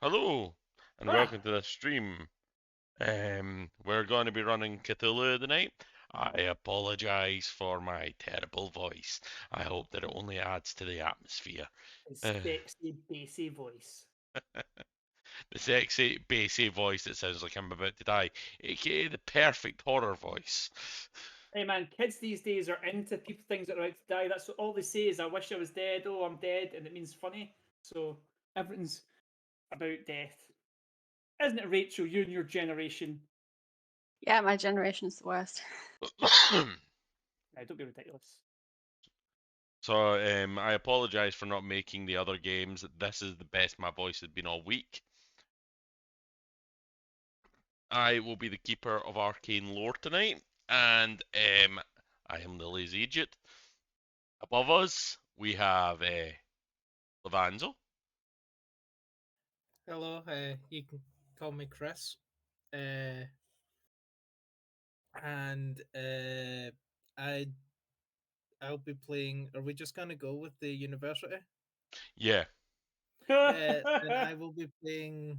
Hello, and Ah, welcome to the stream. We're going to be running Cthulhu tonight. I apologize for my terrible voice. I hope that it only adds to the atmosphere. his Uh, sexy, bassy voice. the sexy, bassy voice that sounds like I'm about to die, aka the perfect horror voice. Hey man, kids these days are into people things that are about to die. That's all they say is "I wish I was dead." Oh, I'm dead, and it means funny. So everything's about death, isn't it, Rachel? You and your generation. Yeah, my generation's the worst. Now, don't be ridiculous. So, I apologize for not making the other games. This is the best my voice has been all week. I will be the keeper of arcane lore tonight, and I am the lazy idiot. Above us, we have Levanzo. Hello, you can call me Chris. Uh, and I I'll be playing. Are we just gonna go with the university? Yeah. Then I will be playing.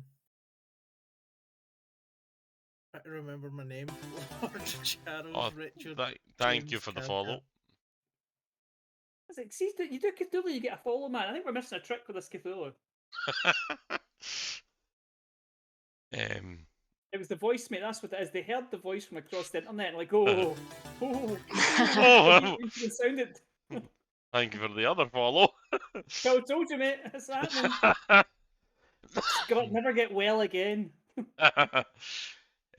I remember my name. Lord Oh, Charles Richard thank you James for the Calcat. follow. It's like, see, you do Cthulhu, you get a follow, man. I think we're missing a trick with this Cthulhu. um, It was the voice, mate. That's what it is. They heard the voice from across the internet, and like, oh, oh, you can sound it. thank you for the other follow. I told you, mate. It's happening. God, never get well again.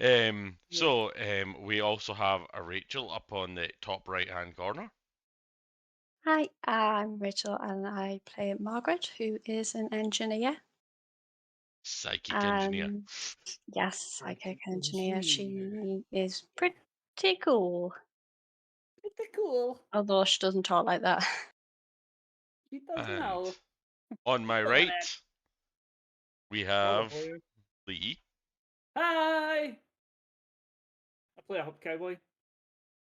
We also have a Rachel up on the top right hand corner. Hi, I'm Rachel and I play Margaret, who is an engineer. Psychic engineer. Yes, psychic engineer. She is pretty cool, Pretty cool. although she doesn't talk like that. She does And now. on my Come on, right, we Follow have her. Lee Hi. I play a hub cowboy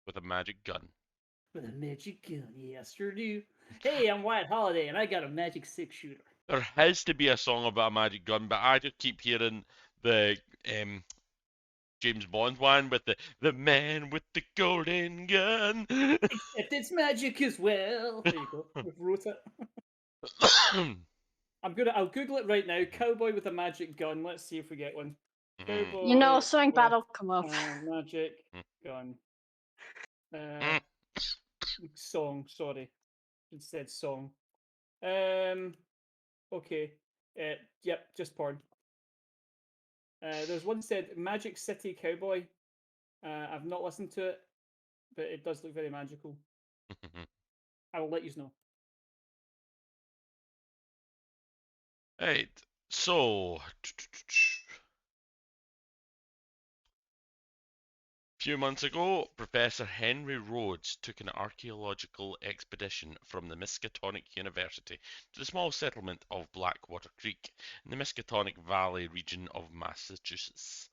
with a magic gun. with a magic gun. Yes, sure do. Hey, I'm Wyatt Holiday, and I got a magic 6-shooter. There has to be a song about a magic gun, but I just keep hearing the James Bond one with the man with the golden gun. Except it's magic as well. There you go. We've wrote it. I'll Google it right now. Cowboy with a magic gun. Let's see if we get one. Cowboy You know, something bad with will come up. a magic gun. Song. Sorry, it said song. Okay. Yep, just porn. There's one said Magic City Cowboy. I've not listened to it, but it does look very magical. I will let you know. Right, so few months ago, Professor Henry Rhodes took an archaeological expedition from the Miskatonic University to the small settlement of Blackwater Creek in the Miskatonic Valley region of Massachusetts.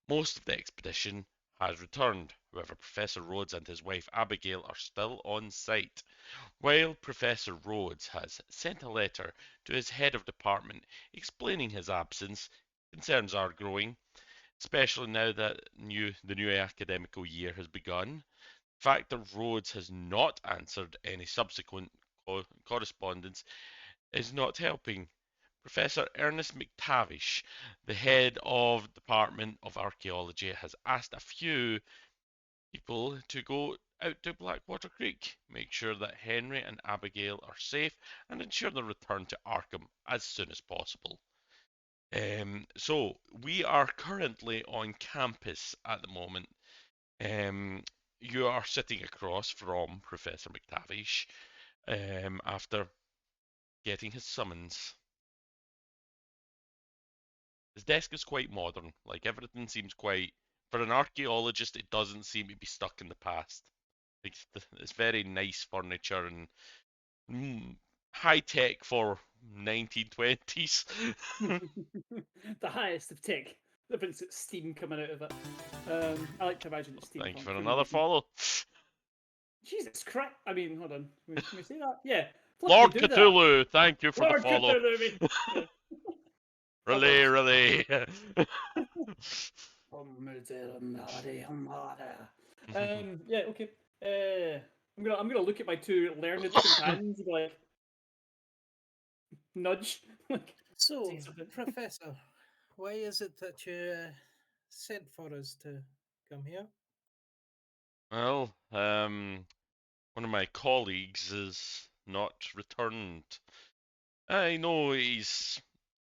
Most of the expedition has returned, however, Professor Rhodes and his wife Abigail are still on site. While Professor Rhodes has sent a letter to his head of department explaining his absence, concerns are growing, especially now that the new academical year has begun. The fact that Rhodes has not answered any subsequent correspondence is not helping. Professor Ernest McTavish, the head of Department of Archaeology, has asked a few people to go out to Blackwater Creek, make sure that Henry and Abigail are safe, and ensure their return to Arkham as soon as possible. So we are currently on campus at the moment. You are sitting across from Professor McTavish after getting his summons. His desk is quite modern. Like everything seems quite. For an archaeologist, it doesn't seem to be stuck in the past. Like it's very nice furniture and high tech for 1920s. The highest of tech. Difference it's steam coming out of it. I like to imagine it's Thank you steampunk. for another follow. Jesus Christ! I mean, hold on. Can we say that? Yeah. Lord Do that. Cthulhu, thank you for the Lord follow. Cthulhu. Yeah. Relay, relay. Yeah, okay. I'm gonna look at my two learned companions and be like, nudge. Like, So, say something. Professor, why is it that you sent for us to come here? Well, one of my colleagues is not returned. I know he's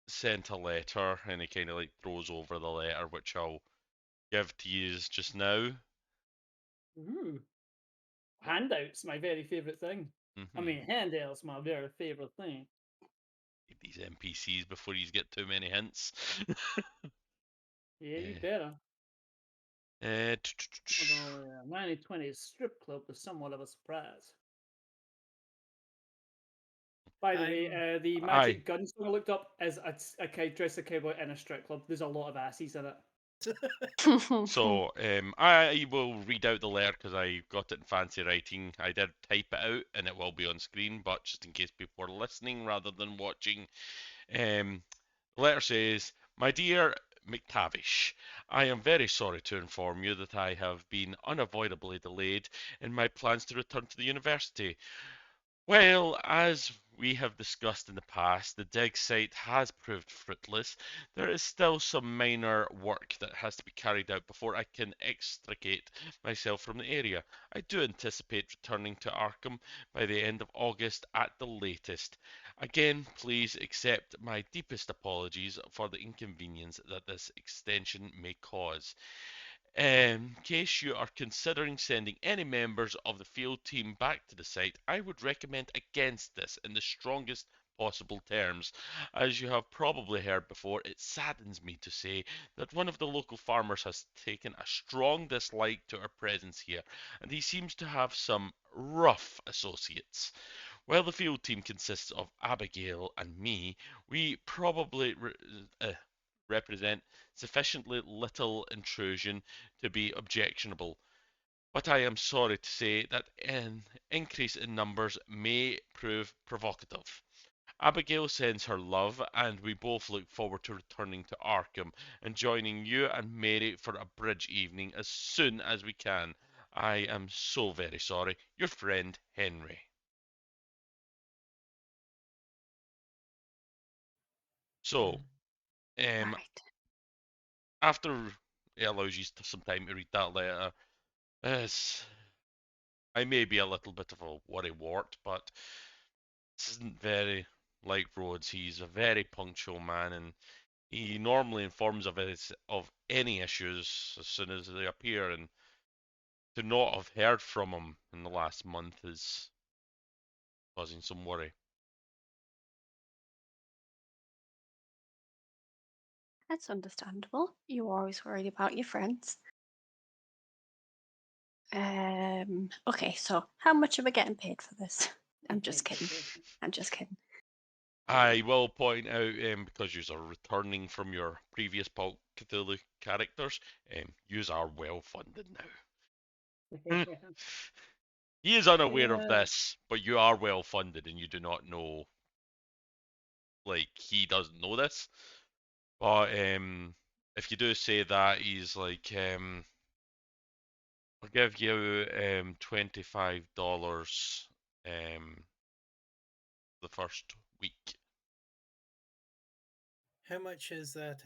sent a letter, and he kind of like throws over the letter, which I'll give to you just now. Ooh. Handouts, my very favorite thing. I mean, handouts, my very favorite thing. These NPCs before you get too many hints. Yeah, you Yeah. better. Uh, Although 1920s strip club was somewhat of a surprise. By the way, the Aye. magic gun song I looked up is a dressed a cowboy in a strip club. There's a lot of asses in it. So I will read out the letter because I got it in fancy writing. I did type it out and it will be on screen, but just in case people are listening rather than watching, the letter says, "My dear McTavish, I am very sorry to inform you that I have been unavoidably delayed in my plans to return to the university. Well, as we have discussed in the past, the dig site has proved fruitless. There is still some minor work that has to be carried out before I can extricate myself from the area. I do anticipate returning to Arkham by the end of August at the latest. Again, please accept my deepest apologies for the inconvenience that this extension may cause. In case you are considering sending any members of the field team back to the site, I would recommend against this in the strongest possible terms. As you have probably heard before, it saddens me to say that one of the local farmers has taken a strong dislike to our presence here, and he seems to have some rough associates. While the field team consists of Abigail and me, we probably represent sufficiently little intrusion to be objectionable. But I am sorry to say that an increase in numbers may prove provocative. Abigail sends her love, and we both look forward to returning to Arkham and joining you and Mary for a bridge evening as soon as we can. I am so very sorry. Your friend, Henry. So, um, Right. after it allows you some time to read that letter, it's I may be a little bit of a worrywart, but this isn't very like Rhodes. He's a very punctual man, and he normally informs of any issues as soon as they appear. And to not have heard from him in the last month is causing some worry. That's understandable. You're always worried about your friends. Okay, so how much are we getting paid for this? I'm just kidding. I'm just kidding. I will point out, because you are returning from your previous Pulp Cthulhu characters, you are well funded now. He is unaware of Yeah. this, but you are well funded and you do not know, like, he doesn't know this. But if you do say that, he's like, I'll give you $25 the first week. How much is that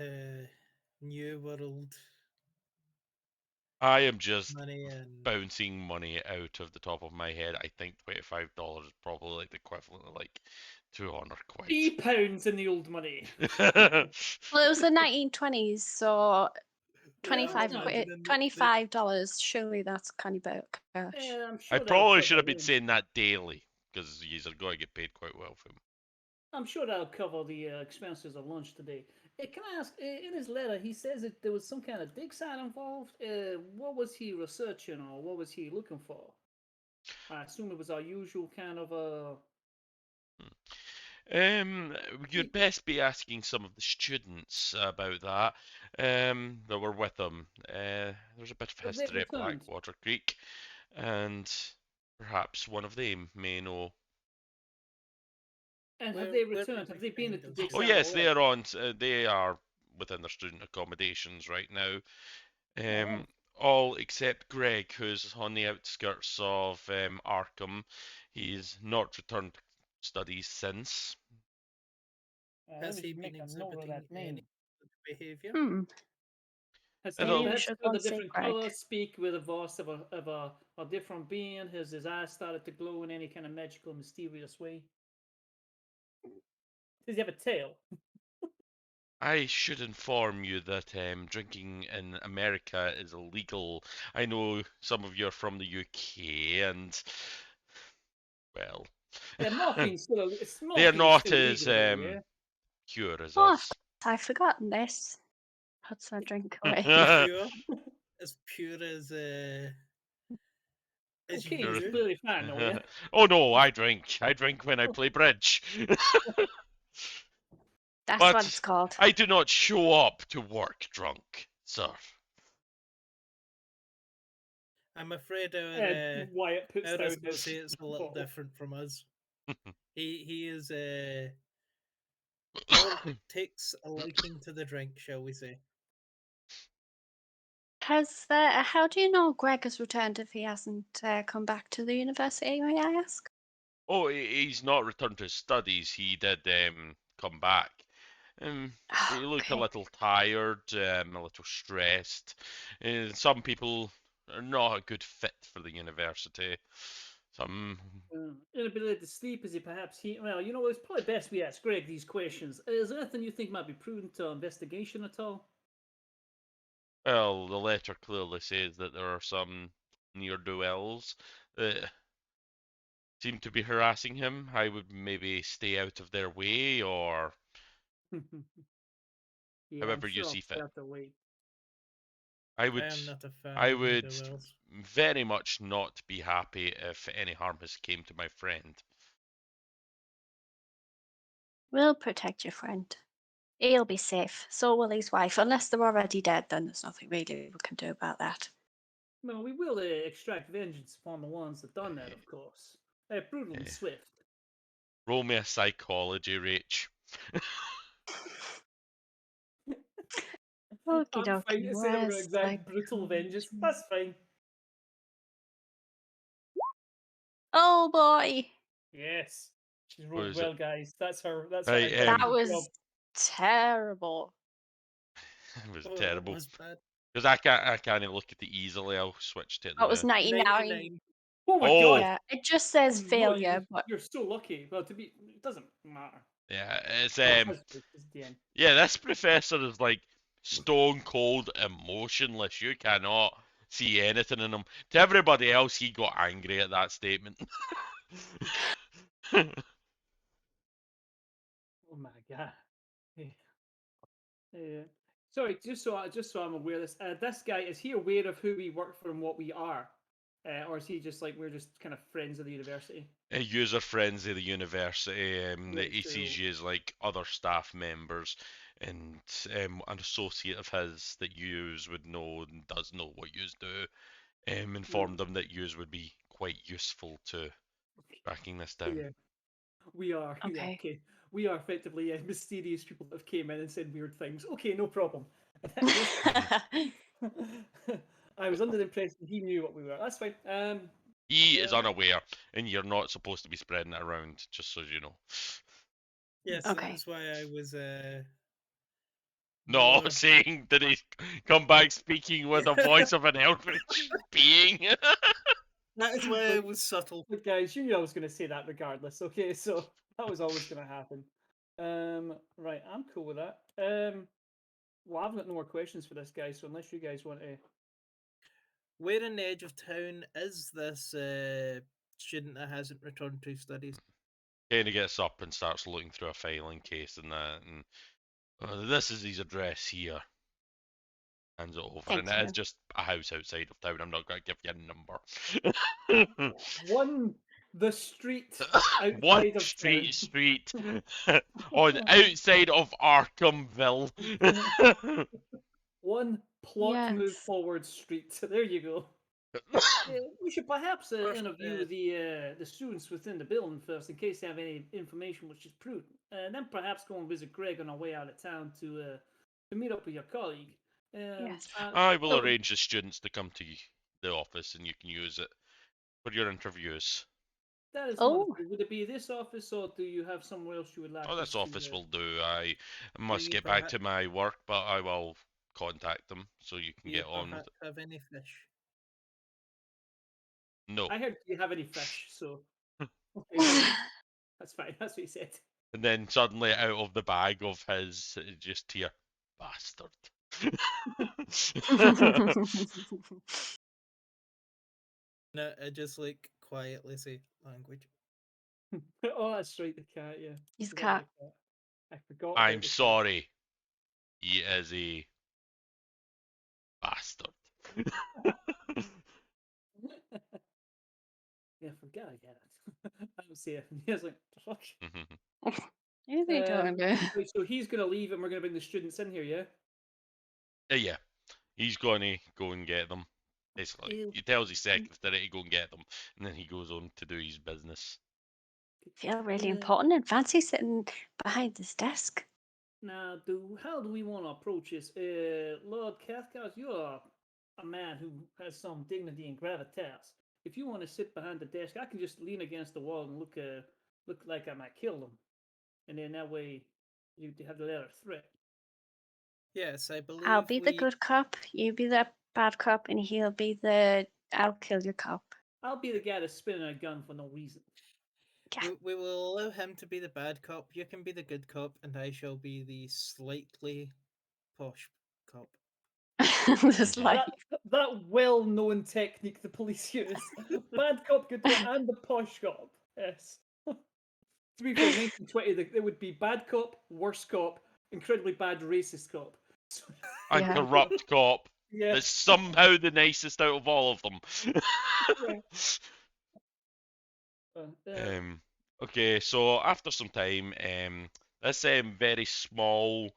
New World I am just money and bouncing money out of the top of my head. I think $25 is probably like the equivalent of like 200 £3 in the old money. quid. Well, it was the 1920s, so yeah, I'm 25 quid, imagining $25. Surely that's kind of about cash. Yeah, I'm I sure that'll probably cover should have been the. saying that daily because you are going to get paid quite well for him. I'm sure that'll cover the expenses of lunch today. Can I ask? In his letter, he says that there was some kind of dig site involved. What was he researching, or what was he looking for? I assume it was our usual kind of You'd best be asking some of the students about that were with him. There's a bit of Have they history at returned? Blackwater Creek, and perhaps one of them may know. And have Where- they where returned? do Have they they been find at the us? digs Oh that yes, were they lost? are on. They are within their student accommodations right now. Oh, All except Greg, who's on the outskirts of Arkham. He's not returned to studies since. let Has me he just been make a note of that exhibiting any name. behavior? Hmm. Has And he Maybe we perhaps should turned go a see different Greg. color, speak with a voice of a different being? Has his eyes started to glow in any kind of magical, mysterious way? Does he have a tail? I should inform you that drinking in America is illegal. I know some of you are from the UK, and well, Yeah, morphine's still they're morphine's not still as legal there, yeah. pure as Oh, us. I've forgotten this. Puts my drink away. Pure, as pure as Cocaine is you. clearly fine, though, yeah. Oh no, I drink. I drink when I play bridge. That's what it's But called. I do not show up to work drunk, sir. I'm afraid Wyatt puts our down his associate's a little bottle. different from us. He is well, takes a liking to the drink, shall we say? How do you know Greg has returned if he hasn't come back to the university, may I ask? Oh, he's not returned to his studies. He did come back. He looked a Okay. little tired, a little stressed. Some people are not a good fit for the university. Some, Inability to sleep, is he perhaps well, it's probably best we ask Greg these questions. Is there anything you think might be prudent to investigation at all? well, the letter clearly says that there are some ne'er-do-wells that seem to be harassing him. I would maybe stay out of their way, or Yeah, I'm however you sure I'll see fit. have to wait. I I would, am not a fan I of would ne'er-do-wells. very much not be happy if any harm has came to my friend. We'll protect your friend. He'll be safe. So will his wife. Unless they're already dead, then there's nothing really we can do about that. Well, we will extract vengeance upon the ones that done that, of course. Brutal and Eh, swift. roll me a psychology, Rach. Okie I'm fine dokie. to say we're going to Where's exact brutal vengeance. That's fine. Oh boy. Yes. She's What rolled is it? well, guys. That's her Right, That identity job. was terrible. it was Oh, that terrible. was bad. Because I can't look at it easily. I'll switch to it That was now. 99. 99. Oh my Oh, god! Yeah, it just says No, failure, but you're so lucky. Well, it doesn't matter. yeah, it's Oh, it has to, it's the end. yeah. This professor is like stone cold, emotionless. You cannot see anything in him. To everybody else, he got angry at that statement. Oh my god. Yeah. Yeah. Sorry, just so I'm aware of this guy, is he aware of who we work for and what we are, or is he just like we're just kind of friends of the university? User friends of the university. Right, He so sees you as like other staff members, and an associate of his that yous would know and does know what yous do. Informed them that yous would be quite useful to tracking this down. yeah, we are. Yeah, okay. okay. We are effectively mysterious people that have came in and said weird things. Okay, no problem. Yes. I was under the impression he knew what we were. That's fine. He is Yeah. unaware, and you're not supposed to be spreading it around, just so you know. Yes, Okay. that's why I was No, more... saying did he come back speaking with the voice of an eldritch being? That is why I was subtle. But guys, you knew I was going to say that regardless. Okay, so that was always going to happen. Right, I'm cool with that. Well, I've got no more questions for this guy, so unless you guys want to. Where in the edge of town is this student that hasn't returned to studies? Kind of gets up and starts looking through a filing case and that, and this is his address here. Hands it over, Thank and it is you. just a house outside of town. I'm not going to give you a number. The street One outside of street on outside of Arkhamville. one plot move Yes. forward street. So there you go. We should perhaps First, interview the students within the building first, in case they have any information which is prudent, and then perhaps go and visit Greg on our way out of town to meet up with your colleague. Yes. I will Well, arrange the students to come to the office and you can use it for your interviews. that is Oh. wonderful. Would it be this office, or do you have somewhere else you would like Oh, us this to? office will do. I must you get back to my work, but I will contact them so you can Do you get on with perhaps it. have any fish? No. I heard you have any fish, so okay, wonderful. That's fine. That's what he said. And then suddenly out of the bag of his, just here, bastard. No, I just like quietly say language. Oh, that's right, the cat. Yeah, He's forgot about cat. the cat. I forgot about I'm the cat. sorry. He is a bastard. Yeah, forget I get it. I don't see it. He was like, the fuck. Who are they talking about? Wait, so he's gonna leave, and we're gonna bring the students in here, yeah? Yeah, he's going to go and get them. Basically, Ew. he tells his secretary to go and get them, and then he goes on to do his business. Feel really important and fancy sitting behind this desk. Now, how do we want to approach this? Lord Cathcart, you're a man who has some dignity and gravitas. If you want to sit behind the desk, I can just lean against the wall and look like I might kill them, and then that way you have the letter threat. Yes, I believe I'll be the good cop, you be the bad cop, and he'll be the I'll kill your cop. I'll be the guy that's spinning a gun for no reason. Yeah. We will allow him to be the bad cop. You can be the good cop, and I shall be the slightly posh cop. There's like That well-known technique the police use: bad cop, good cop, and the posh cop. Yes. To be fair, 1920, it would be bad cop, worst cop, incredibly bad racist cop. A Yeah. corrupt cop Yeah. that's somehow the nicest out of all of them. Okay, so after some time, this very small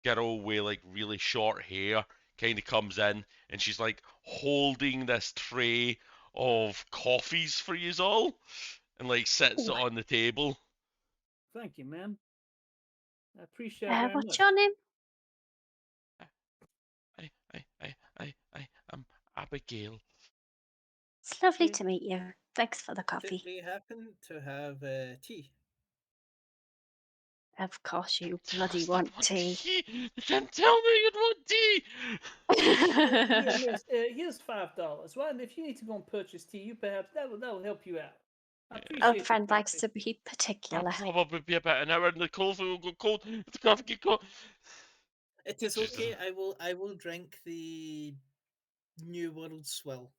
girl with like really short hair kind of comes in, and she's like holding this tray of coffees for you all, and like sits it on the table. Thank you, ma'am. I appreciate it very what's much. your name? I am Abigail. It's lovely Okay. to meet you. Thanks for the Do coffee. you happen to have tea? Of course you Tell us bloody they want tea. You didn't tell me you'd want tea. Here's $5. Well, and if you need to go and purchase tea, you perhaps that'll help you out. I appreciate Our your friend likes coffee. to be I'll particular. probably be about an hour, and the coffee will go cold. If the coffee get cold. It is Just- okay. I will drink the New World Swill.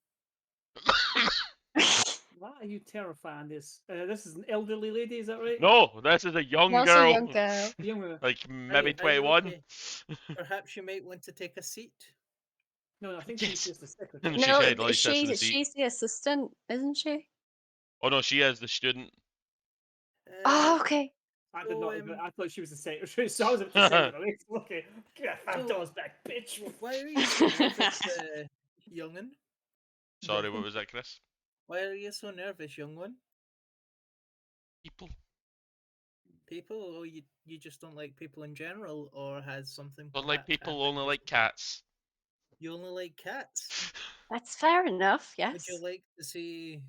Why are you terrifying this? This is an elderly lady, is that right? No, this is a young What's girl. a young girl? Young woman. Like maybe Are you 21. okay? Perhaps you might want to take a seat. No, I think Yes. she's just a secretary. She No, said, like, sits in the seat. she's the assistant, isn't she? Oh no, she is the student. Oh, okay. I did So, not. I thought she was the secretary, so I was about to say that. Okay, give that $5 back, bitch. Why are you so nervous, young'un? Sorry, what was that, Chris? Why are you so nervous, young one? People. People, or you just don't like people in general, or has something? Don't like perhaps people, happened only like recently? cats. You only like cats. That's fair enough, Would yes. you like to see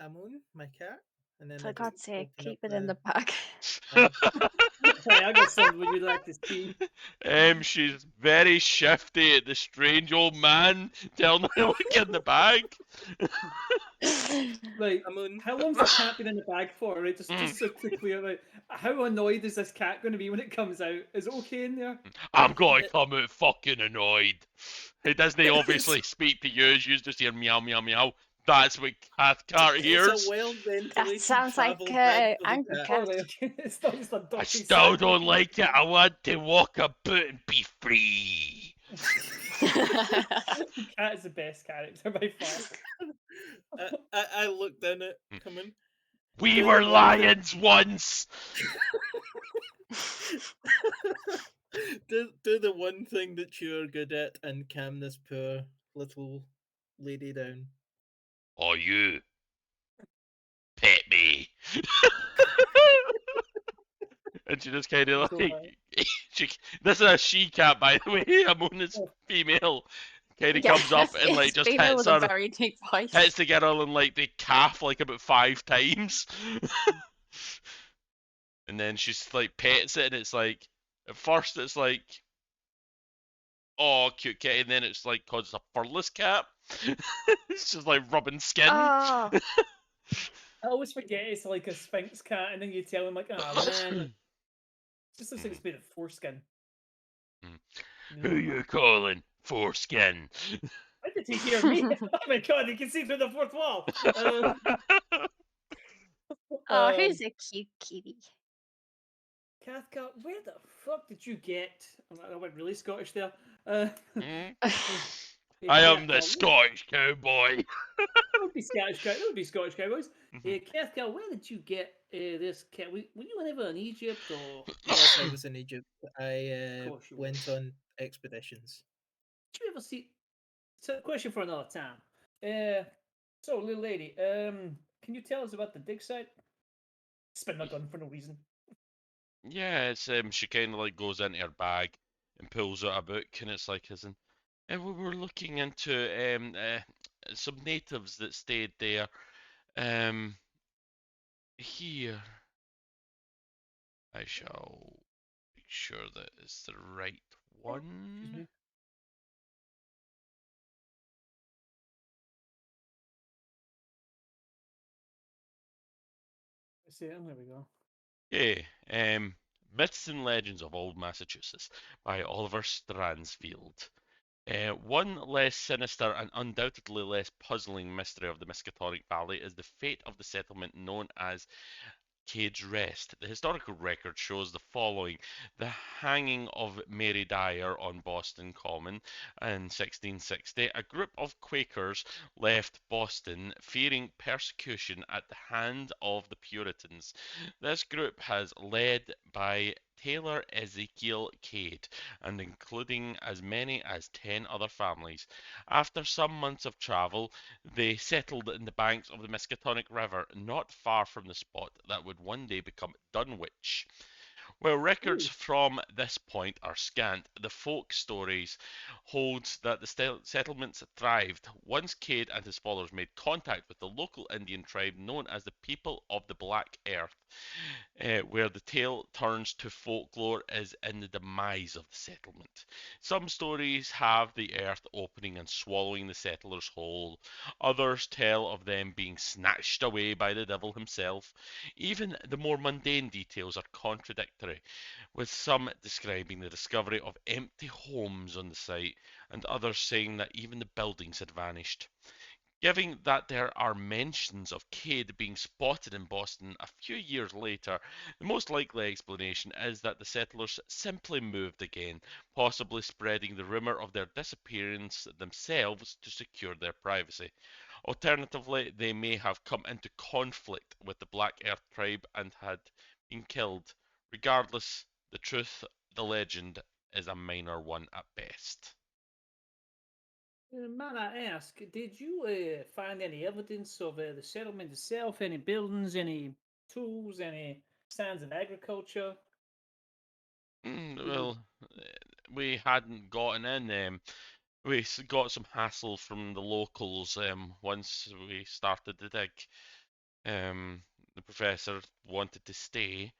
Amun, my cat? And then For I just God's sake, open keep up it in the bag. Hey, I got something. Would you like to see? She's very shifty at the strange old man telling her to look in the bag. Like, Amun. how long's the cat been in the bag for? Right, just so to clear. Like, how annoyed is this cat going to be when it comes out? Is it okay in there? I'm gonna come out fucking annoyed. He doesn't obviously speak to you, you just hear meow meow meow. That's what Cathcart hears. It's a well-ventilated sounds like, travel bag for the angry cat. cat. Oh, right, okay. It's not just a dirty I still sandwich. don't like it. I want to walk about and be free. Cat is the best character by far. I looked down at come in. We Do were the one thing- lions once. do the one thing that you're good at and calm this poor little lady down. Oh, you pet me. And she just kind of So, like, this is a she cat, by the way. Amona's Oh. female. Kind of Yeah, comes up and like it's just female hits with a her, very deep voice. hits the girl in like the calf like about 5 times. And then she's like pets it, and it's like, at first it's like, oh, cute kitty, and then it's like, cause it's a furless cat. It's just like rubbing skin. Oh, I always forget it's like a Sphinx cat, and then you tell him like, "Oh man, it just looks like it's made of foreskin." Who you calling foreskin? Why did he hear me? Oh my god, you can see through the fourth wall. oh, Um, who's a cute kitty? Cathcart, where the fuck did you get? I went really Scottish there. Uh, I am the Cathcart, Scottish cowboy. that would be Scottish cow. That would be Scottish cowboys. Cathcart, where did you get this cat? Were you ever in Egypt or? Yes, I was in Egypt. I Of course you went on expeditions. Did you ever see? So, question for another time. So little lady, can you tell us about the dig site? Spin a gun for no reason. Yeah, it's she kind of like goes into her bag and pulls out a book, and it's like, isn't? And we were looking into some natives that stayed there. Um, here, I shall make sure that it's the right Oh, excuse one. me. Let's see. There we go. Okay, Myths and Legends of Old Massachusetts by Oliver Stransfield. One less sinister and undoubtedly less puzzling mystery of the Miskatonic Valley is the fate of the settlement known as Cage Rest. The historical record shows the following: the hanging of Mary Dyer on Boston Common in 1660. A group of Quakers left Boston fearing persecution at the hand of the Puritans. This group has led by Taylor Ezekiel Cade and including as many as 10 other families. After some months of travel, they settled in the banks of the Miskatonic River, not far from the spot that would one day become Dunwich. While records Ooh. from this point are scant, the folk stories holds that the settlements thrived once Cade and his followers made contact with the local Indian tribe known as the People of the Black Earth. Where the tale turns to folklore is in the demise of the settlement. Some stories have the earth opening and swallowing the settlers whole. Others tell of them being snatched away by the devil himself. Even the more mundane details are contradictory, with some describing the discovery of empty homes on the site and others saying that even the buildings had vanished. Given that there are mentions of Cade being spotted in Boston a few years later, the most likely explanation is that the settlers simply moved again, possibly spreading the rumour of their disappearance themselves to secure their privacy. Alternatively, they may have come into conflict with the Black Earth tribe and had been killed. Regardless, the truth, the legend, is a minor one at best. Man, I ask, did you find any evidence of the settlement itself? Any buildings, any tools, any signs of agriculture? Well, we hadn't gotten in. We got some hassle from the locals once we started the dig. The professor wanted to stay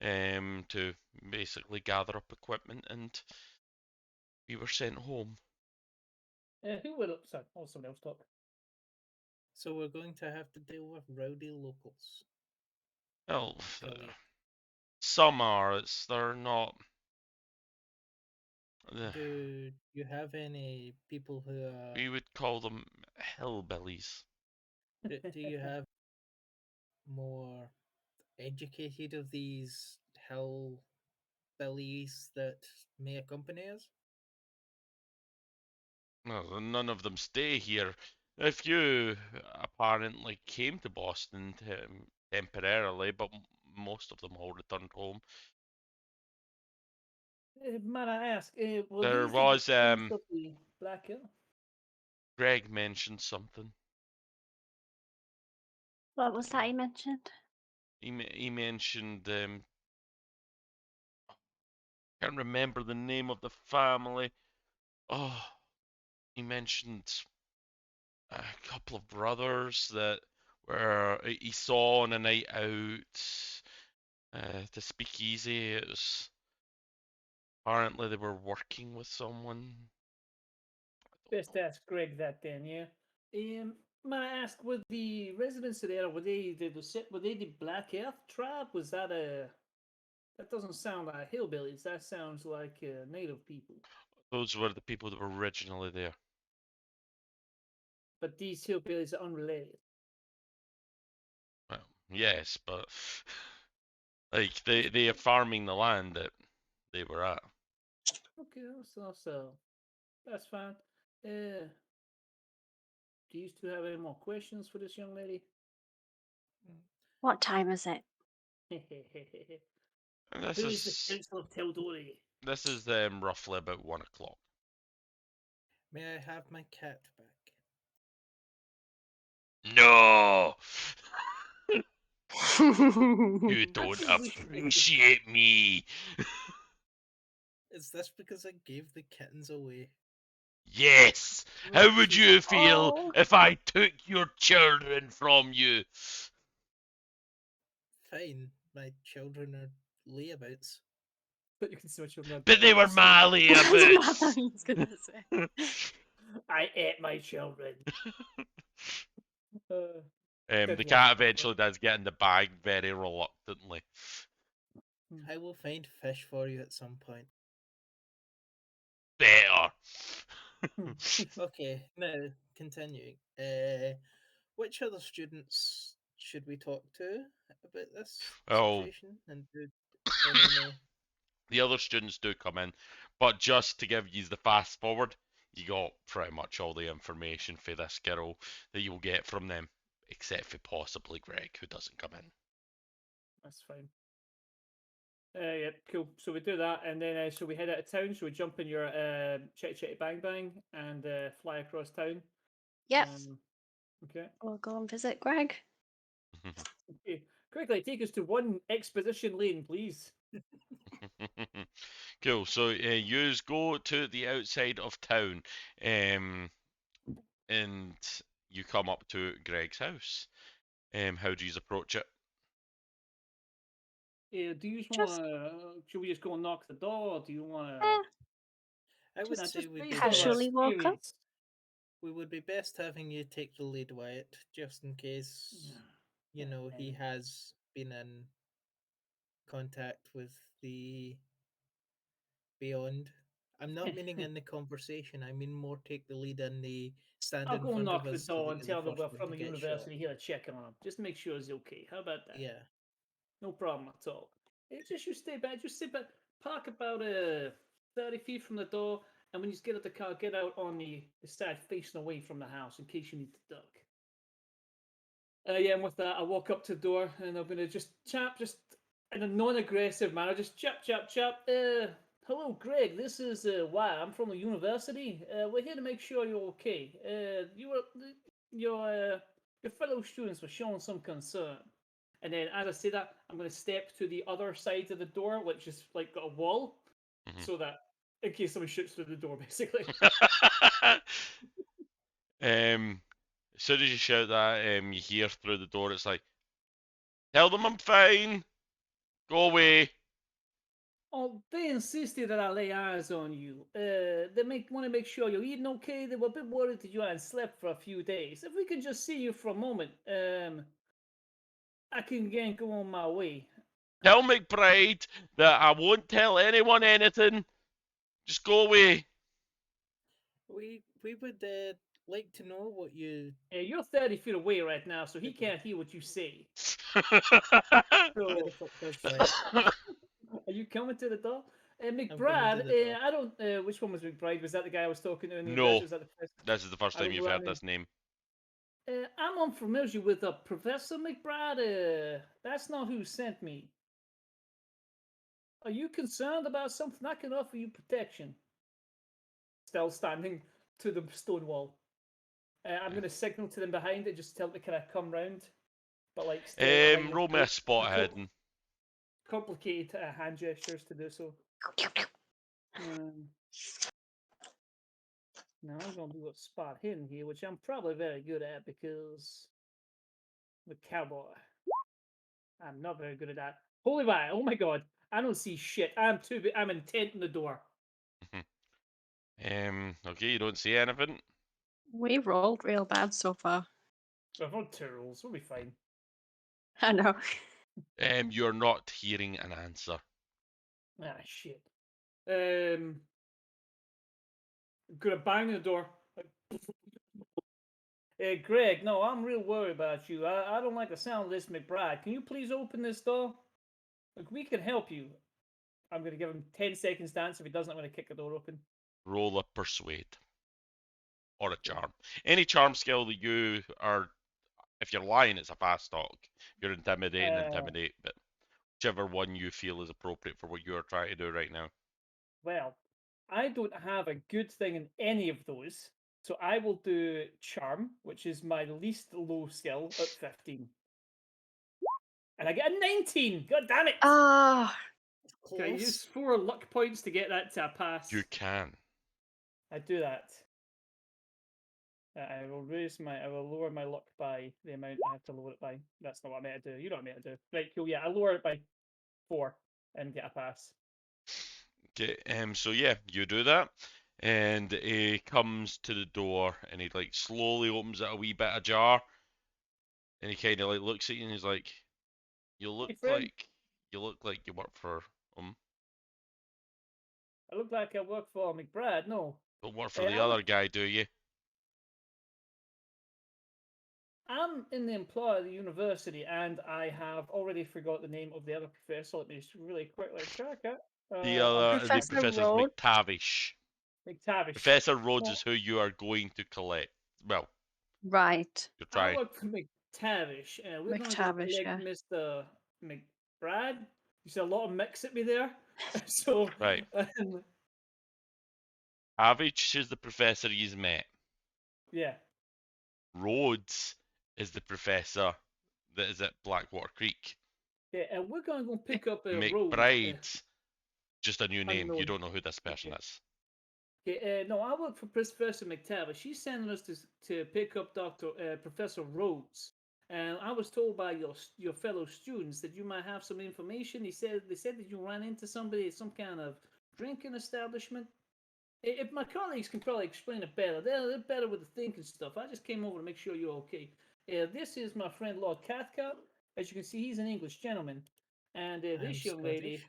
to basically gather up equipment, and we were sent home. Who will? Sorry, oh, someone else talk. So we're going to have to deal with rowdy locals. Well, Shall we? some are. They're not. Do you have any people who are? We would call them hillbillies. Do you have more educated of these hell bellies that may accompany us? No, none of them stay here. A few apparently came to Boston temporarily, but most of them all returned home. Man, I ask, will There these be was descendants of the Black Hill? Greg mentioned something. What was that he mentioned? He mentioned can't remember the name of the family. Oh, he mentioned a couple of brothers that were he saw on a night out to speak easy. It was apparently they were working with someone. Best ask Greg that then, yeah. May I ask, were the residents of there, were they the Black Earth tribe? Was that a... That doesn't sound like hillbillies. That sounds like native people. Those were the people that were originally there. But these hillbillies are unrelated. Well, yes, but like they are farming the land that they were at. Okay, so that's fine. Do you still have any more questions for this young lady? What time is it? And this Who is the is Council of Teldori? roughly about 1 o'clock. May I have my cat back? No, you don't Actually, appreciate me. Is this because I gave the kittens away? Yes. How would you feel Oh. if I took your children from you? Fine, my children are layabouts. But you can see my children. But they were my That's what I layabouts. thought he was gonna say. I ate my children. The Did cat what? eventually does get in the bag very reluctantly. I will find fish for you at some point. Better. Okay, now continuing. Which other students should we talk to about this Oh. situation? And do any know? The other students do come in, but just to give you the fast forward, you got pretty much all the information for this girl that you'll get from them, except for possibly Greg, who doesn't come in. That's fine. Yeah, cool. So we do that, and then so we head out of town. So we jump in your Chetty Chetty Bang Bang and fly across town. Yep. Okay. We'll go and visit Greg. Okay. Quickly, take us to one exposition lane, please. Cool. So yous go to the outside of town, and you come up to Greg's house. How do you approach it? Do you Just- want to? Should we just go and knock the door? Or do you want to? Eh, I would Just say we'd be casually best. walk up. We would be best having you take the lead, Wyatt, just in case you know he has been in contact with the beyond. I'm not meaning in the conversation. I mean more take the lead in the stand I'll in go and front knock of the us so door that and you're the tell them first we're one from to the get university shot. here to check on him. Just make sure he's okay. How about that? Yeah. No problem at all. It's just you stay back. Just sit back. Park about 30 feet from the door, and when you get out the car, get out on the side facing away from the house in case you need to duck. Yeah, and with that, I walk up to the door, and I'm gonna just chap, just in a non-aggressive manner, just chap, chap, chap. Hello, Greg. This is Wyatt. I'm from the university. We're here to make sure you're okay. Your fellow students were showing some concern. And then as I say that, I'm going to step to the other side of the door, which is like got a wall, so that in case someone shoots through the door, basically. As soon as you shout that, you hear through the door, it's like, tell them I'm fine. Go away. Oh, they insisted that I lay eyes on you. They want to make sure you're eating okay. They were a bit worried that you hadn't slept for a few days. If we could just see you for a moment, I can again go on my way. Tell McBride that I won't tell anyone anything. Just go away. We would like to know what you. You're 30 feet away right now, so he can't hear what you say. So, are you coming to the door? coming to McBride, the door. I don't. Which one was McBride? Was that the guy I was talking to in the No. university? Was that the person? This is the first I time don't you've know heard that this name. I'm unfamiliar with Professor McBride. That's not who sent me. Are you concerned about something? I can offer you protection. Still standing to the stone wall. I'm going to signal to them behind it, just to tell them to kind of come round. But like stay behind Roll me a spot com- hidden. complicated hand gestures to do so. Now I'm going to do a spot hidden here, which I'm probably very good at because I'm a cowboy. I'm not very good at that. Holy wow! Oh my god! I don't see shit. I'm intent on the door. Okay, you don't see anything. We rolled real bad so far. I've got two rolls. We'll be fine. I know. You're not hearing an answer. Ah shit. I'm gonna bang the door. Greg, no, I'm real worried about you. I don't like the sound of this, McBride. Can you please open this door? Look, we can help you. I'm going to give him 10 seconds to answer. If he doesn't, I'm going to kick the door open. Roll a persuade. Or a charm. Any charm skill that you are, if you're lying, it's a fast talk. If you're intimidating, intimidate, but whichever one you feel is appropriate for what you are trying to do right now. Well, I don't have a good thing in any of those. So I will do charm, which is my least low skill at 15. And I get a 19. God damn it. Ah, Can I use 4 luck points to get that to a pass? You can. I do that. I will lower my luck by the amount I have to lower it by. That's not what I meant to do. You know what I meant to do. Right, cool. Yeah, I lower it by 4 and get a pass. Okay, so yeah, you do that, and he comes to the door, and he like slowly opens it a wee bit ajar, and he kind of like looks at you, and he's like, "You look Hey, friend. like you work for I look like I work for McBride. No, don't work for Hey, the other guy, do you?" I'm in the employ of the university, and I have already forgot the name of the other professor. Let me just really quickly check it. The Professor Professor's Rhodes. McTavish. McTavish. Professor Rhodes Well- is who you are going to collect. Well, right. you're I trying. work for McTavish, and we're going to go McTavish, collect yeah. Mr. McBride. You see a lot of mix at me there. So, Right. Tavish is the professor he's met. Yeah. Rhodes is the professor that is at Blackwater Creek. Yeah, and we're going to go pick up a road. McBride, just a new name. You unknown. don't know who this person is. Okay, no, I work for Professor McTavish. She's sending us to pick up Professor Rhodes. And I was told by your fellow students that you might have some information. They said that you ran into somebody at some kind of drinking establishment. If my colleagues can probably explain it better, they're better with the thinking stuff. I just came over to make sure you're okay. This is my friend Lord Cathcart. As you can see, he's an English gentleman. And this young lady,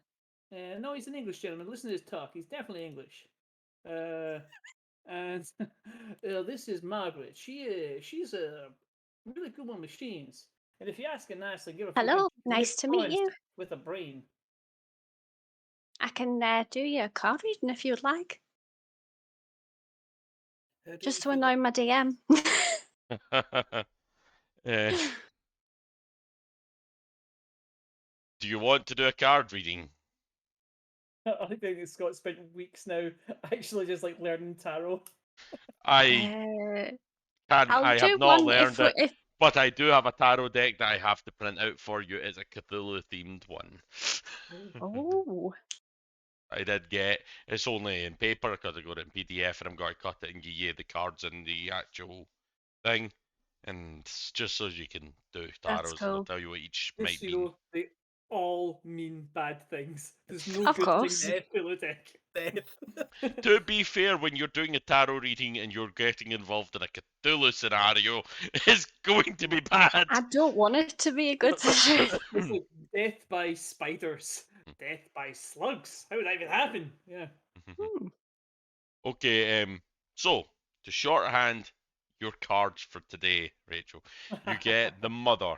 no, he's an English gentleman. Listen to his talk. He's definitely English. And this is Margaret. She's a really good with machines. And if you ask her nicely, give her a few Hello, things, she can nice make to meet coins you. with a brain. I can do you a card reading if you would like, just to annoy my DM. Do you want to do a card reading? I think Scott spent weeks now actually just like learning tarot. I I'll I do have not one learned it, if but I do have a tarot deck that I have to print out for you. It's a Cthulhu themed one. oh, I did get it's only in paper because I got it in PDF and I'm going to cut it and give you the cards and the actual thing. And it's just so you can do that's tarots and I'll cool. tell you what each Just might so you mean. know, they all mean bad things. There's no Of good course. things in Cthulhu deck. To be fair, when you're doing a tarot reading and you're getting involved in a Cthulhu scenario, it's going to be bad. I don't want it to be a good situation. It's like death by spiders, death by slugs. How would that even happen? Yeah. Hmm. Okay, so to shorthand your cards for today, Rachel, you get the mother.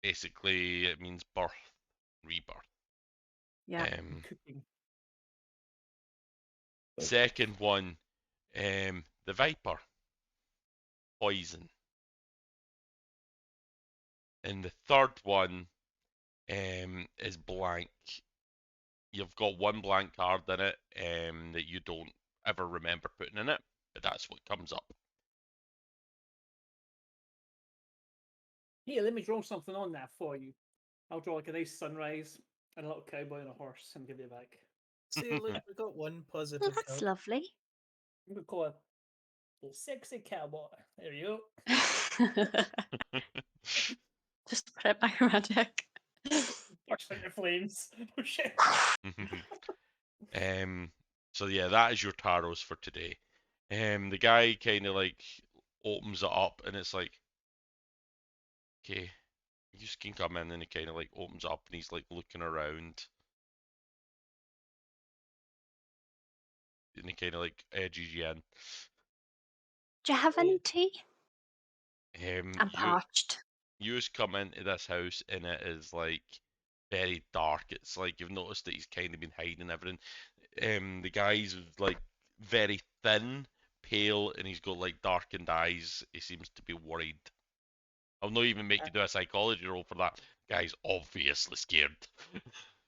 Basically, it means birth, rebirth. Yeah. Cooking. Second one, the viper, poison. And the third one, is blank. You've got one blank card in it, that you don't ever remember putting in it, but that's what comes up. Here, let me draw something on that for you. I'll draw like a nice sunrise and a little cowboy on a horse and give you back. See, look, we got one Well, positive that's card. lovely. I'm gonna call it the sexy cowboy. There you Just put it by magic. go. Burst into flames. Oh shit. So yeah, that is your tarots for today. The guy kind of like opens it up, and it's like, okay, you can come in, and he kind of like opens up, and he's like looking around, and he kind of like edges you in. Do you have any tea? I'm You parched. just come into this house, and it is like very dark. It's like you've noticed that he's kind of been hiding everything. The guy's like very thin, pale, and he's got like darkened eyes. He seems to be worried. I'll not even make you do a psychology roll for that. Guy's obviously scared.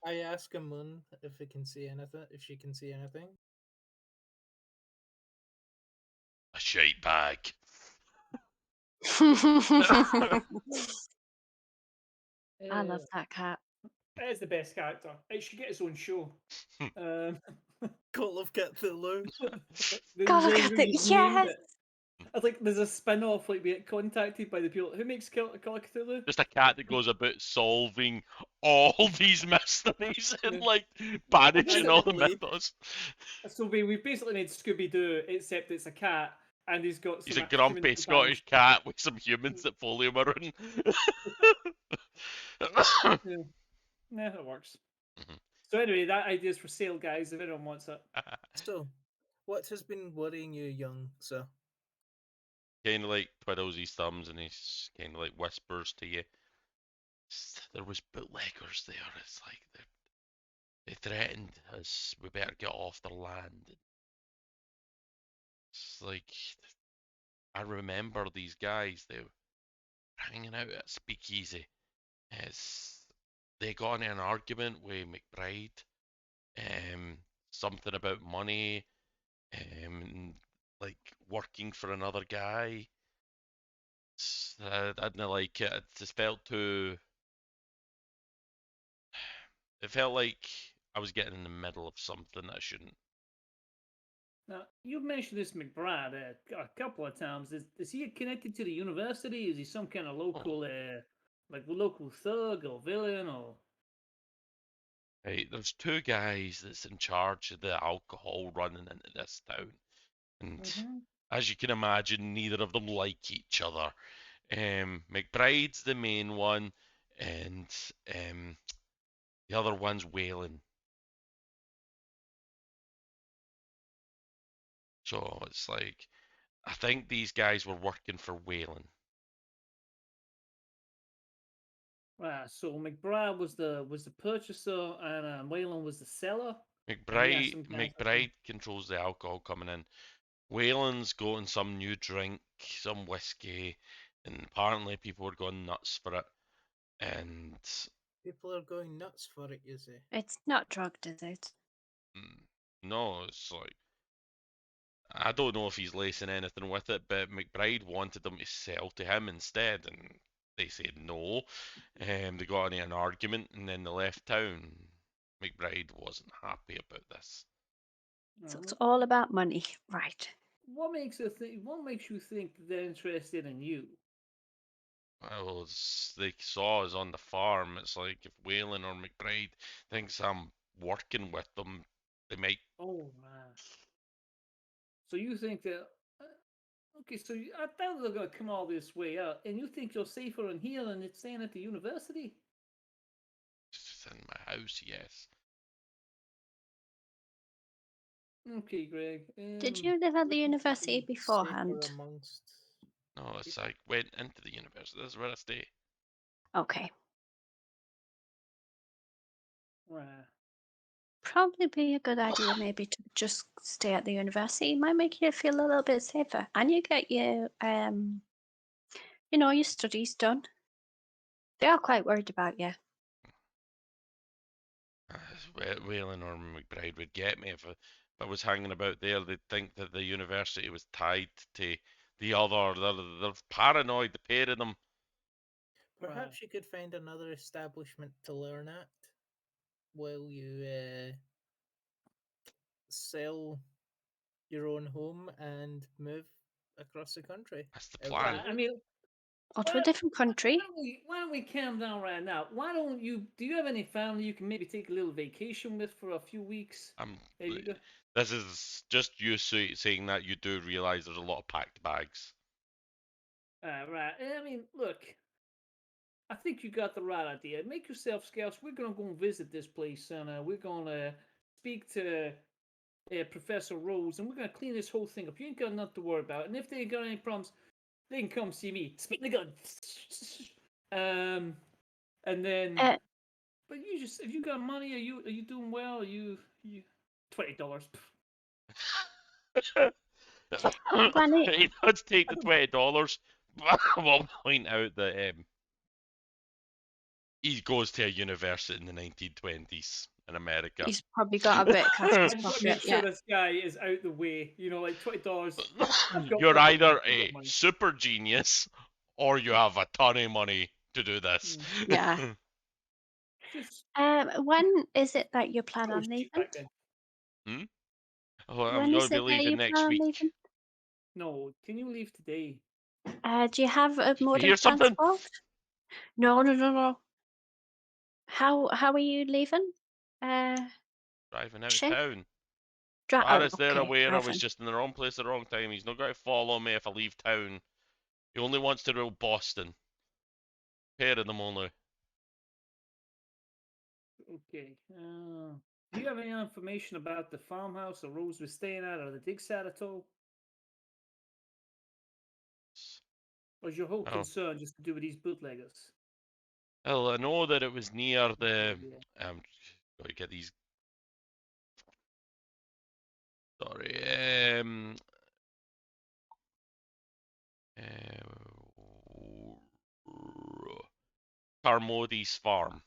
I ask a Moon if it can see anything, if she can see anything. A shite bag. I love that cat. It is the best character. It should get its own show. um, Call of Cthulhu. the God, way look at we it. named Yes. it. I think there's a spin-off, like we get contacted by the people who makes Call of Cthulhu. Just a cat that goes about solving all these mysteries and Yeah. like banishing all the Basically. mythos. So we basically made Scooby Doo, except it's a cat, and he's got some He's a human grumpy sometimes. Scottish cat with some humans that follow him around. Yeah, yeah, that works. Mhm. So anyway, that idea's for sale, guys. If anyone wants it. So, what has been worrying you, young sir? Kind of like twiddles his thumbs and he's kind of like whispers to you. There was bootleggers there. It's like they threatened us. We better get off their land. It's like I remember these guys. They were hanging out at Speakeasy. It's they got in an argument with McBride. Something about money. And like working for another guy. I didn't like it. It just felt too. It felt like I was getting in the middle of something that I shouldn't. Now you've mentioned this McBride a couple of times. Is he connected to the university? Is he some kind of local, like local thug or villain or? Right, there's two guys that's in charge of the alcohol running into this town, and Mm-hmm. as you can imagine, neither of them like each other. McBride's the main one, and the other one's Whalen. So it's like I think these guys were working for Whalen. Right. So McBride was the purchaser, and Waylon was the seller. And he has McBride some guys that McBride controls the alcohol coming in. Whalen's gotten some new drink, some whiskey, and apparently people are going nuts for it. And People are going nuts for it, you say? It's not drugged, is it? no, it's like I don't know if he's lacing anything with it, but McBride wanted them to sell to him instead, and they said no. They got into an argument, and then they left town. McBride wasn't happy about this. So it's all about money. Right. What makes you think? What makes you think they're interested in you? Well, they saw us on the farm. It's like if Whalen or McBride thinks I'm working with them, they might. Oh man. So you think that? Okay, so I doubt they're going to come all this way out, and you think you're safer in here than it's staying at the university? It's in my house, yes. Okay, Greg. Did you live at the Wouldn't you university be safer beforehand? amongst No, it's like went into the university. This is where I stay. Okay. Right. Probably be a good idea maybe to just stay at the university. It might make you feel a little bit safer. And you get your your studies done. They are quite worried about you. Whalen or McBride would get me if I was hanging about there. They'd think that the university was tied to the other. They're paranoid, the pair of them. Perhaps you could find another establishment to learn at while you sell your own home and move across the country. That's the Out plan. I mean, Or to a different country. why don't we calm down right now? Why don't you? Do you have any family you can maybe take a little vacation with for a few weeks? There you go. This is just you saying that you do realize there's a lot of packed bags. Right. I mean, look. I think you got the right idea. Make yourself scarce. We're gonna go and visit this place, and we're gonna speak to Professor Rose, and we're gonna clean this whole thing up. You ain't got nothing to worry about. And if they ain't got any problems, they can come see me. Spit the gun. And then, Uh, but you just if you got money, are you doing well? Are you $20? Granny, He does take the $20. We'll point out that he goes to a university in the 1920s in America. he's probably got a bit of cash in I his just want to pocket. make sure Yeah. this guy is out the way. You know, like $20. You're either a super genius or you have a ton of money to do this. Yeah. Just When is it that you plan oh, on cheap leaving? back then. Oh, I'm When going is to be it that you leaving next plan on week. leaving? No, can you leave today? Do you have a mode hear of something? transport? No. How are you leaving? Driving out of Shay? town. Oh, Barrett's there okay, aware I was driving. just in the wrong place at the wrong time. He's not going to follow me if I leave town. He only wants to rule Boston. Pair of them only. Okay. Do you have any information about the farmhouse that Rose was staying at, or the dig site at all? Or is your whole Oh. concern just to do with these bootleggers? Well, I know that it was near the. Yeah. Gotta get these. Sorry. Carmody's farm.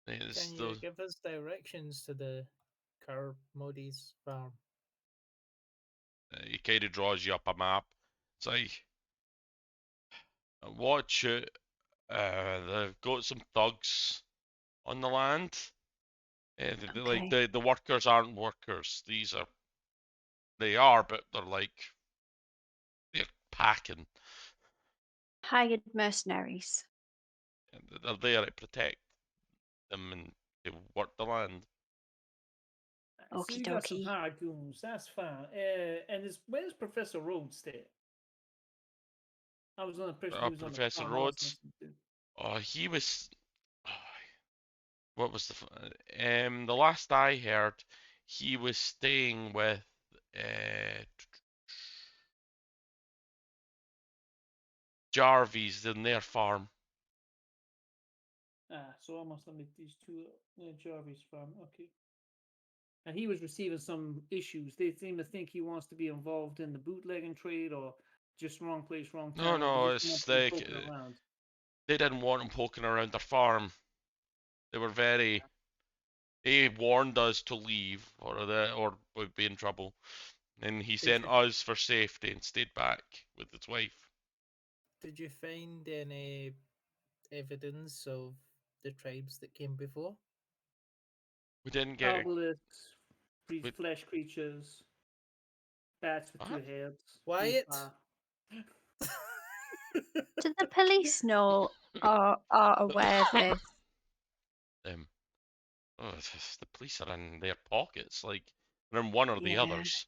It's Can you those. give us directions to the Carmody's farm? He kind of draws you up a map. It's like, watch it. They've got some thugs on the land. Like Okay. the workers aren't workers. They are, but they're packing. Hired mercenaries. And they're there to protect them and to work the land. So Okie you got some dokie. hard goons. That's fine. And where's Professor Rhodes stay? I was on the impression he was on the Professor farmhouse. Rhodes. Oh, he was. What was the last I heard, he was staying with Jarvis in their farm. So I must have met these two Jarvis farm. Okay. And he was receiving some issues. They seem to think he wants to be involved in the bootlegging trade, or just wrong place, wrong time. No, They just it's want him like poking around. they didn't want him poking around their farm. They were very. They warned us to leave, or we'd be in trouble. And he sent us for safety and stayed back with his wife. Did you find any evidence of the tribes that came before? We didn't get. Obelisks, flesh creatures, bats with What? two heads. Wyatt? Do the police know or are aware of this? The police are in their pockets. Like they're in one or the Yeah. others.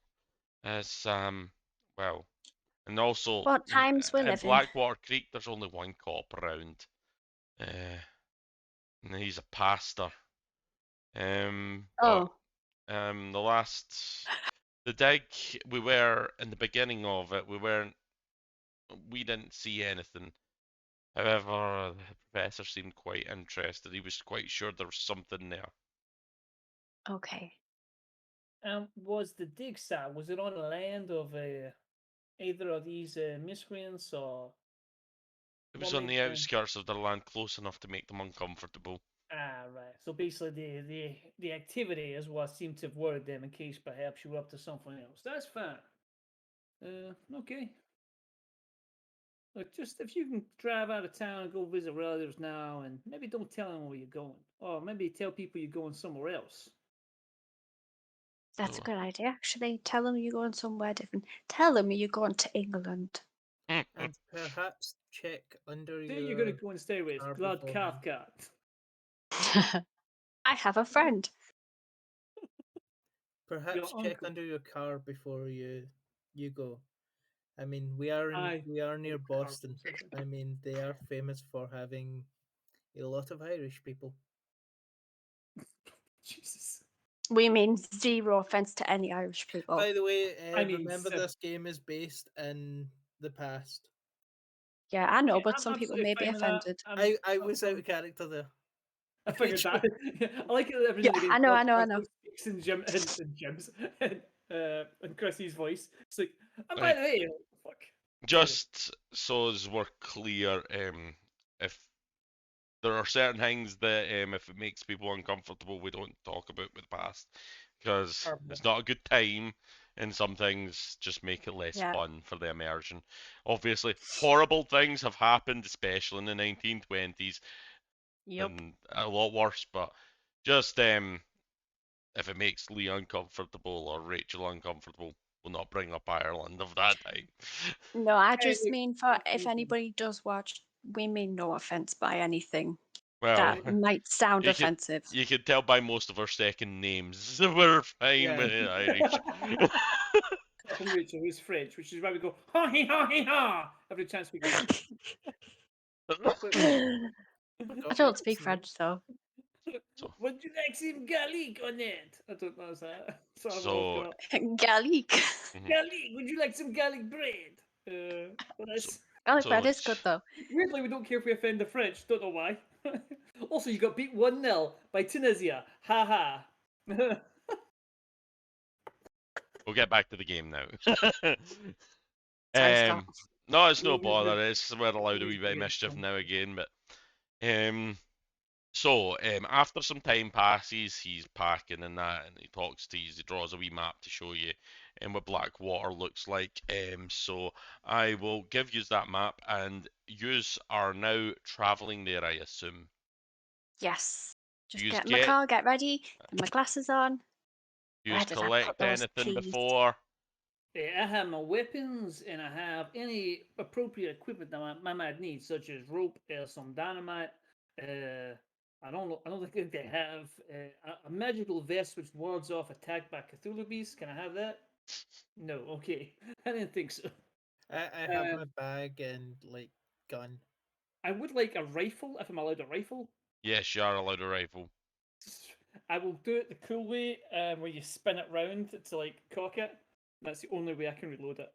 As well, and also What times we at live in? Blackwater Creek, there's only one cop around, and he's a pastor. Oh, The dig we were in the beginning of it, we didn't see anything. However, the professor seemed quite interested. He was quite sure there was something there. okay. Was the dig site, was it on the land of either of these miscreants, or? It was on the outskirts of the land, close enough to make them uncomfortable. Right. So basically, the activity is what seemed to have worried them, in case perhaps you were up to something else. That's fine. Okay. Look, just if you can drive out of town and go visit relatives now, and maybe don't tell them where you're going, or maybe tell people you're going somewhere else. That's a So, good idea, actually. Tell them you're going somewhere different. Tell them you're going to England. And perhaps check under Who you're going your to go and stay with? car Glad beforehand. Cathcart. I have a friend. Perhaps check uncle. under your car before you go. I mean, Aye. we are near Car Boston. specific. I mean, they are famous for having a lot of Irish people. Jesus. We mean zero offense to any Irish people. By the way, I mean, remember seven. this game is based in the past. Yeah, I know, Yeah, but I'm some people absolutely may be fine with that. offended. I was out of character there. I figured that. I like it every Yeah, now and again. I know, I George know, I Russell know. speaks in Jim's and Chrissy's voice. It's like, and by Right. the way, fuck. just so as we're clear, if there are certain things that if it makes people uncomfortable, we don't talk about with the past because Horrible. it's not a good time, and some things just make it less Yeah. fun for the immersion. Obviously, horrible things have happened, especially in the 1920s, Yep. and a lot worse. But just if it makes Lee uncomfortable or Rachel uncomfortable, we'll not bring up Ireland of that time. No, I Hey, just look, mean for if listen. anybody does watch, we mean no offense by anything Well, that might sound you can offensive. you can tell by most of our second names we're fine Yeah. with it, Irish. Apart from Rachel, who's French, which is why we go ha he ha he ha every chance we get. I don't speak French, though. So, Would you like some garlic on it? I don't know that. So I've always so got Gallic. garlic. Would you like some garlic bread? Well, that's Garlic so bread is good, though. weirdly we don't care if we offend the French. Don't know why. Also, you got beat 1-0 by Tunisia. Ha ha. we'll get back to the game now. Sorry, Scott. No, it's no We'll leave bother. the- It's we're allowed a wee bit of Yeah, mischief now again, but after some time passes, he's packing and that, and he talks to you. He draws a wee map to show you what Blackwater looks like. So I will give you that map, and yous are now travelling there, I assume. Yes. Just Yous get in my get car, get ready, put my glasses on. yous Where did I put collect those anything keys? before. I have my weapons and I have any appropriate equipment that my might need, such as rope, some dynamite. I don't know. I don't think they have a magical vest which wards off attack by Cthulhu beasts. Can I have that? No. Okay. I didn't think so. I have Uh, my bag and like gun. I would like a rifle if I'm allowed a rifle. Yes, you are allowed a rifle. I will do it the cool way, where you spin it round to like cock it. That's the only way I can reload it.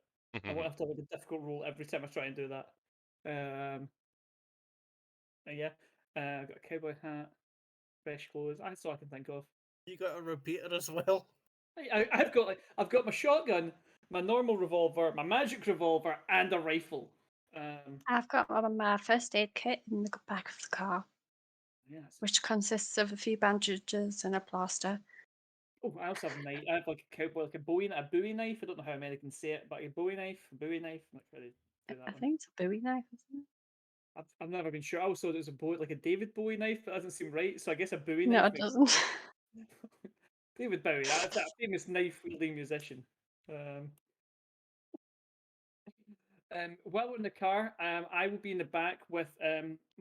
I won't have to have a difficult roll every time I try and do that. Yeah. I've got a cowboy hat, fresh clothes. That's all I can think of. You got a repeater as well. I've got my shotgun, my normal revolver, my magic revolver, and a rifle. I've got my first aid kit in the back of the car, Yes. which consists of a few bandages and a plaster. Oh, I also have a knife. I have like a cowboy, like a bowie knife. I don't know how Americans say it, but a bowie knife. I'm not sure they do that I one. think it's a Bowie knife, isn't it? I've never been sure. Also, there's a Bowie, like a David Bowie knife, but that doesn't seem right. So I guess a Bowie No, knife it makes doesn't. David Bowie. That's that famous knife wielding musician. While we're in the car, I will be in the back with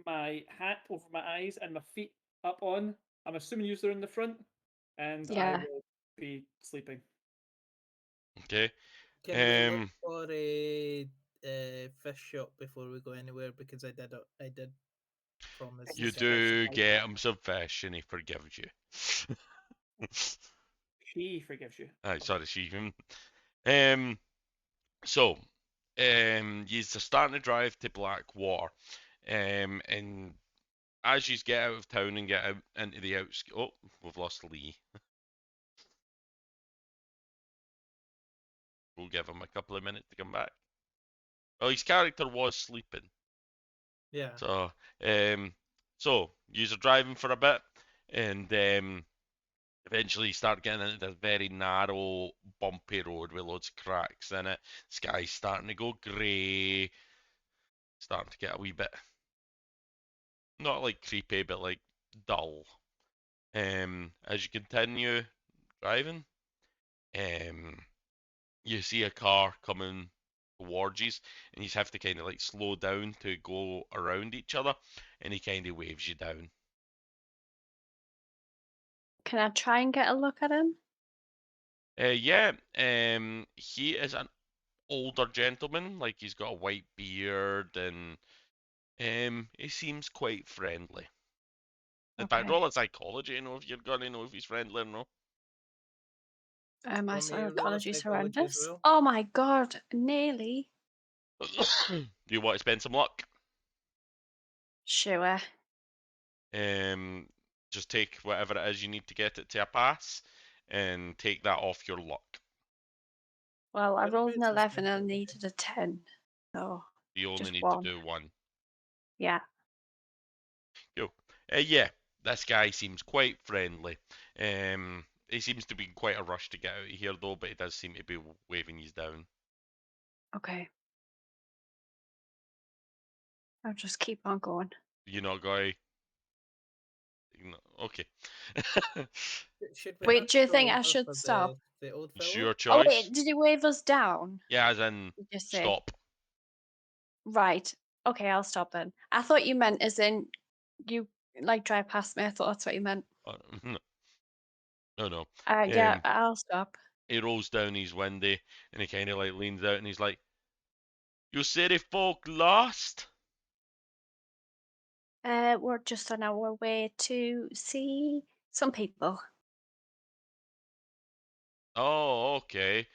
my hat over my eyes and my feet up on. I'm assuming you're in the front, and I Yeah. will be sleeping. Okay. Can we look for a fish shop before we go anywhere? Because I did promise. You Just do specify. get him some fish, and he forgives you. She forgives you. Aye, sorry, she. So, you're starting to drive to Blackwater, and as you get out of town and get out into the outskirts, oh, we've lost Lee. We'll give him a couple of minutes to come back. Well, his character was sleeping, Yeah. so you're driving for a bit, and eventually you start getting into this very narrow, bumpy road with loads of cracks in it. Sky's starting to go grey. starting to get a wee bit, not like creepy, but like dull. As you continue driving, you see a car coming towards you, and you have to kind of like slow down to go around each other, and he kind of waves you down. Can I try and get a look at him? Yeah, he is an older gentleman, like he's got a white beard, and he seems quite friendly. In fact, Okay. roll a psychology, if you're gonna know if he's friendly or not. My Want me to roll a psychology's psychology as horrendous. well? Oh my god, nearly. Do you want to spend some luck? Sure. Um, just take whatever it is you need to get it to a pass, and take that off your luck. Well, I rolled an Whereabouts is 11 and I Miskatonic? needed a 10. So, You only just need one. to do one. Yeah. Go. Yeah, this guy seems quite friendly. He seems to be in quite a rush to get out of here though, but he does seem to be waving you down. Okay. I'll just keep on going. You know, guy. Okay. Should we Wait, have do you to roll think I over should for stop? the old It's fellow? your Oh, choice. wait, did he wave us down? Yeah, as in Did you say? stop. Right. Okay, I'll stop then. I thought you meant as in you like drive past me. I thought that's what you meant. No, no. Yeah, I'll stop. He rolls down his window and he kind of like leans out and he's like, "You city folk lost?" We're just on our way to see some people. Oh, okay.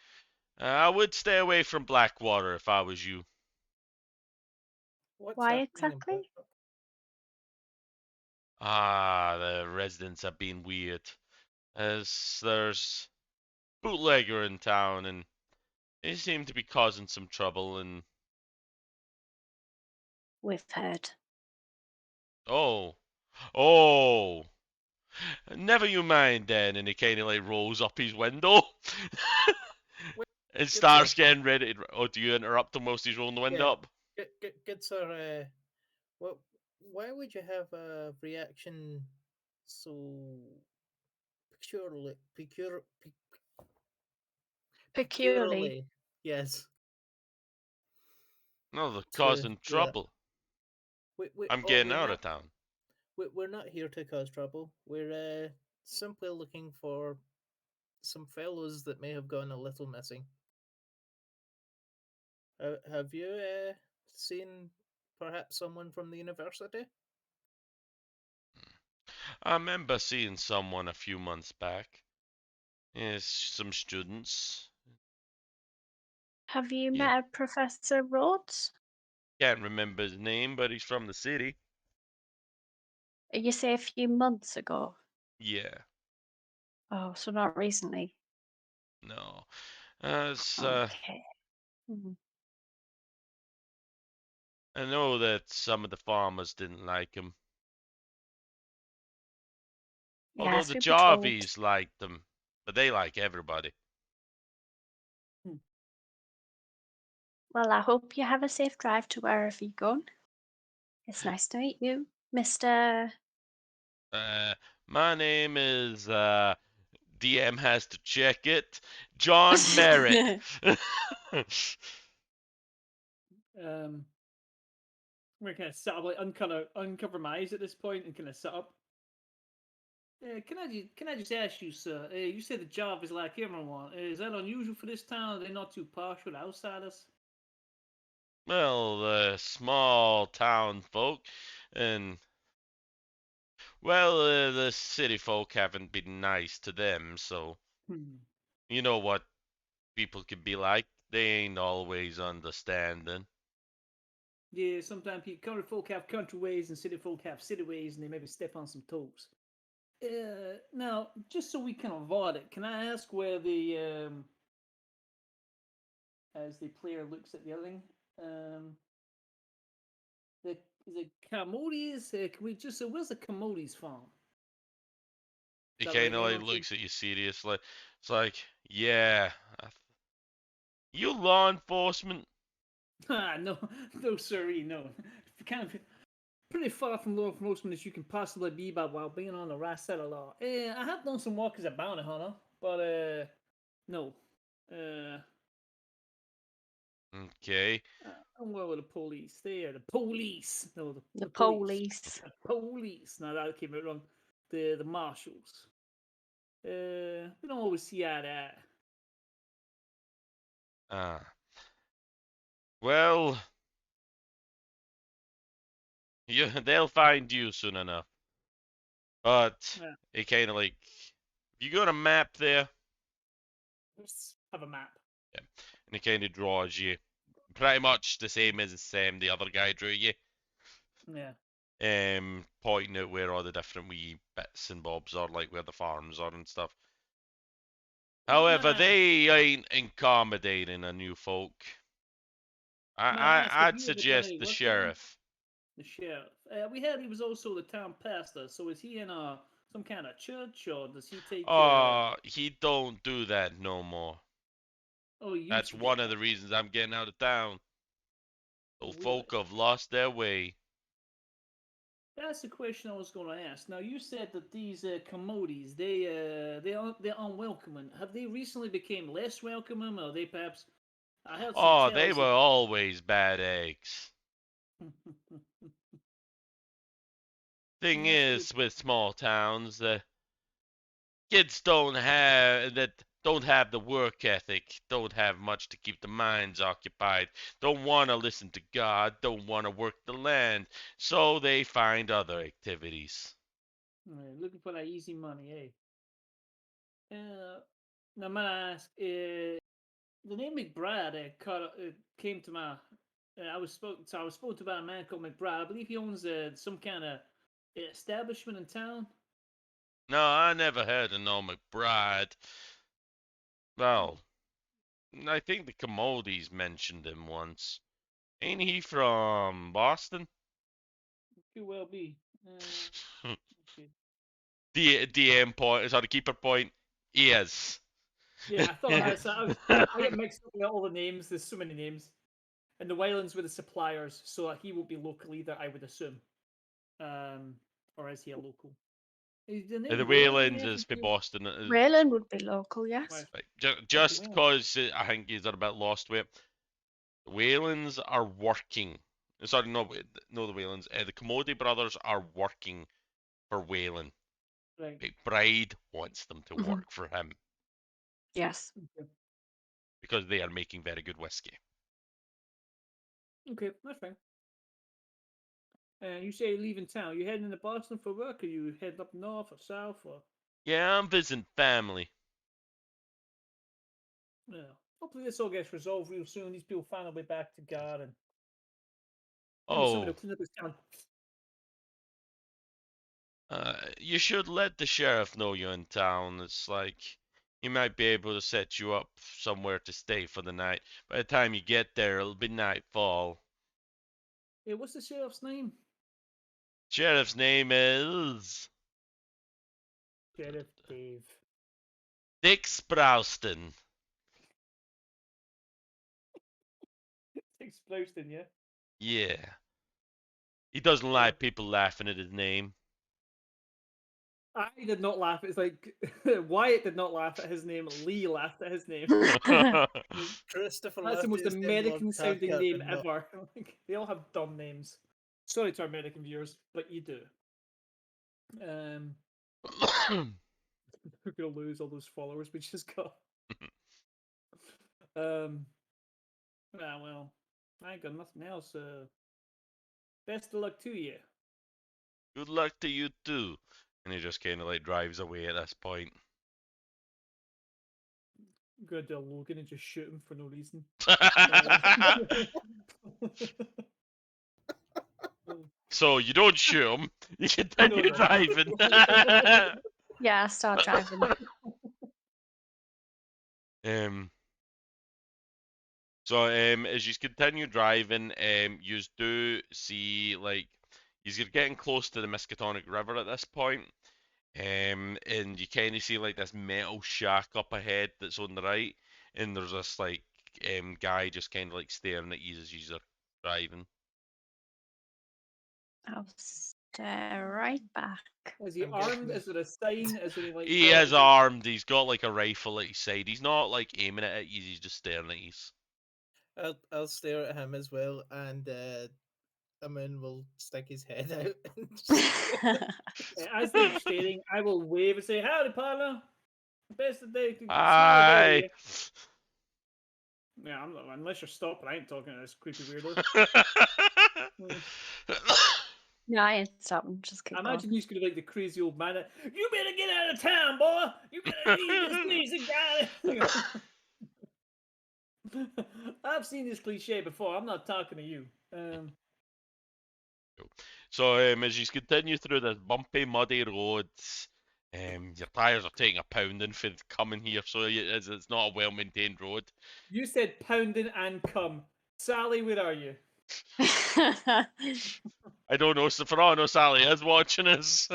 I would stay away from Blackwater if I was you. What's Why happening in exactly? Blackwater? The residents have been weird. As there's bootlegger in town and they seem to be causing some trouble and We've heard. oh, oh, never you mind then. And he kind of like rolls up his window Wait, and good sir. starts getting ready. Oh, do you interrupt him whilst he's rolling the window Yeah. up? Good sir. What? Why would you have a reaction so Peculiarly. peculiarly? Yes. No, they're To causing that. trouble. I'm Oh, getting out of town. we're not here to cause trouble. We're simply looking for some fellows that may have gone a little missing. Have you seen perhaps someone from the university? I remember seeing someone a few months back. Yes, some students. Have you Yeah, met Professor Rhodes? can't remember his name, but he's from the city. You say a few months ago. Yeah, Oh, so not recently. no. It's, Okay. Mhm. I know that some of the farmers didn't like him. Although Yes, the we were told. Jarvies liked them, but they like everybody. Well, I hope you have a safe drive to wherever you're going. It's nice to meet you, Mr. My name is, DM has to check it. John Merritt. We're kind of set up, like uncover my eyes at this point and kind of set up. Can I just ask you, sir? You said the job is like everyone. Is that unusual for this town? Are they not too partial to outsiders? Well, the small town folk, and well, the city folk haven't been nice to them, so Hmm. you know what people can be like. They ain't always understanding. Yeah, sometimes country folk have country ways and city folk have city ways, and they maybe step on some toes. Now, just so we can avoid it, can I ask where as the player looks at the other thing, um, the Commodities? Can we just where's the Commodities farm? He Is that the right kind of name? like looks at you seriously. It's like, yeah, you law enforcement? No, no, sirree, no. Kind of pretty far from law enforcement as you can possibly be by while being on the right side of law. I have done some work as a bounty hunter, but no. Uh, Okay. I'm well with the police. They are the police. No, The the police. police. The police. No, that came out wrong. The marshals. We don't always see eye to eye. Ah. Well, they'll find you soon enough. But Yeah. it kind of like, you got a map there, Let's have a map. and it kind of draws you pretty much the same as the other guy drew you. Yeah. Pointing out where all the different wee bits and bobs are, like where the farms are and stuff. However, they ain't accommodating a new folk. I'd suggest the sheriff. The sheriff. We heard he was also the town pastor. So is he in some kind of church, or does he take? He don't do that no more. Oh, he used That's to do one of that. the reasons I'm getting out of town. The Really? folk have lost their way. That's the question I was going to ask. Now you said that these commodities they're unwelcoming. Have they recently became less welcoming, or they perhaps? I heard some Oh, they tales. were always bad eggs. Thing is, with small towns, the kids don't have the work ethic, don't have much to keep the minds occupied, don't want to listen to God, don't want to work the land, so they find other activities. Looking for that easy money, eh? Now, may I ask, the name McBride came to my. I was spoken to by a man called McBride. I believe he owns some kind of establishment in town. No, I never heard of no McBride. Well, I think the Commodies mentioned him once. Ain't he from Boston? Could well be. Okay. DM point, sorry, keeper point, he is. Yeah, I thought I get mixed up with all the names. There's so many names, and the Waylands were the suppliers, so he won't be local either. I would assume, or is he a local? Is the name The Wayland Waylands is for familiar? Boston. Raylan would be local, yes. Right. Just Wayland. because I think he's a bit lost with it. The Waylands are working. Sorry, no, the Waylands. The Commodity brothers are working for Wayland. Right. McBride wants them to Mhm. work for him Yes. Okay. because they are making very good whiskey. Okay, that's fine. And you say you're leaving town. You heading into Boston for work, or you heading up north or south, or? Yeah, I'm visiting family. Yeah. Hopefully this all gets resolved real soon. These people find their way back to God, and maybe somebody Oh, will clean up this town. you should let the sheriff know you're in town. It's like he might be able to set you up somewhere to stay for the night. By the time you get there, it'll be nightfall. Hey, what's the sheriff's name? Sheriff's name is Sheriff Dave. Dick Sprouston. Exploston, yeah. Yeah. He doesn't like people laughing at his name. I did not laugh. It's like Wyatt did not laugh at his name. Lee laughed at his name. Christopher That's the left most his name American sounding Tucker name and not- ever. They all have dumb names. Sorry to our American viewers, but you do. We're gonna lose all those followers we just got. Well, I ain't got nothing else. Best of luck to you. Good luck to you too. And he just kind of like drives away at this point. I'm gonna do a Logan and just shoot him for no reason. So you don't shoot him. You continue No. driving. Yeah, start driving. As you continue driving, you do see like you're getting close to the Miskatonic River at this point. And you kind of see like this metal shack up ahead that's on the right, and there's this like guy just kind of like staring at you as you're driving. I'll stare right back. Is he I'm armed? guessing- Is there a sign? Is there like? He is armed. He's got like a rifle at his side. He's not like aiming it at you. He's just staring at you. I'll stare at him as well, and Amun will stick his head out. And just... As they're staring, I will wave and say, "Howdy, partner. Best of the day. Smile Aye. day." Yeah, I'm not, unless you're stopping, I ain't talking to this creepy weirdo. No, I ain't stopping. Just keep I going. imagine he's gonna be like the crazy old man. You better get out of town, boy. You better leave this place and got it. I've seen this cliche before. I'm not talking to you. So as you continue through this bumpy, muddy roads, your tyres are taking a pounding for coming here, so it's not a well-maintained road. You said pounding and come. Sally, where are you? I don't know, so for all I know, Sally is watching us.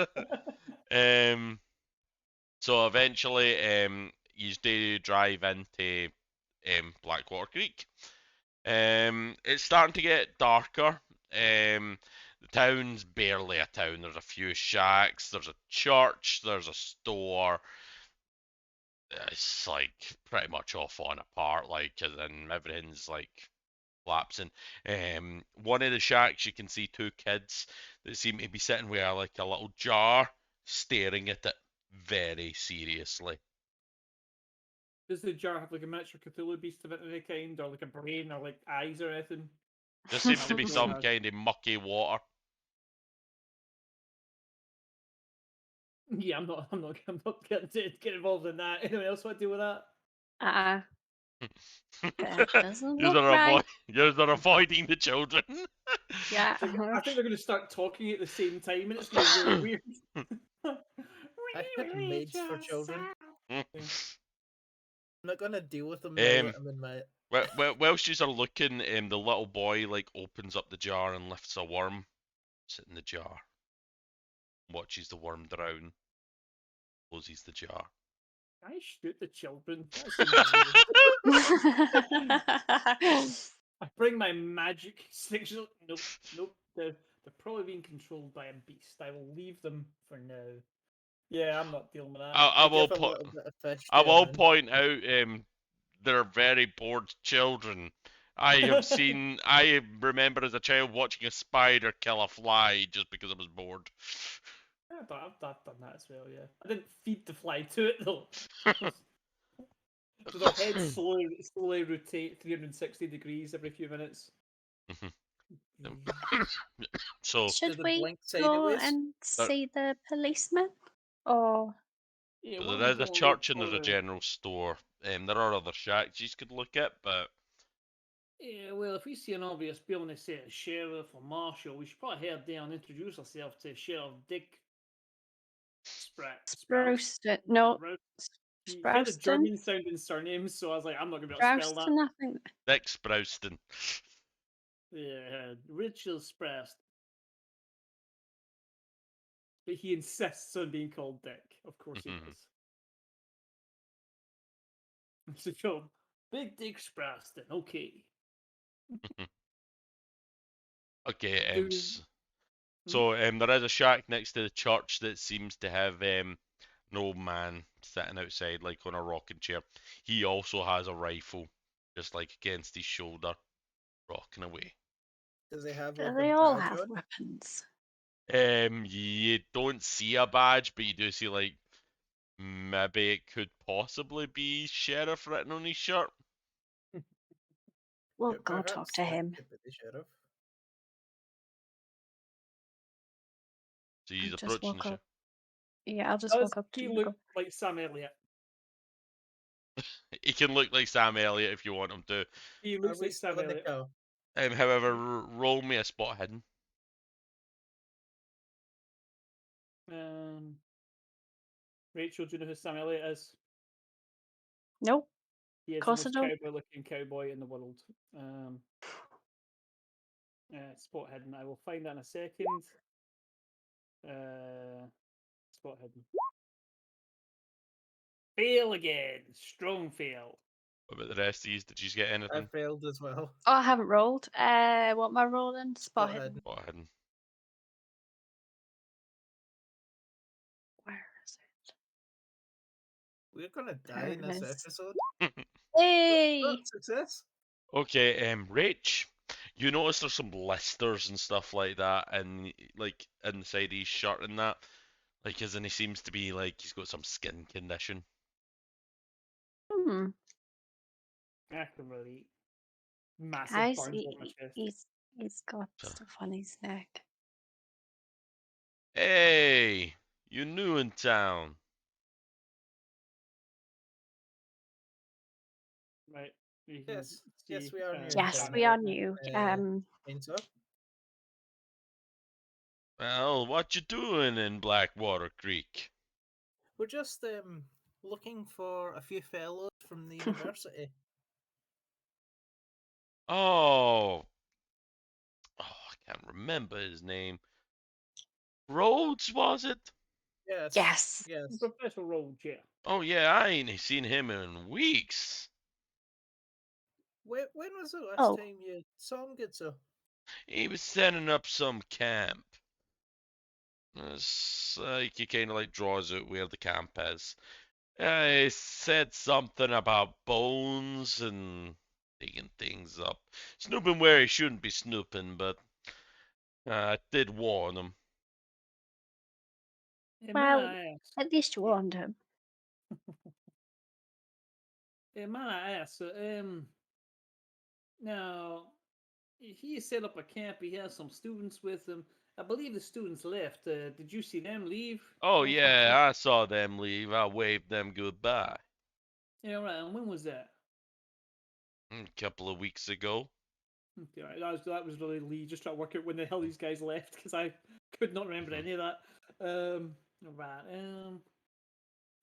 So eventually, you do drive into Blackwater Creek. It's starting to get darker. The town's barely a town. There's a few shacks. There's a church. There's a store. It's like pretty much all falling apart. Like, as in everything's like collapsing. One of the shacks, you can see two kids that seem to be sitting with like a little jar, staring at it very seriously. Does the jar have like a miniature Cthulhu beast of it of any kind, or like a brain, or like eyes or anything? There seems to I be would some know that. kind of mucky water. Yeah, I'm not getting involved in that. Anyone else want to deal with that? That doesn't You're look right. avoiding the children. Yeah. I think they're going to start talking at the same time, and it's going to be really weird. I had maids for children. I'm not gonna deal with them now that I'm in my. Whilst you are looking, the little boy like opens up the jar and lifts a worm, sit in the jar, watches the worm drown, closes the jar. I shoot the children. That seems weird. I bring my magic sigil. Nope. They're probably being controlled by a beast. I will leave them for now. Yeah, I'm not dealing with that. I will give a little bit of fish I to will Amun. point out, they're very bored children. I remember as a child watching a spider kill a fly just because I was bored. Yeah, but I've done that as well. Yeah, I didn't feed the fly to it though. So their heads slowly rotate 360 degrees every few minutes. So Should the we blink go sideways? and see the policeman? Or Yeah, So why don't there we is go a and church look and there's a for, general store. There are other shacks you could look at, but Yeah, well, if we see an obvious building that says sheriff or marshal, we should probably head down and introduce ourselves to Sheriff Dick Sprouse. No, He had a Sprouston? German sounding surname, so I was like, I'm not gonna be able to spell that. Sprouston, I think. Dick Sprouston. Yeah, Richard Sprouse. But he insists on being called Dick. Of course he does. So, Big Dick Sprouston. Okay. Okay, Do- so there is a shack next to the church that seems to have an old man sitting outside, like on a rocking chair. He also has a rifle, just like against his shoulder, rocking away. Does he have Do like they a all badge have on? weapons? You don't see a badge, but you do see like maybe it could possibly be sheriff written on his shirt. We'll Yeah, go talk perhaps to that him. could be the sheriff. So he's Just approaching the walk sheriff. up. Yeah, I'll just Does walk up to he him and look go, like Sam Elliott? He can look like Sam Elliott if you want him to. He Are looks we like still Sam in the Elliott. car? However, roll me a spot hidden. Rachel, do you know who Sam Elliott is? nope. He is the Course I most don't. cowboy-looking cowboy in the world. Spot hidden. I will find that in a second. Spot hidden. Fail again. Strong fail. What about the rest of these? Did you get I anything? failed as well. Oh, I haven't rolled. What am I rolling? Spot Spot hidden. hidden. What hidden? Where is it? We're gonna die There in it this is. episode. Hey! Success. Okay, Rach, you notice there's some blisters and stuff like that, and like inside his shirt and that, like, as in he seems to be like he's got some skin condition. Hmm. I can relate. Massive Guys, burns on my chest. he's got So- stuff on his neck. Hey, you new in town? Right. You can Yes, see, yes, we are new in Yes, town. we are new. Ain't so? Well, what you doing in Blackwater Creek? We're just looking for a few fellows from the university. Oh, I can't remember his name. Rhodes, was it? Yes. Yes. Yes. Professor Rhodes, yeah. Oh yeah, I ain't seen him in weeks. When was the last Oh. time you saw him, Gitso? He was setting up some camp. It's like he kind of like draws out where the camp is. He said something about bones and digging things up. Snooping where he shouldn't be snooping, but I did warn him. Hey, Well, man, I ask. at least you warned him. Hey, man, I ask. Now, he set up a camp. He has some students with him. I believe the students left. Did you see them leave? Oh From yeah, camp? I saw them leave. I waved them goodbye Yeah, right. And when was that? a couple of weeks ago. Okay, right. That was really Lee. Just trying to work out when the hell these guys left because I could not remember any of that. Right. And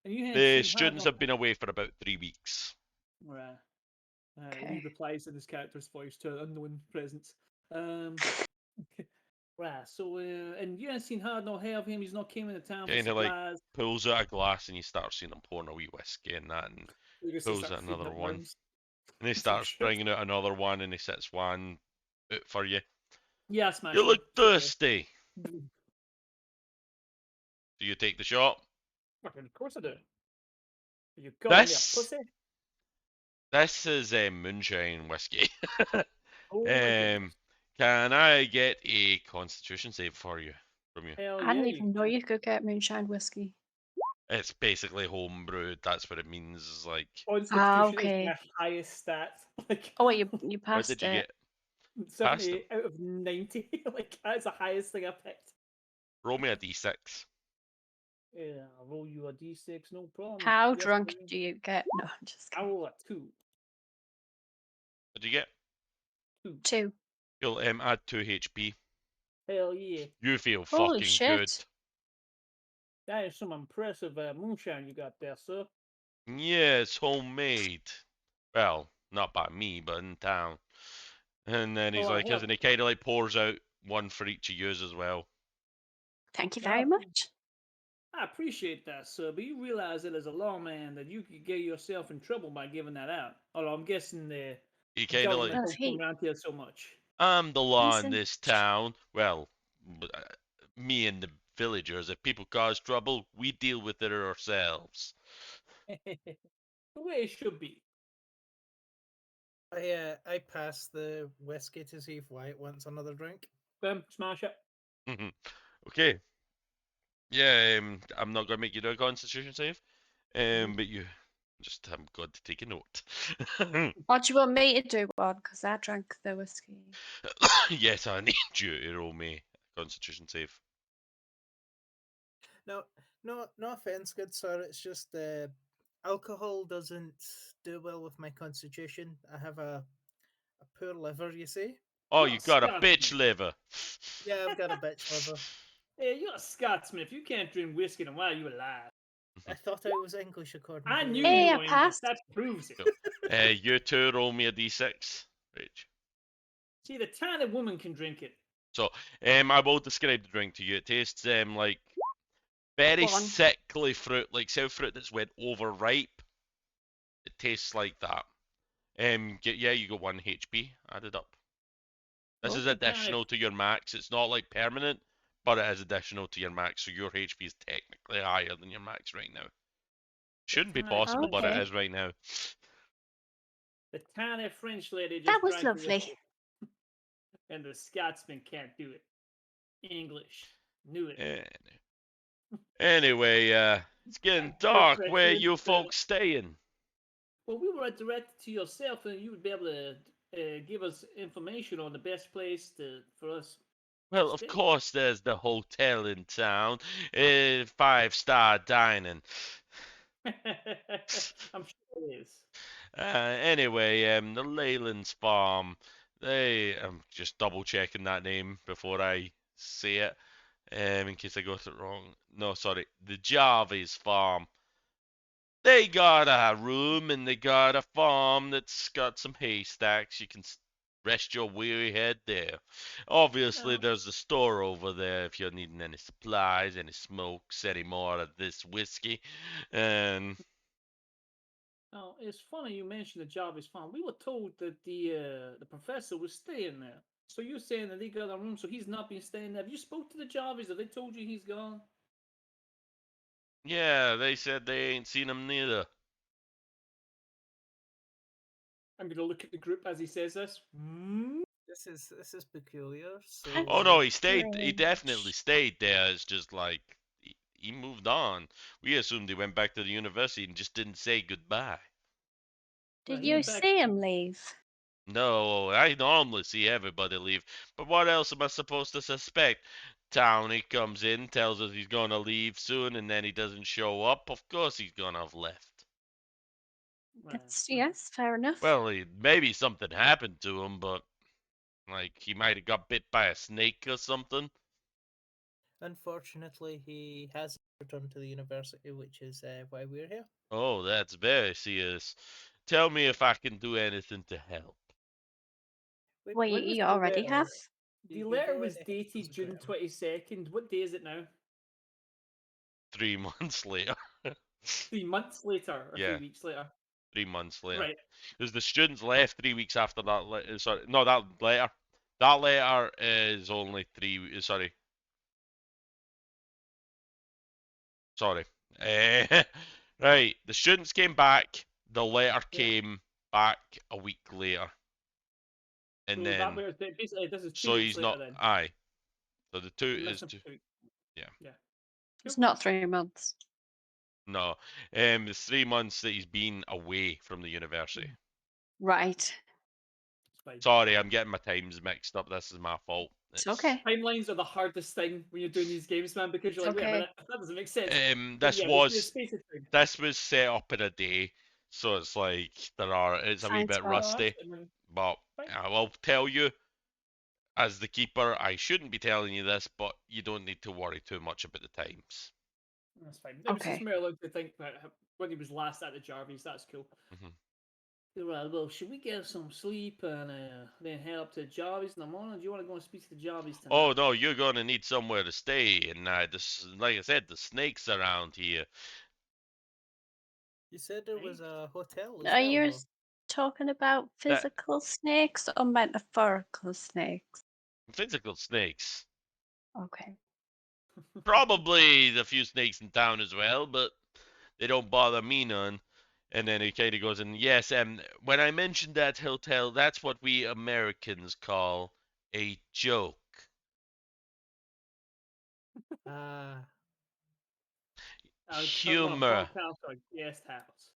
you hadn't The seen students Hard have been away for about 3 weeks. Right. Lee Okay. replies in his character's voice to unknown presence. Right. So, and you haven't seen Hard No Hair of him. He's not came into town for Kind of like supplies. pulls out a glass and you start seeing him pouring a wee whiskey and that, and You just pulls start out feeding another it one. worms. And he Some starts shit. bringing out another one, and he sets one out for you. Yeah, smash. You look one. thirsty. Do you take the shot? Fucking, of course I do. You calling me a This pussy? this is a moonshine whiskey. Oh my goodness. Can I get a Constitution save from you? Hell I yeah, didn't you even know you could get moonshine whiskey. It's basically home brewed. That's what it means. Is like, Constitution okay. is my highest stat. Like, Oh, wait, you what passed did you it. get? 70 out of 90. Like, that's the highest thing I picked. Roll me a d6. Yeah, I'll roll you a d6, no problem. How Yes, drunk please. do you get? No, I'm just I kidding. roll a 2. What did you get? 2. You'll add 2 HP. Hell yeah. You feel Holy fucking shit. good. That is some impressive moonshine you got there, sir. Yeah, it's homemade. Well, not by me, but in town. And then he's Oh, like, well, and he kind of like pours out one for each of yous as well. Thank you Yeah, very much. I appreciate that, sir, but you realize that as a lawman that you could get yourself in trouble by giving that out. Although I'm guessing the He kind of like, government Does don't come he? around here so much. I'm the law in Listen. this town. Well, me and the villagers. If people cause trouble, we deal with it ourselves. The way it should be. I passed the whiskey to see if Wyatt wants another drink. Smash it. Okay. Yeah, I'm not gonna make you do a Constitution save. But you just have got to take a note. What do you want me to do, one? Because I drank the whiskey. Yes, I need you to roll me a Constitution save. No offense, good sir. It's just alcohol doesn't do well with my constitution. I have a poor liver, you see. Oh, You're you got a Scotsman. bitch liver. Yeah, I've got a bitch liver. Hey, you're a Scotsman. If you can't drink whiskey, then why are you alive? I thought I was English according I to knew the- Hey, you I were English. passed. That proves it. Cool. You two roll me a d6. Rach. See, the tiny woman can drink it. So, I will describe the drink to you. It tastes like very Go on. sickly fruit, like sour fruit that's went overripe. It tastes like that. Yeah, you got 1 HP added up. This is What kind additional of to your max. It's not like permanent, but it is additional to your max, so your HP is technically higher than your max right now. Shouldn't be kind of possible, but it Okay. is right now. the tiny French lady That just was dragged the lovely. whistle, and the Scotsman can't do it. English knew it. Anyway, it's getting Good dark. Where Frenchman. you folks staying? Well, we were directed to yourself, and you would be able to give us information on the best place for us. Well, of Stay. course, there's the hotel in town, 5-star dining. I'm sure it is. Anyway, the Leyland's Farm. I'm just double checking that name before I say it, in case I got it wrong. No, sorry, the Jarvis Farm. They got a room and they got a farm that's got some haystacks. You can rest your weary head there. Obviously, Oh. there's a store over there if you're needing any supplies, any smokes, any more of this whiskey. And Oh, it's funny you mentioned the Jarvis Farm. We were told that the professor was staying there. So you're saying that they got a room, so he's not been staying there. Have you spoke to the Jarvis? Have they told you he's gone? yeah, they said they ain't seen him neither. I'm gonna look at the group as he says this. This is peculiar. So Oh no, he stayed. He Strange. definitely stayed there. It's just like he moved on. We assumed he went back to the university and just didn't say goodbye. Well, Did he you went back. see him leave? No, I normally see everybody leave, but what else am I supposed to suspect? Townie comes in, tells us he's gonna leave soon, and then he doesn't show up. Of course he's gonna have left. That's yes, fair enough. Well, maybe something happened to him, but like he might have got bit by a snake or something. unfortunately, he hasn't returned to the university, which is why we're here. Oh, that's very serious. Tell me if I can do anything to help. Well, When was you the already letter? have. The He letter really was helps dated us June better. 22nd. What day is it now? 3 months later. 3 months later or Yeah. 3 weeks later? 3 months later. Right. Because the students left 3 weeks after that letter. Sorry, no, that letter. That letter is only 3. Sorry. Sorry. Right. The students came back. The letter Yeah. came back a week later. And So then, that was basically this is 2 so weeks he's later not. then. Aye. So the two You is missed him two. for 2 weeks. Yeah. Yeah. It's not 3 months. No. It's 3 months that he's been away from the university. Right. It's fine. Sorry, I'm getting my times mixed up. This is my fault. It's okay. Timelines are the hardest thing when you're doing these games, man, because you're It's like, wait a okay. minute, that doesn't make sense. But This yeah, there's was space of time. this was set up in a day, so it's like it's a wee Fine, bit Scott. No, that's rusty. fine, man. But Fine. I will tell you, as the keeper, I shouldn't be telling you this, but you don't need to worry too much about the times. That's fine. It was just Okay. more like to think that when he was last at the Jarvis, that's cool. Mhm. Well, should we get some sleep and then head up to the Jarvis in the morning? Do you want to go and speak to the Jarvis tonight? Oh no, you're gonna need somewhere to stay, and like I said, the snakes around here. You said there was a hotel as Are well, you though. talking about That physical snakes or metaphorical snakes? physical snakes. Okay. Probably a few snakes in town as well, but they don't bother me none. And then he kind of goes, and yes, when I mentioned that hotel, that's what we Americans call a joke. Ah, A Humor. bunkhouse or a guest house.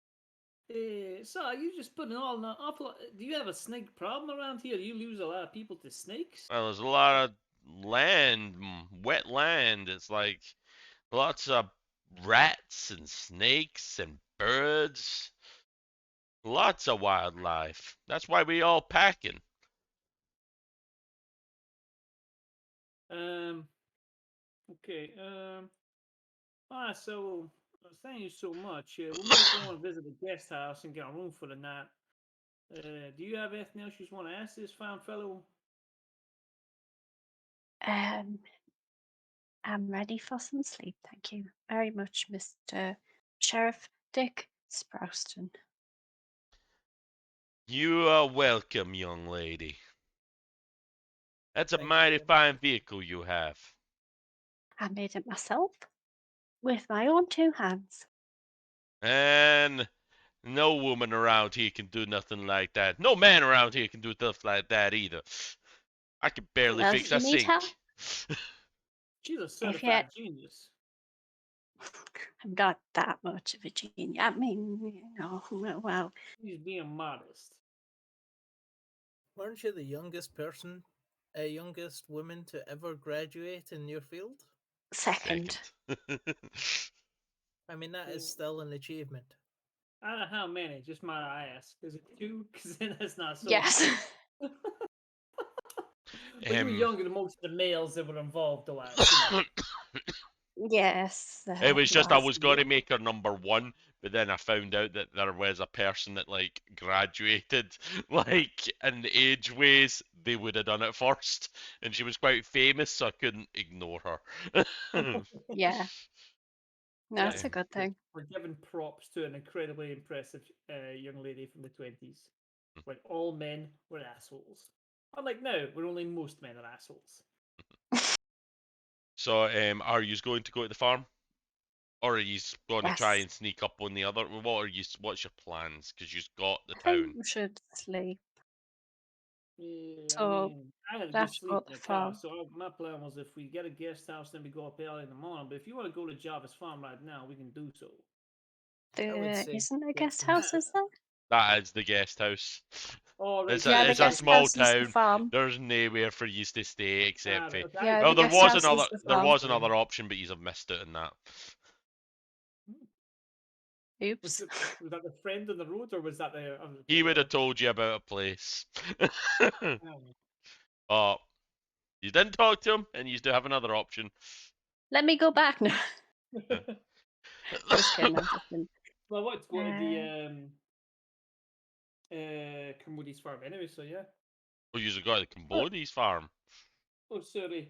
So are you just putting all in an awful lot? Do you have a snake problem around here? Do you lose a lot of people to snakes? Well, there's a lot of land, wet land. It's like lots of rats and snakes and birds. Lots of wildlife. That's why we all packing. Okay. So thank you so much. We might go and visit the guest house and get a room for the night. Do you have anything else you want to ask this fine fellow? I'm ready for some sleep. Thank you very much, Mr. Sheriff Dick Sprouston. You are welcome, young lady. That's a Thank you mighty very much. fine vehicle you have. I made it myself with my own 2 hands. And no woman around here can do nothing like that. No man around here can do stuff like that either. I can barely Well, fix if you a need help, sink. She's a if you certified genius. I'm not that much of a genius. I mean, well, She's being modest. Weren't you the youngest woman to ever graduate in your field? second. I mean, that is still an achievement. I don't know how many, just might I ask. Is it 2? Because then that's not so. Yes. But you were younger than most of the males that were involved, though, I assume. Yes. It was just I was going to Yeah. make her number 1, but then I found out that there was a person that like graduated like in the age ways. They would have done it first, and she was quite famous, so I couldn't ignore her. Yeah. No, that's a Um, good thing. We're giving props to an incredibly impressive young lady from the 20s, when all men were assholes. Unlike now, where only most men are assholes. So, are you going to go to the farm, or are you going to try Yes. and sneak up on the other? What are you? What's your plans? Because you've got the I think town. we should sleep. Yeah, I So, mean, I had a we good have to go sleep to in the the car, farm. so my plan was if we get a guest house, then we go up early in the morning. But if you want to go to Jarvis Farm right now, we can do so. I would There say isn't a get guest some house, is there? That is the guest house. Oh, right, Yeah, the It's a guest small house is the town. farm. There's nowhere for you to stay except for. Okay, Yeah, Well, the guest house is the there farm. was another option, but you've missed it in that. Oops. Was that the friend on the road, or was that the? He would have told you about a place. Oh, Oh, you didn't talk to him, and you do have another option. Let me go back now. Just kidding. I'm just kidding. well, I wanted to go to the Commodities Farm anyway, so yeah. Oh, you've got the Cambodi's farm. Oh, sorry.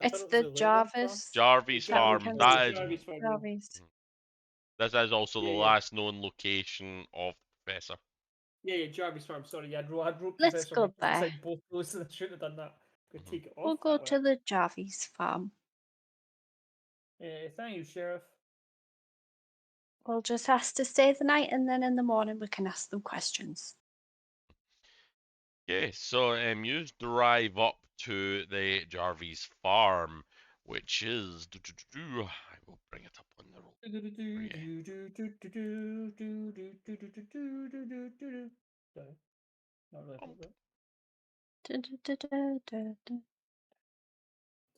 I thought It's it was the the Wayland farm. Jarvis Jarvis that we farm. can Oh, see. That is. Jarvis Farm. Jarvis. This is also Yeah, the yeah. last known location of Professor. Yeah, Jarvis Farm. Sorry, I wrote Let's Professor go Mike there. inside both those, and I should have done that. Could take it off. We'll go to the Jarvis farm. Thank you, Sheriff. We'll just ask to stay the night, and then in the morning we can ask them questions. Okay, so you drive up to the Jarvis farm, which is. I will bring it up on the road. Sorry, not really Bump.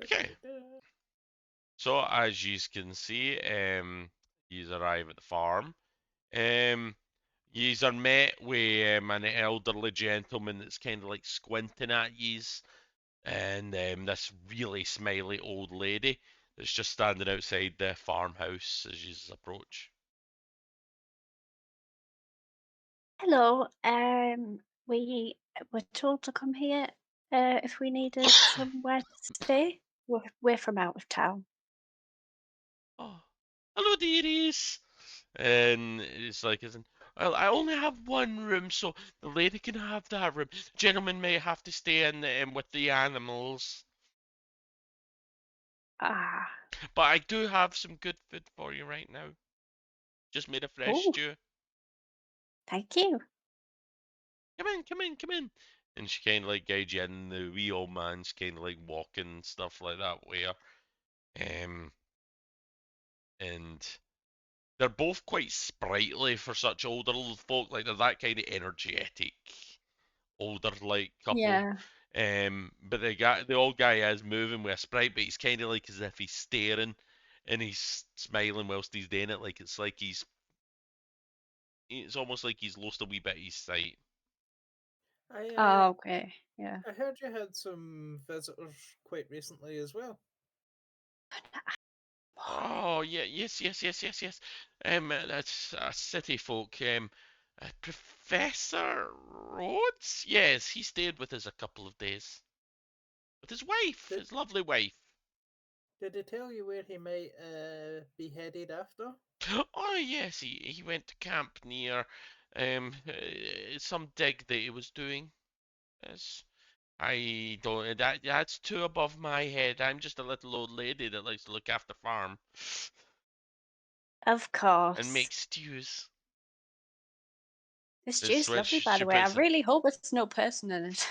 Okay. So as you can see, you arrive at the farm. Yous are met with an elderly gentleman that's kind of like squinting at yous, and this really smiley old lady that's just standing outside the farmhouse as yous approach. Hello. We were told to come here if we needed somewhere to stay. We're from out of town. Oh, hello, dearies. And it's like, well, I only have one room, so the lady can have that room. Gentlemen may have to stay in with the animals. Ah. But I do have some good food for you right now. Just made a fresh Oh, stew. thank you. Come in, come in, come in. And she kind of like guides you in. The wee old man's kind of like walking and stuff like that way. And they're both quite sprightly for such older folk. Like they're that kind of energetic, older like couple. Yeah. But the old guy is moving with a sprite, but he's kind of like as if he's staring, and he's smiling whilst he's doing it. Like it's almost like he's lost a wee bit of his sight. Oh, okay. Yeah. I heard you had some visitors quite recently as well. Oh yeah, yes. That's city folk. Professor Rhodes. Yes, he stayed with us a couple of days with his wife, Did, his lovely wife. did he tell you where he might be headed after? Oh yes, he went to camp near some dig that he was doing. Yes. I don't. That's too above my head. I'm just a little old lady that likes to look after farm Of and course. make stews. This This stew's when lovely, by she the way. I puts really hope it's no person in it.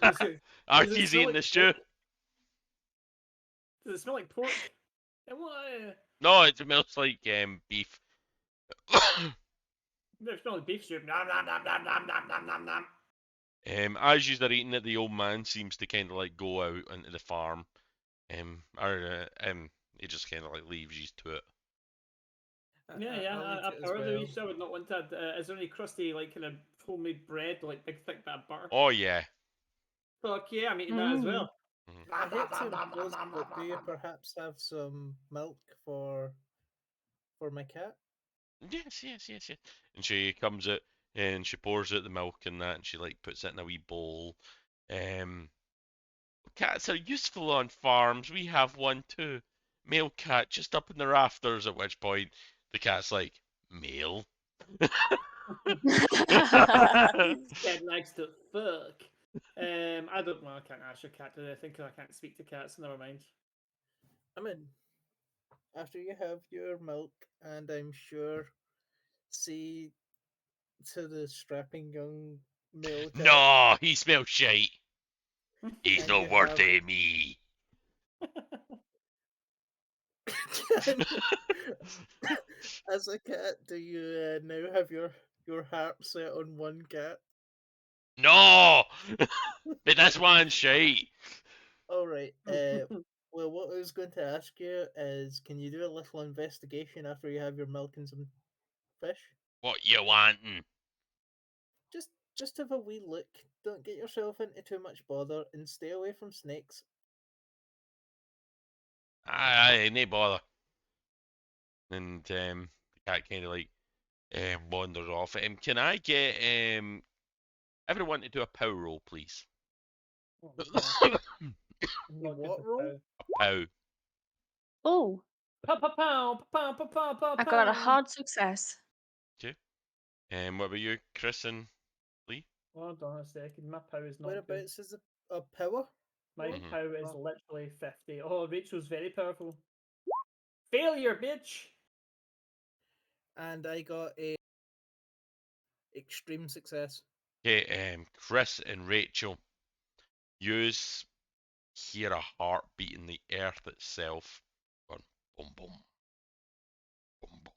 Does it Archie's smell eating like the stew. pork? Does it smell like pork? What? No, it smells like beef. It smells like beef soup. Nom nom nom nom nom nom nom nom nom. As you're eating it, the old man seems to kind of like go out into the farm. He just kind of like leaves you to it. Yeah, I'll eat I it as power the well. wish. I would not want to. Is there any crusty, like, kind of homemade bread, like big thick bit of butter? Oh yeah. Fuck yeah, I'm eating that as well. Mhm. I hate to impose, but do you perhaps have some milk for my cat? Yes. And she comes out and she pours out the milk and that, and she like puts it in a wee bowl. Um, Cats are useful on farms. We have one too. Male cat just up in the rafters, at which point the cat's like, male? Dead next to fuck. I don't. Well, I can't ask your cat to anything because I can't speak to cats. Never mind. I mean, after you have your milk, and I'm sure see to the strapping young male cat, No, he smells shite. He's and no you have worthy of me. as a cat, do you now have your heart set on one cat? No! But this one's shite. All right. Well, what I was going to ask you is, can you do a little investigation after you have your milk and some fish? What you wanting? Just have a wee look. Don't get yourself into too much bother, and stay away from snakes. Aye, no bother. And the cat kind of like wanders off. Can I get everyone to do a power roll, please? Oh, yeah. I'm not good What with roll? Pow. Oh, pow. Pow pow pow pow pow pow I got a pow. hard success. Okay. What about you, Chris and Lee? Hold on a second. My pow is not good. Whereabouts is a power? My roll? Mhm. pow is Oh. literally 50. Oh, Rachel's very powerful. Failure, bitch. And I got a extreme success. Okay, Chris and Rachel, yous hear a heartbeat in the earth itself. Going boom boom. Boom boom.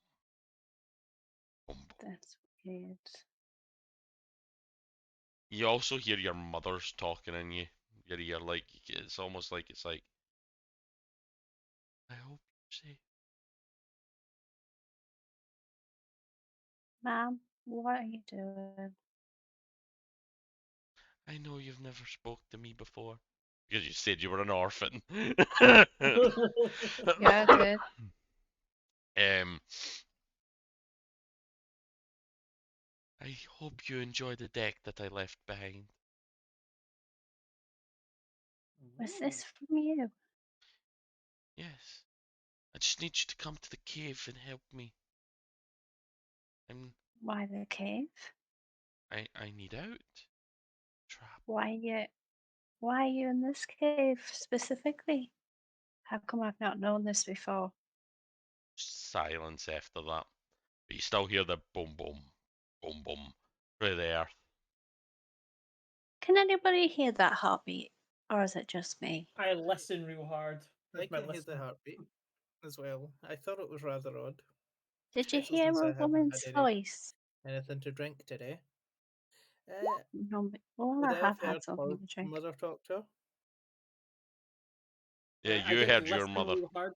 Boom boom. That's weird. You also hear your mother's talking in you. Your ear, like it's almost like it's like, I hope you're safe. Mom, what are you doing? I know you've never spoke to me before because you said you were an orphan. Yeah, I did. Um, I hope you enjoy the deck that I left behind. Was this from you? Yes, I just need you to come to the cave and help me. Why the cave? I need out. Trap. Why are you in this cave specifically? How come I've not known this before? Silence after that. But you still hear the boom boom, boom boom through the earth. Can anybody hear that heartbeat? Or is it just me? I listen real hard. I With my can hear the listen. heartbeat as well. I thought it was rather odd, Did you especially hear since a I haven't woman's had voice? anything to drink today. No, well, Would I I have have had heard something her to drink. mother talk to her? Yeah, I you did heard your listen mother. real hard.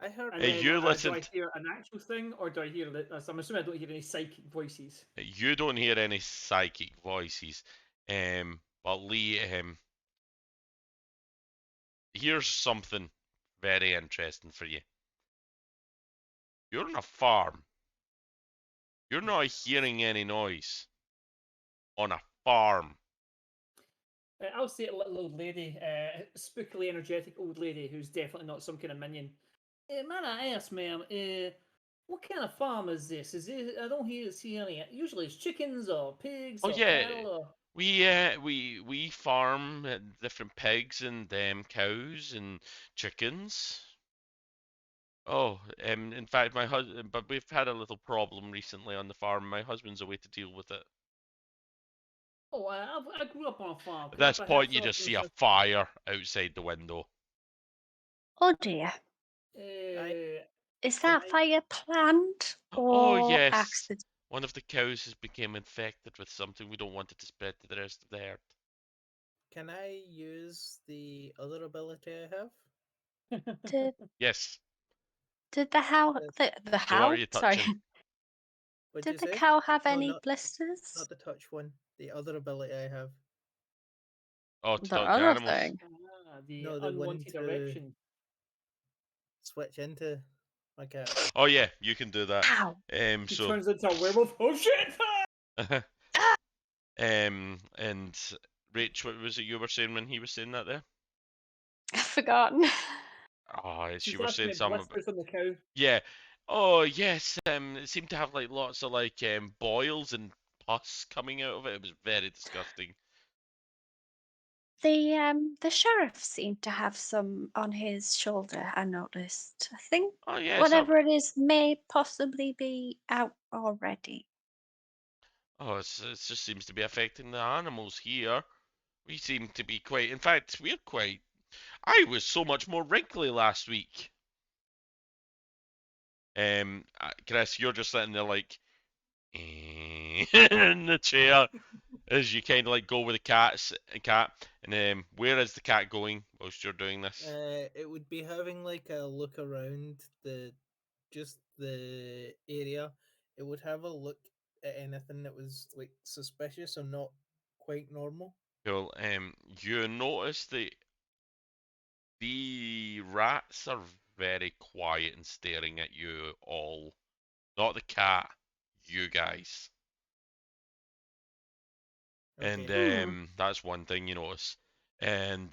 I heard. And Hey, then you do I listened. hear an actual thing or do I hear it? I'm assuming I don't hear any psychic voices. You don't hear any psychic voices. But Lee, here's something very interesting for you. You're on a farm. You're not hearing any noise on a farm. I'll say it, little old lady, spookily energetic old lady who's definitely not some kind of minion. Man, I ask, ma'am, What kind of farm is this? Is it? I don't see any. Usually it's chickens or pigs Oh or yeah, cattle or. we farm different pigs and cows and chickens. Oh, in fact, my husband, but we've had a little problem recently on the farm. My husband's away to deal with it. Oh, I grew up on a farm. At Can I this point, perhaps you offer just you see a some? fire outside the window. Oh dear. Is Can that I- fire planned Oh or yes, accident? one of the cows has become infected with something. We don't want it to spread to the rest of the herd. Can I use the other ability I have? Did Yes. did the how Yes. the So what are how? you Sorry. touching? What'd Did you the say? cow have No, any not blisters? the touch one. The other ability I have. Oh, to The talk to other animals. thing. The No, the one unwanted to- erection. Switch into my cat. Oh yeah, you can do that. Ow. He So turns into a werewolf. Oh shit! and Rach, what was it you were saying when he was saying that there? I've forgotten. Oh, She's you were laughing saying at something about blisters on the cow. yeah. Oh yes, it seemed to have like lots of like boils and pus coming out of it. It was very disgusting. The sheriff seemed to have some on his shoulder, I noticed. I think Oh yes, whatever it is may possibly be out already. oh it just seems to be affecting the animals here. We seem to be quite. In fact, we're quite. I was so much more wrinkly last week. Chris, you're just sitting there like in the chair as you kind of like go with the cat. And where is the cat going whilst you're doing this? It would be having like a look around the area. It would have a look at anything that was like suspicious or not quite normal. Cool. You notice that the rats are very quiet and staring at you all. Not the cat, you guys. And Okay. that's one thing you notice. And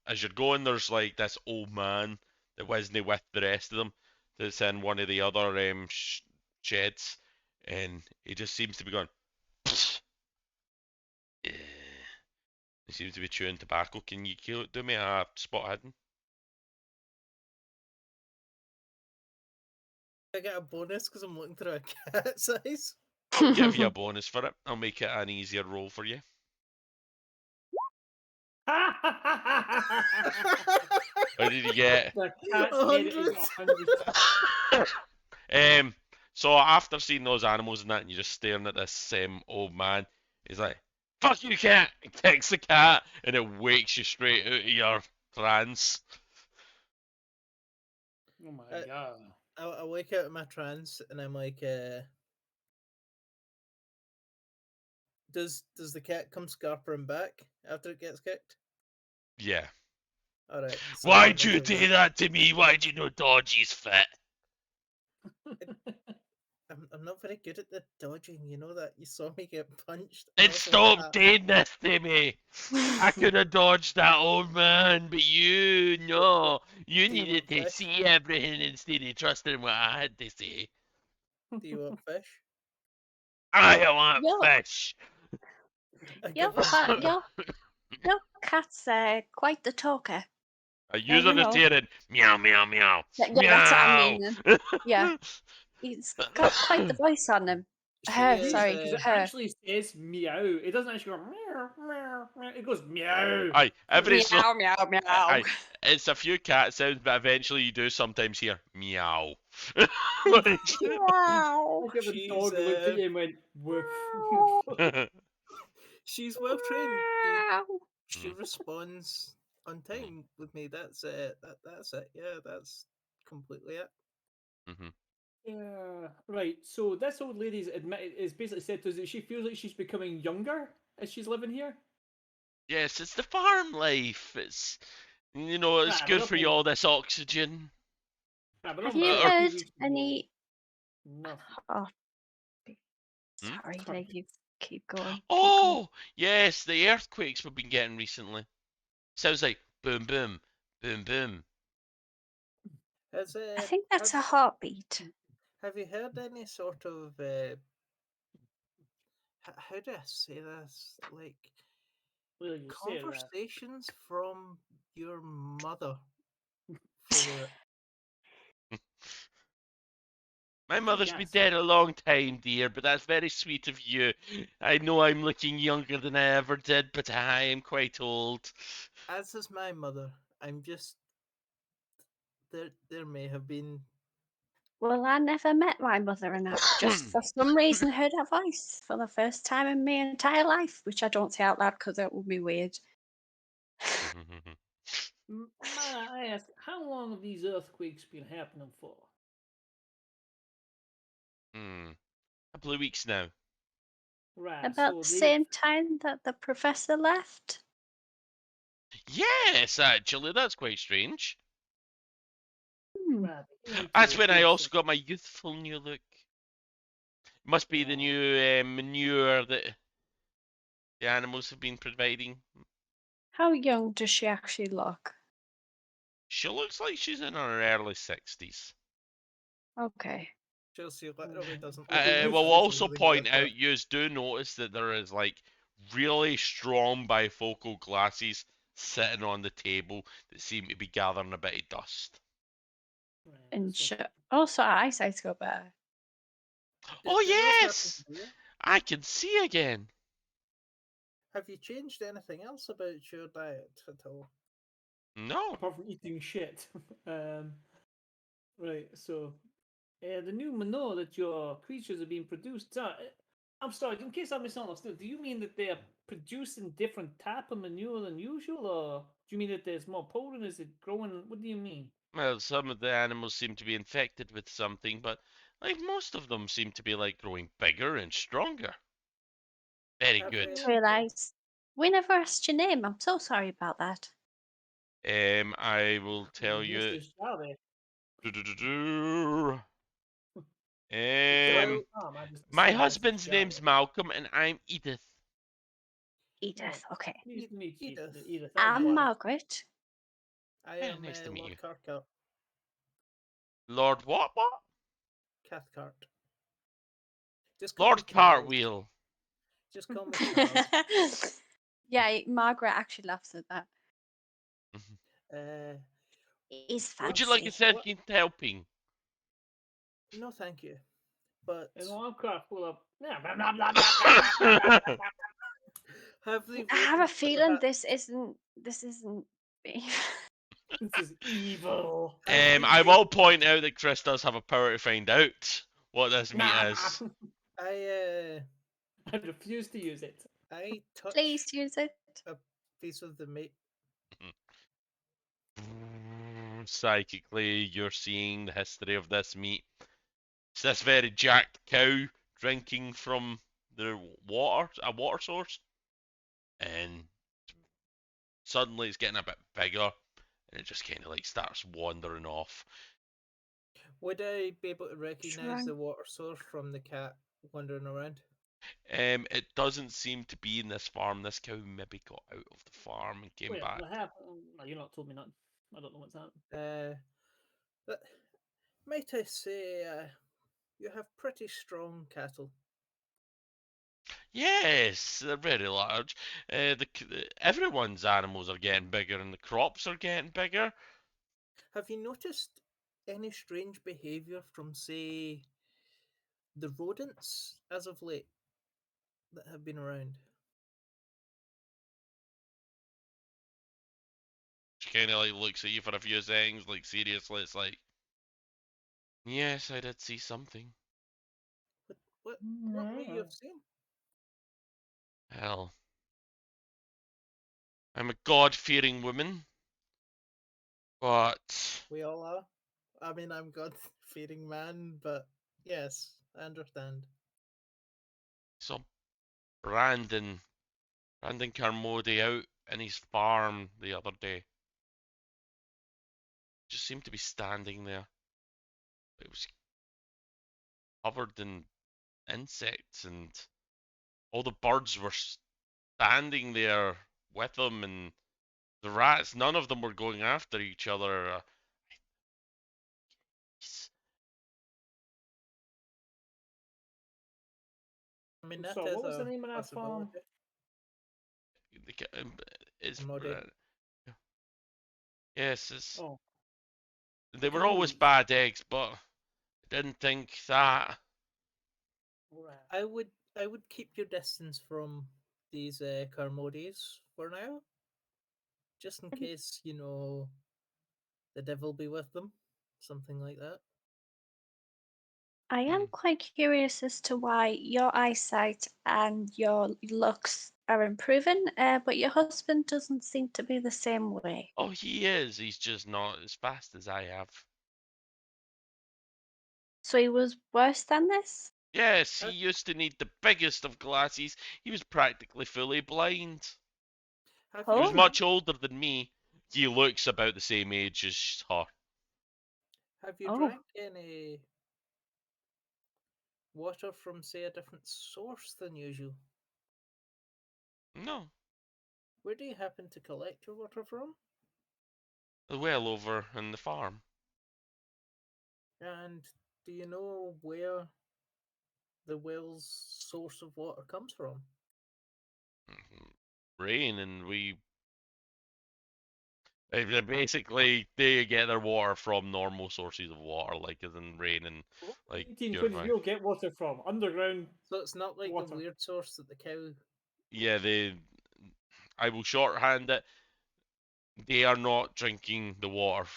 as you're going, there's like this old man that wasn't with the rest of them that's in one of the other sheds, and he just seems to be going. Yeah. He seems to be chewing tobacco. Can you do me a spot hidden? I get a bonus because I'm looking through a cat's eyes. I'll give you a bonus for it. I'll make it an easier roll for you. What did you get? The cat's made it. He got 100. So after seeing those animals and that, and you're just staring at this old man, he's like, "Fuck you, cat!" He kicks the cat, and it wakes you straight out of your trance. Oh my god. I wake out of my trance and I'm like, does the cat come scarpering back after it gets kicked? Yeah. All right. So Why'd then you I do go, that to me? Why'd you know dodgy's fit? I'm not very good at the dodging. You know that you saw me get punched. And also stop have doing this to me. I could have dodged that old man, but you, no. You Do you needed want to fish? see everything instead of trusting what I had to say. Do you want fish? I want Yo, fish. I your give him cat, fish. your cat's quite the talker. You're You know. hearing meow, meow, meow. Yeah, that's what I Meow. mean. Yeah, he's got quite the voice on him. Her, She is, sorry, Because it her. actually says meow. It doesn't actually go meow, meow, meow. It goes meow. Aye, every so Meow, meow, meow. aye, it's a few cat sounds, but eventually you do sometimes hear meow. Like- Meow. Like if a She's, dog looked at you and went woof. she's well trained. Meow. She responds on time with me. That's it. That's it. Yeah, that's completely it. Mhm. Yeah. Right. So this old lady's is basically said to us that she feels like she's becoming younger as she's living here. Yes, it's the farm life. It's it's Right, good but for you, all this oxygen. Right, but Have not you about heard Cthulhu's any? nothing. Oh, Hmm? sorry, Sorry. Lee, you keep going. Keep going. Oh, yes, the earthquakes we've been getting recently. Sounds like boom, boom, boom, boom. Has I think that's a heartbeat. Have you heard any sort of how do I say this? Like Will you say that? conversations from your mother for My mother's been Yes. dead a long time, dear, but that's very sweet of you. I know I'm looking younger than I ever did, but I am quite old. as is my mother. I'm just there may have been Well, I never met my mother, and I've just for some reason heard her voice for the first time in my entire life, which I don't say out loud because it would be weird. Might I ask, how long have these earthquakes been happening for? Couple of weeks now. Right. About So the they. same time that the professor left. Yes, actually, that's quite strange. Right. beginning That's to when I think also so. got my youthful new look. Must be the Right. new manure that the animals have been providing. How young does she actually look? She looks like she's in her early 60s. Okay. Chelsea literally doesn't With look the like We'll youthful. she's also moving point with her. out, you do notice that there is like really strong bifocal glasses sitting on the table that seem to be gathering a bit of dust. Right. And So also her eyesight's got better. Oh Do those happen yes, to you? I can see again. Have you changed anything else about your diet at all? No, apart from eating shit. Right. So the new manure that your creatures are being produced. I'm sorry, in case I misunderstood, do you mean that they are producing different type of manure than usual, or do you mean that there's more pollen? Is it growing? What do you mean? well, some of the animals seem to be infected with something, but like most of them seem to be like growing bigger and stronger. Very Have good. Just realised we never asked your name. I'm so sorry about that. I will tell you. Mr. Shave. Do-do-do-do. Well, Um, I just my assumed Mr. husband's Shave. name's Malcolm, and I'm Edith. Edith. Right. Okay. Pleased to meet you, Edith. Edith. I'm Mark. Margaret. I Yeah, am nice to meet Lord you. Cathcart. Lord what? Cathcart. Just call me Lord Charles. Cartwheel. Just call me Charles. Yeah, Margaret actually laughs at that. uh, He's Would you like a fancy. second helping? no, thank you. But And I'm quite full of. Blah, blah, blah, blah, blah, blah, blah, blah, blah, blah. have they I have voted a feeling perhaps- this isn't me. This is evil. have they I voted will point out that Chris does have a power to find out what this meat Nah, is. nah. I I refuse to use it. I touch Please use it. a piece of the meat. Psychically, you're seeing the history of this meat. It's this very jacked cow drinking from the water, a water source, and suddenly it's getting a bit bigger, and it just kind of like starts wandering off. Would I be able to recognize Drunk. the water source from the cat wandering around? It doesn't seem to be in this farm. This cow maybe got out of the farm and came Wait, back. what happened? No, you're not told me nothing. I don't know what's happened. But might I say, you have pretty strong cattle. Yes, they're very large. Everyone's animals are getting bigger, and the crops are getting bigger. Have you noticed any strange behaviour from, say, the rodents as of late that have been around? She kind of like looks at you for a few seconds, like seriously. It's like, yes, I did see something. What may you have seen? Hell, I'm a God-fearing woman, but We all are. I mean, I'm God-fearing man, but yes, I understand. saw Brandon Carmody out in his farm the other day. Just seemed to be standing there. It was covered in insects, and all the birds were standing there with him, and the rats, none of them were going after each other. He's, I mean, that So, is what was the a name of that farm? possibility. It's Muddy. yes, it's Oh, they were always Cthulhu. bad eggs, but I didn't think that. Right. I would keep your distance from these Carmodies for now, just in case the devil be with them, something like that. I am Hmm. quite curious as to why your eyesight and your looks are improving, but your husband doesn't seem to be the same way. Oh, he is. He's just not as fast as I have. So he was worse than this? Yes, he Have, used to need the biggest of glasses. He was practically fully blind. have He you was Oh, much drank? older than me. He looks about the same age as her. Have you oh. drank any water from, say, a different source than usual? No, Where do you happen to collect your water from? well over in the farm. And do you know where the well's source of water comes from? Rain, and basically they get their water from normal sources of water, like as in rain and What like 1820s purified. we'll get water from? Underground So it's not like the water. weird source that the cow. Yeah, I will shorthand it. They are not drinking the water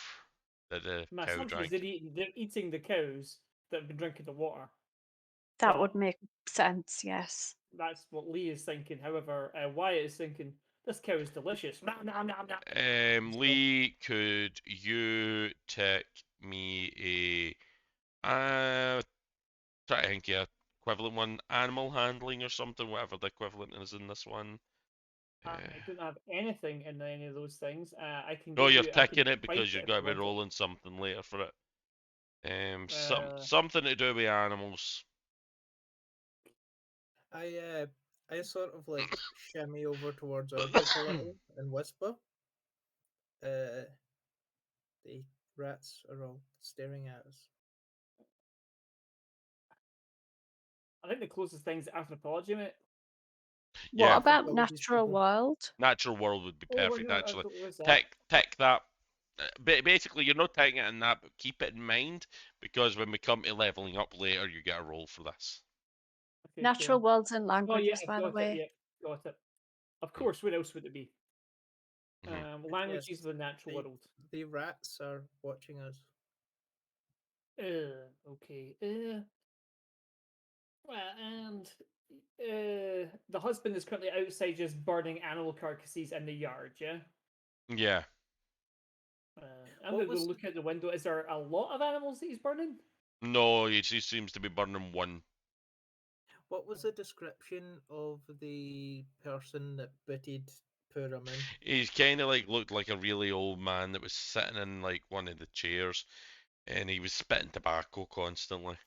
that the My cow assumption is drank. they're eating the cows that have been drinking the water. That But would make sense, yes. that's what Lee is thinking. However, Wyatt is thinking this cow is delicious. Nom, nom, nom, nom. So, Lee, could you take me a try to think of equivalent one, animal handling or something, whatever the equivalent is in this one. I don't have anything in any of those things. I can No, give you're you. I can ticking it fight because it you're if going you to be want it. rolling something later for it. Uh, Something to do with animals. I sort of like shimmy over towards our group a little and whisper. The rats are all staring at us. I think the closest thing's anthropology, mate. What Yeah, about Anthropology's natural good. world? natural world would be Oh, what, perfect. Actually, what is that? tick that. Basically, you're not taking it in that, but keep it in mind because when we come to leveling up later, you get a roll for this. Okay, Natural cool. worlds and Oh yeah, languages, I've by the got it. way. Yeah, got it. Of Mm, course. Where else would it be? mhm. Languages Yes, of the natural the world. the rats are watching us. Okay. Well, and the husband is currently outside just burning animal carcasses in the yard. Yeah. Yeah. I'm What gonna go was look out the window. Is there a lot of animals that he's burning? No, he just seems to be burning one. the description of the person that booted poor Amin? He's kind of like looked like a really old man that was sitting in like one of the chairs, and he was spitting tobacco constantly.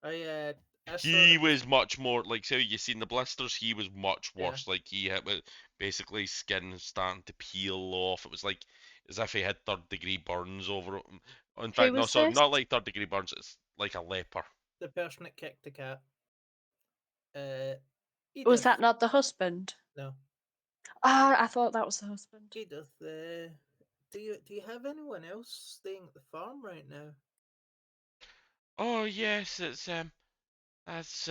I sort He of just was much more like, so you seen the blisters. He was much yeah. worse. Like he had basically skin starting to peel off. It was like as if he had third degree burns over it. In Who fact, no, was sorry, this? not like third degree burns. It's like a leper. The person that kicked the cat. Uh, Was Edith. that not the husband? No, Ah, I thought that was the husband. Edith. Do you have anyone else staying at the farm right now? Oh yes, it's that's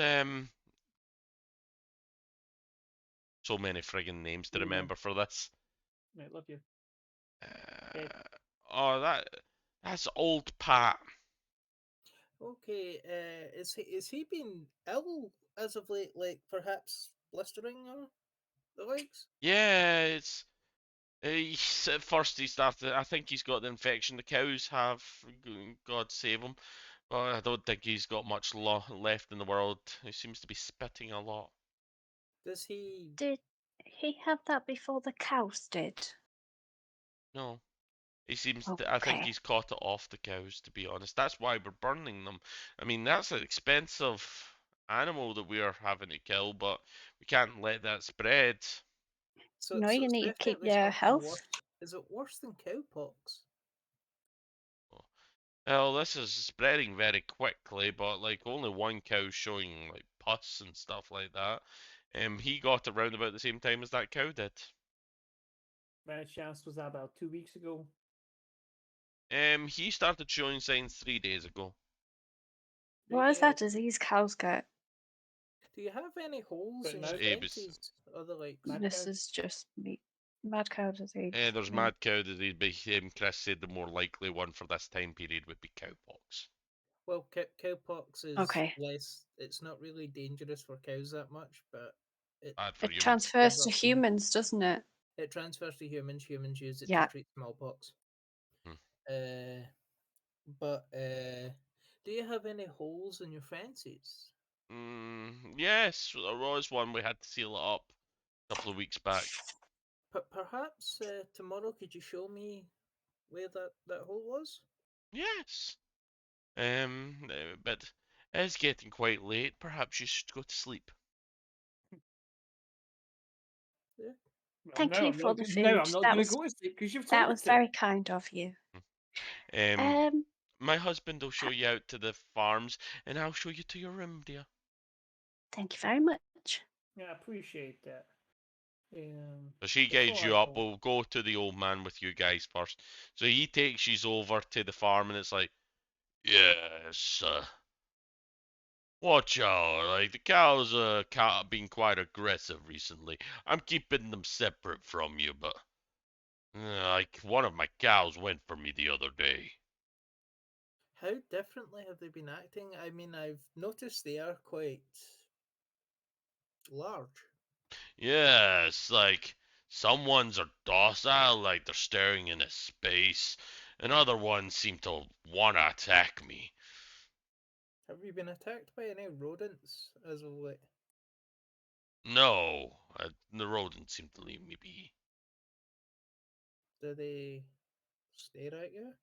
so many friggin' names to You know, remember for this. I love you. Dead. Oh, that's old Pat. Okay. Is he been ill as of late? Like perhaps blistering or the likes? Yeah, it's at first he started. I think he's got the infection the cows have. God save him. But I don't think he's got much left in the world. He seems to be spitting a lot. Does he? Did he have that before the cows did? No, he seems to. I think Okay. he's caught it off the cows. To be honest, that's why we're burning them. I mean, that's an expensive animal that we are having to kill, but we can't let that spread. So No, so you it's need to keep definitely your something health. worse. Is it worse than cowpox? Well, this is spreading very quickly, but like only one cow's showing like pus and stuff like that. He got around about the same time as that cow did. By chance was that about 2 weeks ago? He started showing signs 3 days ago. What is that disease cows get? Do you have any holes But in now your Scabies. fences? Other like Mad This cow? is just meat. Mad cow disease. There's meat. mad cow disease, but Chris said the more likely one for this time period would be cowpox. well, cowpox is Okay. less. It's not really dangerous for cows that much, but it Bad for It humans. transfers comes to up in. humans, doesn't it? It transfers to humans. Humans use it to Yeah. treat smallpox. Hmm. But do you have any holes in your fences? Yes, there was one we had to seal it up a couple of weeks back. Perhaps tomorrow could you show me where that hole was? Yes. But it's getting quite late. Perhaps you should go to sleep. Yeah. Well, Thank you for the now food. I'm not That going to was go to sleep because you've that told me was to. very kind of you. Um, Um, my husband will show you out to the farms, and I'll show you to your room, dear. thank you very much. Yeah, I appreciate that. So she guides Before I you up. go, We'll go to the old man with you guys first. So he takes you over to the farm, and it's like, yes, watch out. Like the cows, have been quite aggressive recently. I'm keeping them separate from you, but like one of my cows went for me the other day. How differently have they been acting? I mean, I've noticed they are quite large. Yes, like some ones are docile, like they're staring into space, and other ones seem to want to attack me. Have you been attacked by any rodents as of late? No, the rodents seem to leave me be. Do they stare at you?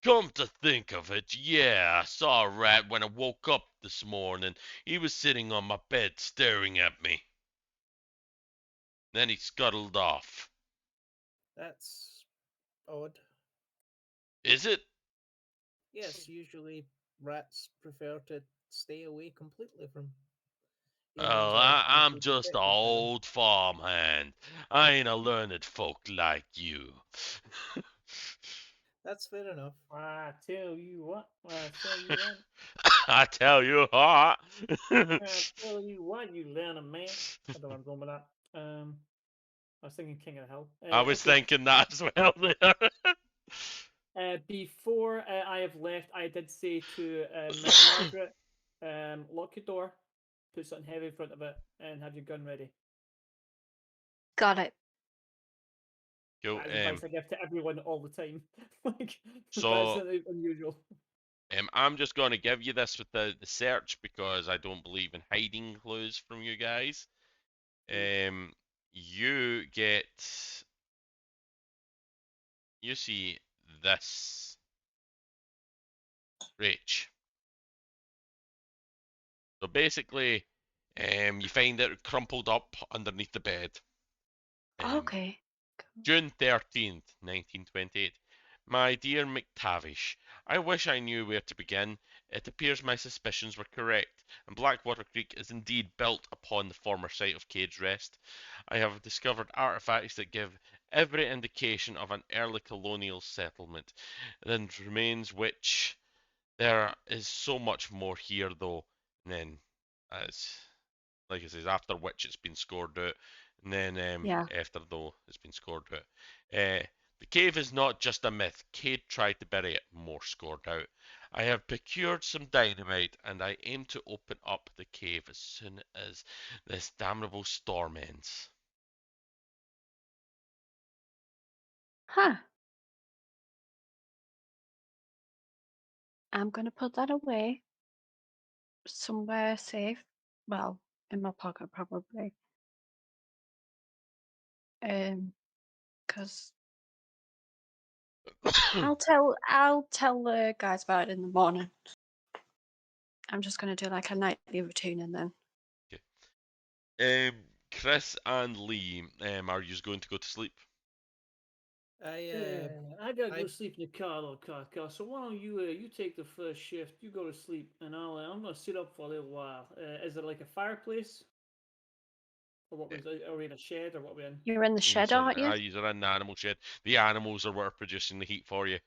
Come to think of it, yeah, I saw a rat when I woke up this morning. He was sitting on my bed staring at me. Then he scuttled off. That's odd. Is it? Yes, usually rats prefer to stay away completely from humans Oh, or try to I'm be just an protected by them. old farmhand. I ain't a learned folk like you. That's fair enough. I tell you what, I tell you what, I tell you what. I tell you what, you learning man. I don't know where I'm going with that. I was thinking King of the Hill. I was Okay. thinking that as well there. Before I have left, I did say to Margaret, lock your door, put something heavy in front of it, and have your gun ready. Got it. Cool. That is advice I give to everyone all the time. Like that's So not unusual. I'm just going to give you this with the search because I don't believe in hiding clues from you guys. You get, you see this, Rach. So basically, you find it crumpled up underneath the bed. Okay. June 13th, 1928. My dear McTavish, I wish I knew where to begin. It appears my suspicions were correct, and Blackwater Creek is indeed built upon the former site of Cade's Rest. I have discovered artifacts that give every indication of an early colonial settlement, and remains which there is so much more here though. And then, as like I says, after which it's been scored out, and then Yeah. after though it's been scored out. The cave is not just a myth. Cade tried to bury it, more scored out. I have procured some dynamite, and I aim to open up the cave as soon as this damnable storm ends. Huh. I'm gonna put that away somewhere safe. Well, in my pocket probably. Because I'll tell the guys about it in the morning. I'm just gonna do like a nightly routine and then. Chris and Lee, are you going to go to sleep? I gotta go I sleep in the car, little car. So why don't you take the first shift? You go to sleep, and I'm gonna sit up for a little while. Is there like a fireplace, or what? Are we in a shed, or what are we in? You're in the shed, aren't you? You're in the animal shed. The animals are what are producing the heat for you.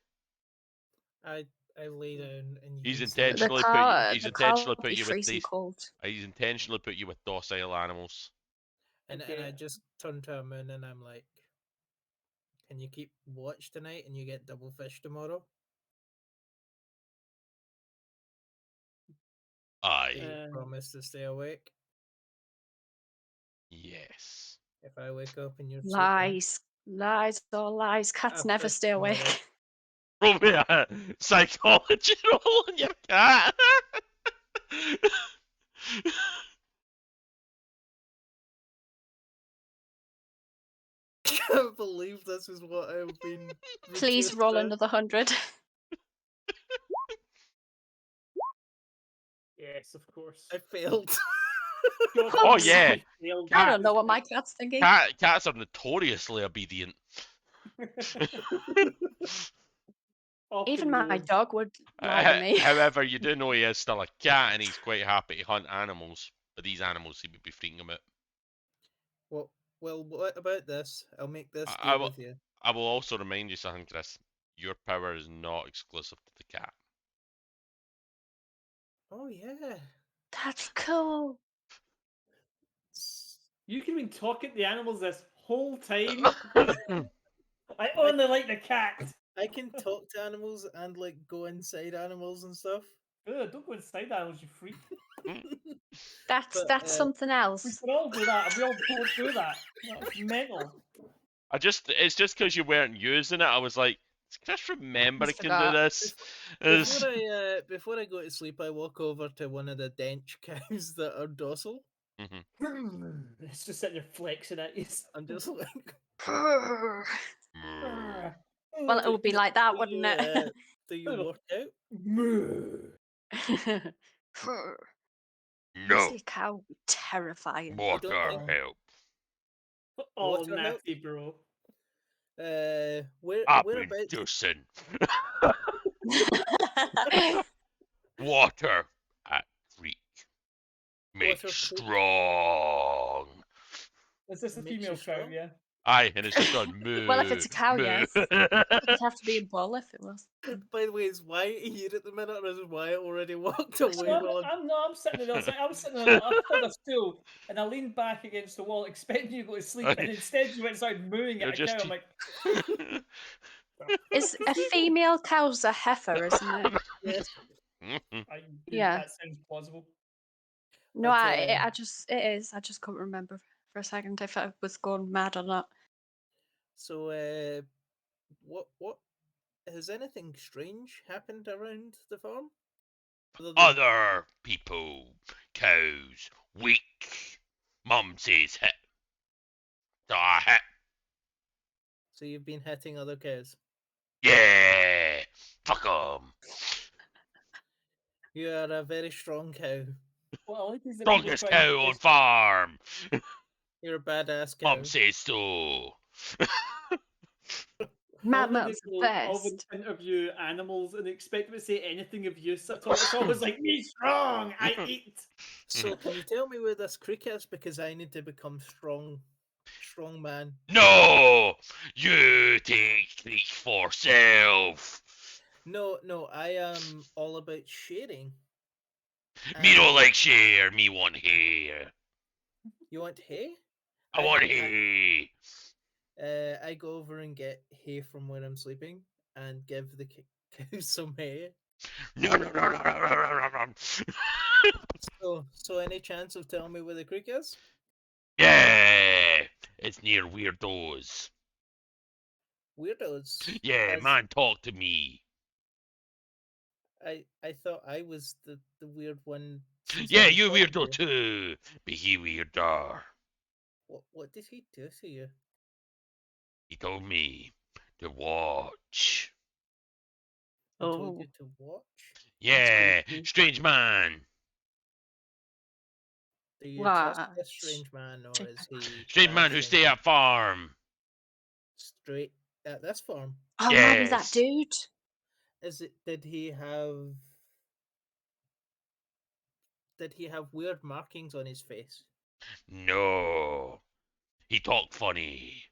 I lay down and you He's can see The intentionally car, he's the car intentionally will put be you with freezing these. cold. He's intentionally put you with docile animals. and Okay. I just turn to Moon and I'm like, "Can you keep watch tonight and you get double fish tomorrow? Do Aye. you Um, promise to stay awake Yes. if I wake up and you're sleeping?" Lies, lies, all lies. Cats never After stay tomorrow. awake. Roll me a psychology roll on your cat. Can't believe this is what I've been. Please reduced roll to. another 100. yes, of course. I failed. God, Oh, you yeah. failed. I don't know what my cat's thinking. Cats are notoriously obedient. Even Often my more. dog would lie to me. However, you do know he is still a cat and he's quite happy to hunt animals. But these animals seem to be freaking him out. Well, what about this? I'll make this I deal will, with you. I will also remind you something, Chris. Your power is not exclusive to the cat. Oh yeah. That's cool. You can be talking to the animals this whole time. I only like the cat. I can talk to animals and like go inside animals and stuff. Ugh, don't go inside animals, you freak. That's But, something We else. can all do that, and we all don't do that. That's mental. It's just because you weren't using it. I was like, does Chris remember he Just can do forgot. this? Before I go to sleep, I walk over to one of the dench cows that are docile. It's just sitting there flexing at you. I'm just like, Well, Mm. it would be like that, do wouldn't you, it? do you work out? No, Honestly, a cow would be terrifying. water think- help. Oh, Water help? nasty, bro. I've been Whereabouts? juicing. Water at creek. Make Water creek? strong. Is this a Makes you female cow? strong? Yeah. Aye, and it's just gone moo. Well, if it's a cow, moo. yes. It'd have to be a bull if it was. By the way, is Wyatt here at the minute, or is Wyatt already walked away? No, I'm sitting on the I was sitting on I pulled a stool and I leaned back against the wall expecting you to go to sleep, and instead you went and started mooing You're at a just cow. I'm like, Is a female cow's a heifer, isn't it? Yes. Yeah. That sounds plausible. No, But, it is. I just couldn't remember for a second if I was going mad or not. So, what has anything strange happened around the farm? Other people, cows, weak. Mum says hit. So I hit. So you've been hitting other cows. Yeah. Fuck 'em. You are a very strong cow. What I like is that people Strongest try and cow on twist- farm. You're a badass cow. Mum says so. Mammoth's the I would best. interview animals and expect them to say anything of use at all. It's always like, me strong, I eat. So can you tell me where this creek is? Because I need to become strong man. No, you take creek for self. No, I am all about sharing. Me don't like share. Me want hair. You want hay? I want hay. I go over and get hay from where I'm sleeping and give the cows some hay. No. So any chance of telling me where the creek is? Yeah, it's near weirdos. Weirdos. Yeah, As- man, talk to me. I thought I was the weird one. since Yeah, I was you talking weirdo to you. too. But he weirder. What did he do to you? He told me to watch. He told Oh. you to watch? Yeah, creepy. strange man. Do you trust this Watch. strange man, or is he Strange man who bashing stay at farm. straight at this farm. Oh man, is that Yes. dude? Is it? Did he have? Did he have weird markings on his face? No. He talked funny.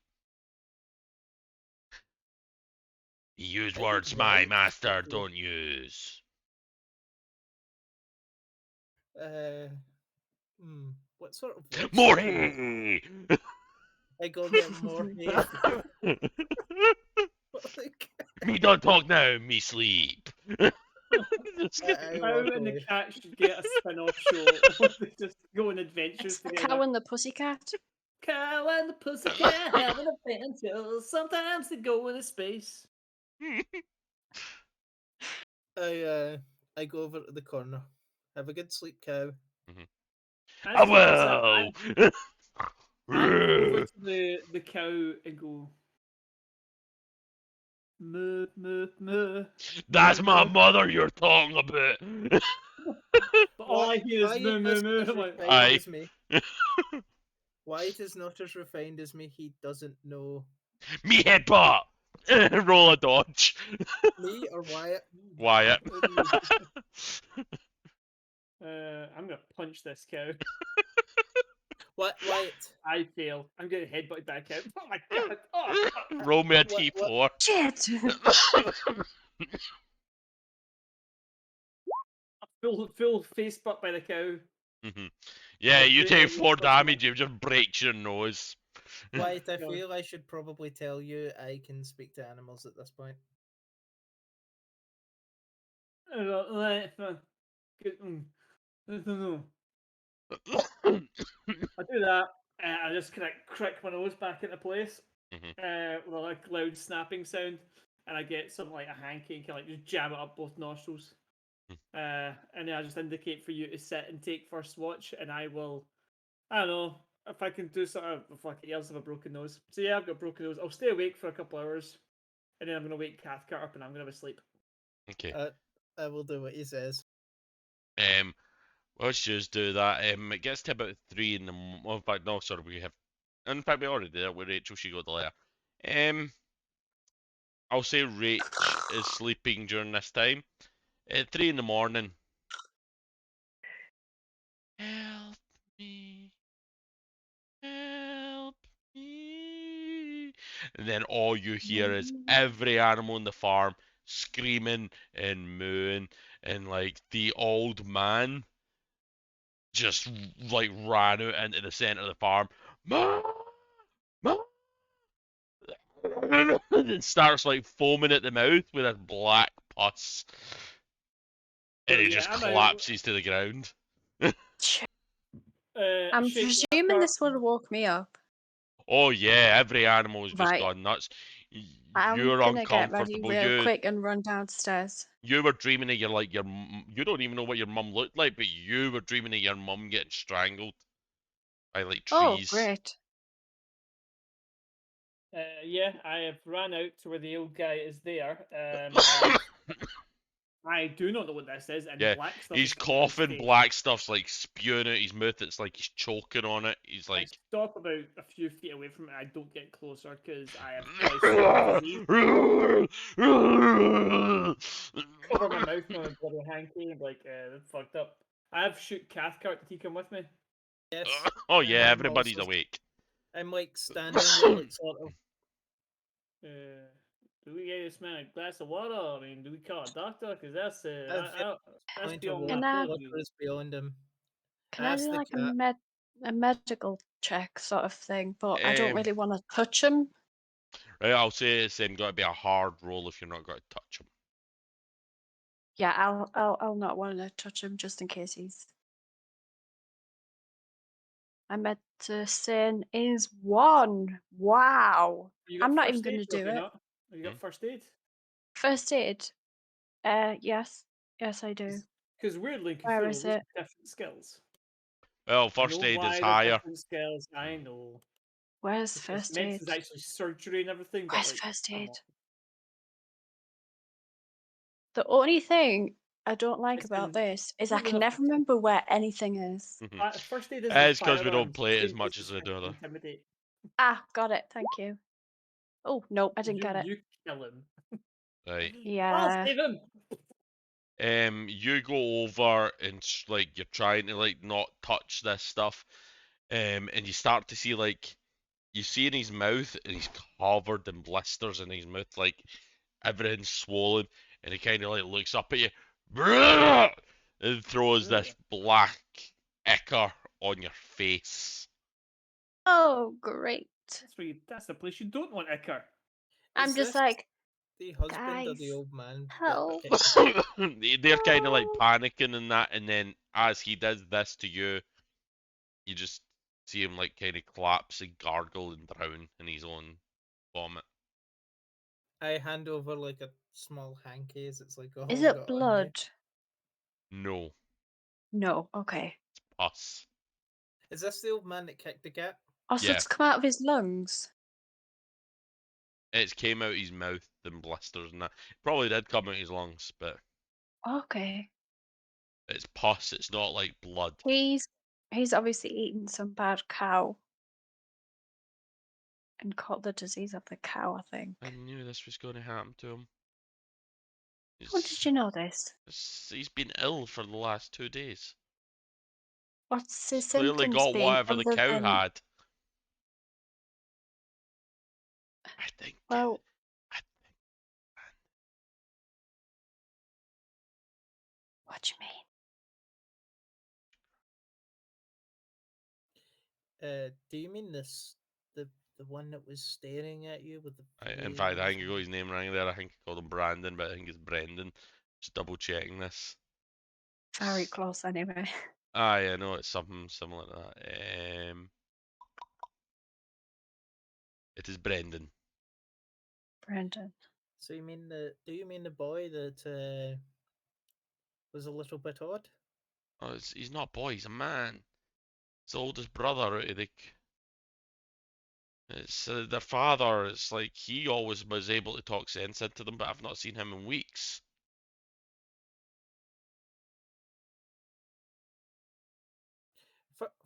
He used Are you words my right? master don't use. Uh, what sort of voice? More does he have? hay! I go get more hay. Like, Me don't talk now, me sleep. Just I kidding. Cow walk and the away. cat should get a spin-off show where they just go on adventures It's the together. cow and the pussycat. Cow and the pussycat having adventures. Sometimes they go into space. I go over to the corner. Have a good sleep, cow. I As you say, will. I go over to the cow and go, moo, moo, moo. That's moo, my moo." mother you're talking about. But all I hear is Why moo, moo, is moo. not as I'm like, refined Aye. as me? Why it is not as refined as me? He doesn't know Me headbutt. Roll a dodge. me or Wyatt. Wyatt. I'm gonna punch this cow. Wyatt. I fail. I'm getting headbutted by a cow. Oh my god! Oh, Roll me a What- t4. Shit! full face butt by the cow. Yeah, you Doing take it 4 with damage, it just breaks your nose. Wyatt, I No. feel I should probably tell you I can speak to animals at this point. I don't know. I do that. I just kind of crick my nose back into place with a like loud snapping sound, and I get something like a hanky and kind of like just jam it up both nostrils. And then I just indicate for you to sit and take first watch, and I will. I don't know if I can do something. Fuck it, else have a broken nose. So yeah, I've got a broken nose. I'll stay awake for a couple hours, and then I'm gonna wake Cathcart up, and I'm gonna have a sleep. Okay. I will do what he says. Let's just do that. It gets to about 3 in the in fact, no, sorry, we have. In fact, we already did it with Rachel. She got the letter. I'll say Rach is sleeping during this time. At 3 in the morning. Help me. Help me. And then all you hear is every animal in the farm screaming and mooing, and like the old man just like ran out into the center of the farm. Ma! Ma! And starts like foaming at the mouth with a black pus. And So, he yeah, just I'm out. collapses to the ground. I'm Shake presuming Cathcart. this would have woke me up. Oh yeah, every animal has just Right. gone nuts. I'm You're gonna get ready uncomfortable. real quick and run downstairs. You were dreaming of you don't even know what your mum looked like, but you were dreaming of your mum getting strangled by like Oh, trees. great. Yeah, I have ran out to where the old guy is there. I do not know what this is, and Yeah, black stuff. he's is coming out his coughing, face. black stuff's like spewing out his mouth. It's like he's choking on it. He's I like. stop about a few feet away from it. I don't get closer because I have poisonous disease. Cover my mouth with a bloody hanky and like that's fucked up. I have shoot Cathcart. Did he come with me? Yes. Oh and yeah, I'm everybody's also- awake. I'm like standing there, like sort of. Do we get this man a glass of water? I mean, do we call a doctor? Because that's that's Point of beyond what Can my I- ability. is beyond him. Can I Ask do the like cat. a medical check sort of thing? But I don't Um, really want to touch him. Right, I'll say it's got to be a hard roll if you're not going to touch him. Yeah, I'll not want to touch him just in case he's. My medicine is 1. Wow. You got I'm not first even aid, gonna do Robbie, it. not? Have you got first aid? First aid. Yes, I do. Because weirdly, in Where Cthulhu, is there's it? different skills. Well, I first know aid why is they're higher. different skills. I know. Where's Because first aid? medicine's actually surgery and everything. But Where's like, first come aid? on. The only thing I don't like It's about in- this is I weirdly can enough, never remember where anything is. First aid is It's because we don't play it as same much place as they do. Intimidate. Ah, got it. Thank you. Oh no, I didn't get it. You kill him. Right. I'll Yeah. save him. You go over and like you're trying to like not touch this stuff, and you start to see like you see in his mouth and he's covered in blisters in his mouth, like everything's swollen, and he kind of like looks up at you, and throws this black ichor on your face. Oh, great. That's the place you don't want ichor. I'm Is just this like, the husband or the guys, old man? help. They're kind of like No. panicking and that, and then as he does this to you, you just see him like kind of collapse and gargle and drown in his own vomit. I hand over like a small hanky as it's like, oh, Is I've it got on you. blood? No, No. Okay. it's pus. Is this the old man that kicked the cat? Oh, so Yeah. it's come out of his lungs. It came out his mouth and blisters and that. It probably did come out his lungs, but Okay. it's pus. It's not like blood. He's obviously eaten some bad cow and caught the disease of the cow, I think. I knew this was going to happen to him. How did you know this? He's been ill for the last 2 days. What's his Clearly symptoms got been whatever the other cow than... had. I think. Well, what do you mean? Do you mean the one that was staring at you with the In fact, I think I got flares his name wrong there. I think I called him Brandon, but I think it's Brendan. Just double checking this. Very close, anyway. Ah, yeah, no, it's something similar to that. It is Brendan. Brendan. So you mean do you mean the boy that was a little bit odd? Oh, he's not a boy, he's a man. It's the oldest brother out of the. It's their father. It's like he always was able to talk sense into them, but I've not seen him in weeks.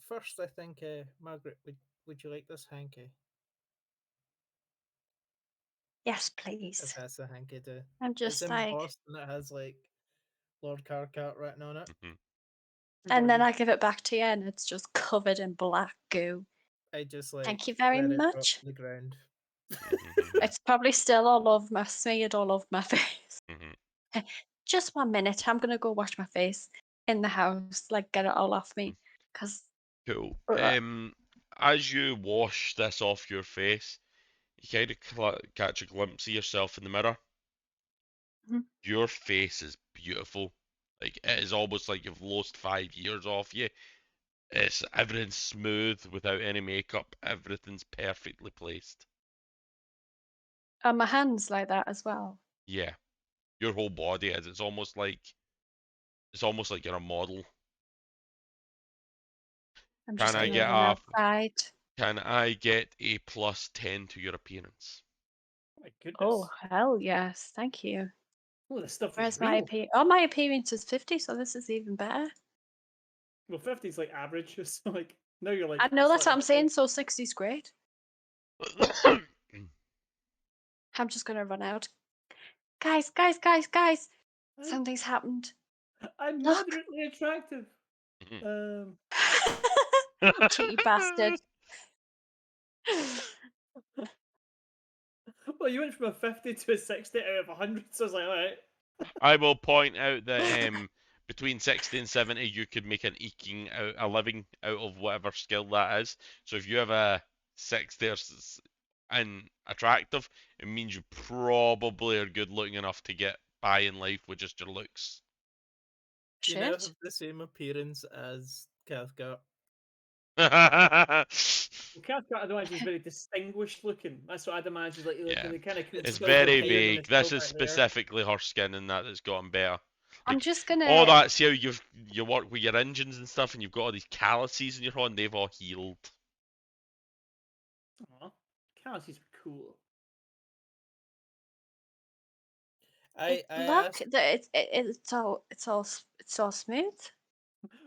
First, I think, Margaret, would you like this hanky? Yes, I please. pass the hanky to. I'm It's just like... embossed and it has like Lord Carcat written on it. Mhm. And then I give it back to you and it's just covered in black goo. I just like Thank you very let it drop much. to the ground. It's probably still all over my... smeared all over my face. Mhm. Just 1 minute. I'm gonna go wash my face in the house, like get it all off me. Cause Cool. As you wash this off your face, you kind of catch a glimpse of yourself in the mirror. Mhm. Your face is beautiful. Like it is almost like you've lost 5 years off you. It's everything's smooth without any makeup. Everything's perfectly placed. are my hands like that as well? Yeah, your whole body is. It's almost like you're a model. I'm Can just I gonna get run a outside. Can I get a +10 to your appearance? My goodness. Oh hell yes, thank you. Oh, this stuff Where's is my real. my appearance is 50, so this is even better. Well, 50 is like average. So like now you're like. I know that's what I'm slightly saying. So 60 is great. I'm just gonna run out. Guys! better. Something's happened. I'm Look. moderately attractive. Cheeky bastard. Well, you went from a 50 to a 60 out of 100, so I was like, all right. I will point out that between 60 and 70 you could make a living out of whatever skill that is. So if you have a 60 and attractive, it means you probably are good looking enough to get by in life with just your looks. You now Shit. have the same appearance as Cathcart. Well, Cathcart, I'd imagine, is very distinguished looking. That's what I'd imagine. Like, Yeah. the kind of It's silver very beard and the vague. This silver is hair. specifically her skin and that's gotten better. I'm Like, just gonna. all that, see how you work with your engines and stuff and you've got all these calluses in your hand, they've all healed. Aw, calluses are cool. I Look, asked, it's all smooth.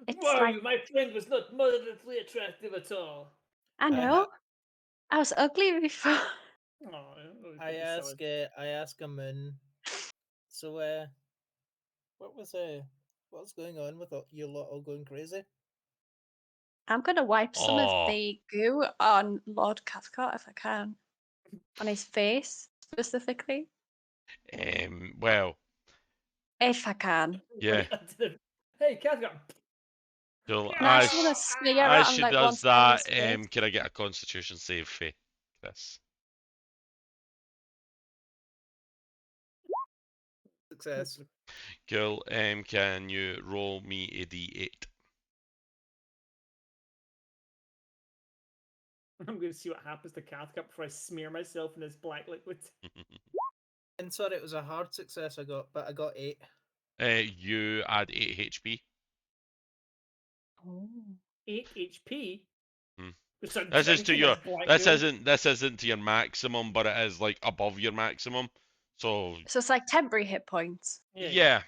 It's Whoa, like... my friend was not moderately attractive at all. I I know. I was ugly before. Oh, I ask a moon. So what's going on with you lot all going crazy? I'm going to wipe some of Oh, the goo on Lord Cathcart if I can. On his face, specifically. well, If I can. yeah. Hey, Catherine. So No, I just want to smear it as on she like one does side of that, his face. can I get a Constitution save for Chris? Success. Cool. Can you roll me a d8? I'm going to see what happens to Cathcart before I smear myself in this black liquid. And sorry, it was a hard success I got, but I got 8. You add 8 HP. Oh. 8 HP. Hmm. We start This is to drinking your. this black This goo. isn't to your maximum, but it is like above your maximum. So So it's like temporary hit points. yeah,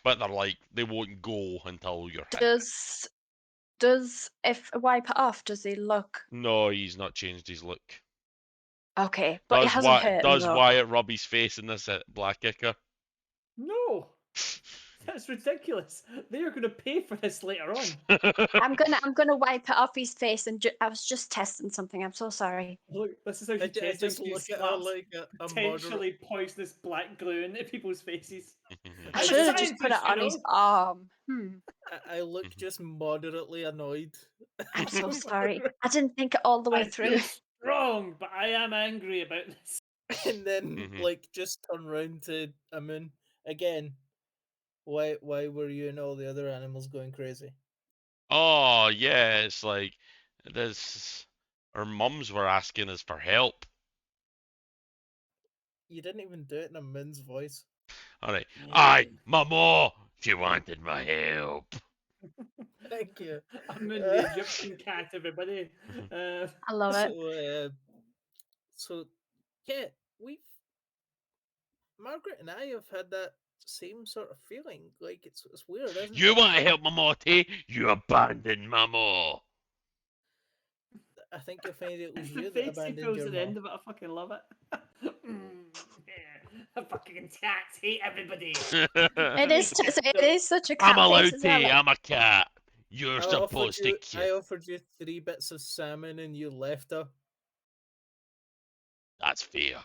but they're like they won't go until you're hit. Does if I wipe it off, does he look No, he's not changed his look. okay? But it hasn't hurt him Does though. Wyatt rub his face in this black ichor? No, that's ridiculous. They are going to pay for this later on. I'm gonna wipe it off his face, and I was just testing something. I'm so sorry. Look, this is how she I tests just people. look She at her slaps like a potentially poisonous black glue into people's faces. I I'm should a have just put it scientist, you on his know. arm. I look just moderately annoyed. I'm so sorry. I didn't think it all the way I feel through. strong, but I am angry about this. And then like just turn round to Amun again. Why were you and all the other animals going crazy? Oh yeah, it's like this. Our mums were asking us for help. You didn't even do it in Amun's voice. All right, aye, Mama, she wanted my help. Thank you. I'm in the Egyptian cat, everybody. I love it. So yeah, Margaret and I have had that same sort of feeling. Like it's weird, isn't You it? want to help Mama, T? You abandoned Mama. I think you'll find it was the you that face he abandoned throws your at the mom. end of it, I fucking love it. I fucking cats hate everybody. It is such a I'm cat face allowed as to. well. Like, I'm a cat. You're supposed to I kill. offered you 3 bits of salmon and you left her. That's fair.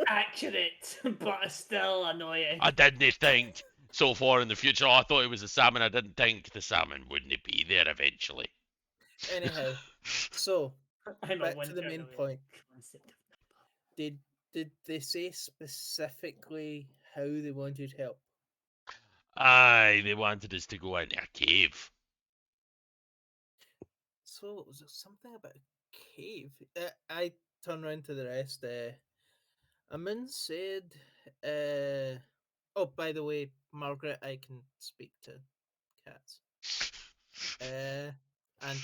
Accurate, but still annoying. I didn't think so far in the future. I thought it was the salmon. I didn't think the salmon wouldn't be there eventually. Anyhow, so I'm back to the main point. Concept of Did they say specifically how they wanted help? Aye, they wanted us to go into a cave. So was it something about a cave? I turn around to the rest. Amin said, "Oh, by the way, Margaret, I can speak to cats." And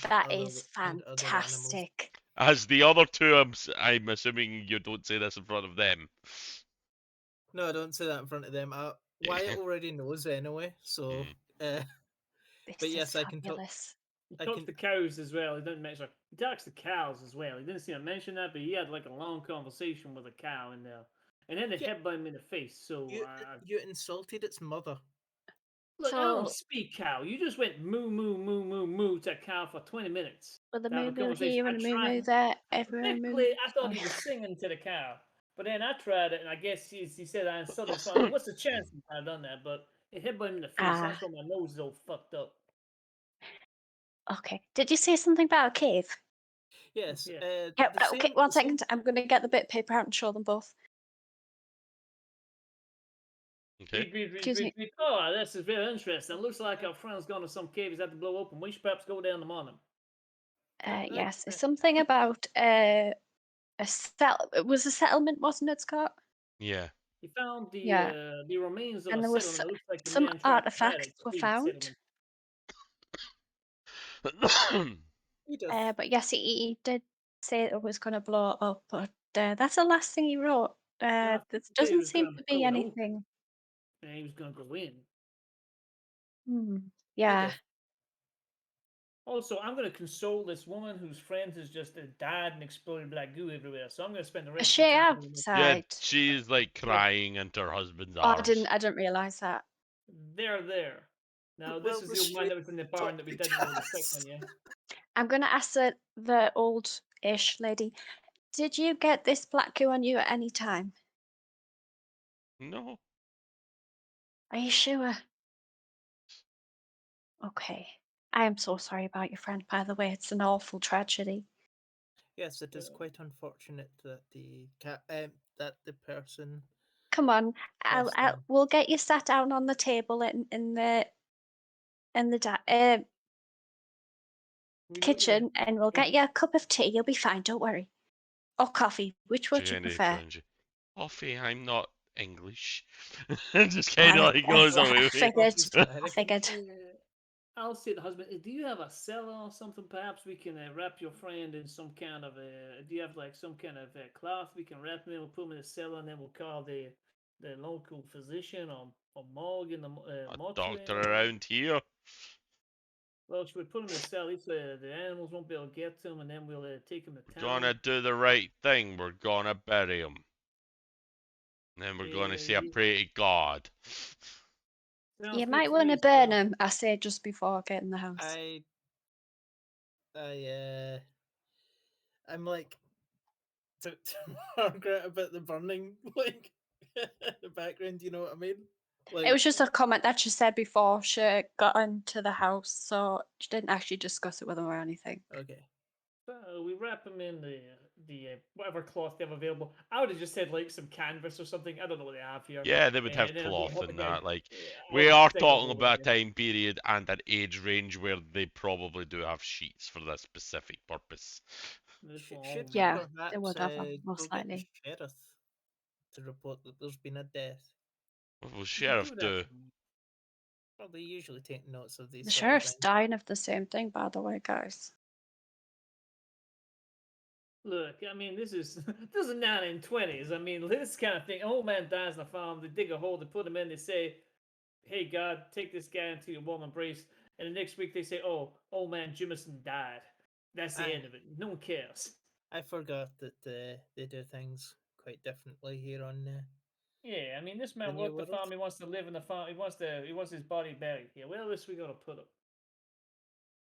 that is other animals. fantastic. As the other two, I'm assuming you don't say this in front of them. No, I don't say that in front of them. Wyatt already knows anyway, so. This But is yes, I can talk. fabulous. He talked to the cows as well. He didn't mention. He talks to cows as well. He didn't seem to mention that, but he had like a long conversation with a cow in there, and then they headbutt him in the face. So You insulted its mother. look, I don't speak cow. You just went moo moo moo moo moo to a cow for 20 minutes. With a to have moo a moo conversation. here and a moo moo there, everywhere moo. Technically, I thought he was singing to the cow, but then I tried it, and I guess he said I insulted someone. What's the chance I've done that? But it hit him in the face. That's why my nose is all fucked up. Okay. Did you say something about a cave? Yes. Yeah. Okay, 1 second. I'm going to get the bit of paper out and show them both. Okay. Read. Oh, this is very interesting. It looks like our friend's gone to some cave he's had to blow open. We should perhaps go down the morning. Yes, it's something about it was a settlement, wasn't it, Scott? Yeah. He found the remains of And a there was settlement. It looks like the some man tried to artifacts pirate were the found. But yes, he did say it was going to blow up, but that's the last thing he wrote. There doesn't seem to be anything. And he was going to go in. Yeah. Also, I'm going to console this woman whose friend has just died and exploded black goo everywhere. So I'm going to spend the Is rest she of the time with her. Yeah, outside? she's like crying into her husband's Oh, arms. I didn't realise that. They're there. Now, this Well, is the the old man that was street in the barn that we didn't know was sick does. one, yeah? I'm gonna ask the old-ish lady. Did you get this black goo on you at any time? No. Are you sure? Okay. I am so sorry about your friend, by the way. It's an awful tragedy. Yes, it is Yeah. quite unfortunate that that the person Come on, passed on. we'll get you sat down on the table in the We go to the. kitchen, and we'll get you a cup of tea. You'll be fine. Don't worry. Or coffee. Which She would you kind of prefer? turns you. Coffee, I'm not English. Just Oh, kind of like goes away I with it. figured. She's I sorry. figured. I'll say to the husband, do you have a cellar or something? Perhaps we can wrap your friend in some kind of do you have like some kind of cloth we can wrap him in? We'll put him in a cellar and then we'll call the local physician or morgue in the A mortuary. doctor around here. Well, should we put him in a cell? At least the animals won't be able to get to him, and then we'll take him to We're town. gonna do the right thing. We're gonna bury him. And then we're gonna say a Uh, prayer to God. Sounds You good might to want me. to burn So, them, I say, just before getting the house. I'm like to Margaret about the burning, like the background. You know what I mean? Like, It was just a comment that she said before she got into the house, so she didn't actually discuss it with him or anything. okay. we wrap him in the whatever cloth they have available. I would have just said like some canvas or something. I don't know what they have here. Yeah, they would have And then I'm going to cloth help the and guy. that. Like, I'll we are dig a talking hole, I about a guess. time period and an age range where they probably do have sheets for this specific purpose. This Should one, we Yeah, they perhaps would have, go most get the likely. sheriff to report that there's been a death? What will we can sheriff do that. do? Well, they usually take notes of these The sort of sheriff's things. dying of the same thing, by the way, guys. Look, I mean, this is 1920s. I mean, this kind of thing. An old man dies on a farm. They dig a hole. They put him in. They say, "Hey God, take this guy into your warm embrace." And the next week they say, "Oh, old man Jimison died." That's the I end of it. No one cares. I forgot that they do things quite differently here on Yeah, I mean, this the man New worked the World. farm. He wants to live in the farm. He wants his body buried here. Where else we gonna put him?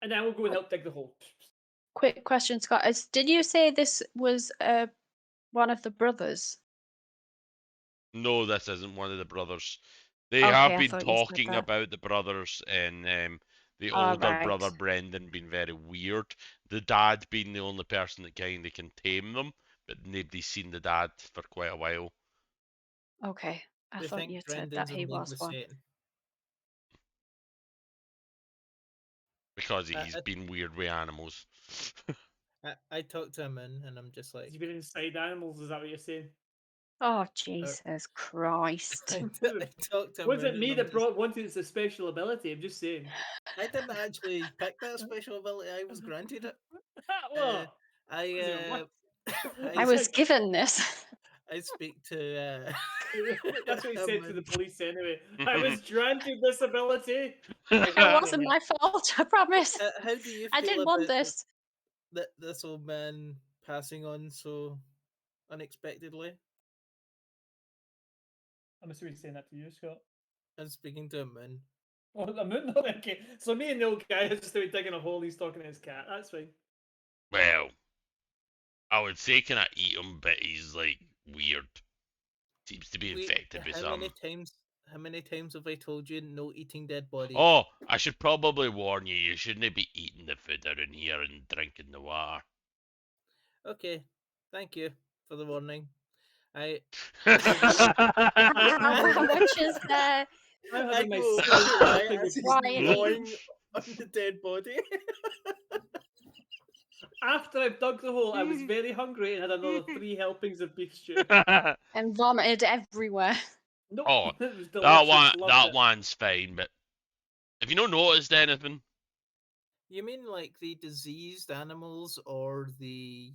And now we'll go and help dig the hole. Quick question, Scott. Did you say this was one of the brothers? No, this isn't one of the brothers. They Okay, have I been thought you said talking that. about the brothers and the All older brother right. Brendan being very weird. The dad being the only person that kind of can tame them, but nobody's seen the dad for quite a while Okay, I They thought think you said that Brendan's he in league was with one. Satan. because I, he's been weird with animals. I talked to him and I'm just like, You've been inside animals. Is that what you're saying? Oh, Jesus Christ. I talked to him Wasn't and me I'm that just, wanted it's a special ability. I'm just saying. I didn't actually pick that special ability. I was granted it. Well, I was it what? I I was given this. I speak to That's what he said to the him police anyway. I was granted this ability. It wasn't my fault, I promise. how do you I feel didn't want about this. this old man passing on so unexpectedly? I'm assuming he's saying that to you, Scott. I'm speaking to him and Oh, the moon. Okay, so me and the old guy just started digging a hole. He's talking to his cat. That's fine. Well, I would say can I eat him, but he's like weird. Seems to be wait, infected with something. how many times have I told you no eating dead bodies? Oh, I should probably warn you, you shouldn't be eating the food around here and drinking the water. Okay, thank you for the warning. I How much is there? I'm I having my go over second to Wyatt helping of as he's Wyatt. gnawing on the dead body. After I've dug the hole, I was very hungry and had another 3 helpings of beef stew. And vomited everywhere. Nope, Oh, it was that delicious. one, Loved that it. one's fine. But have you not noticed anything? You mean like the diseased animals or the,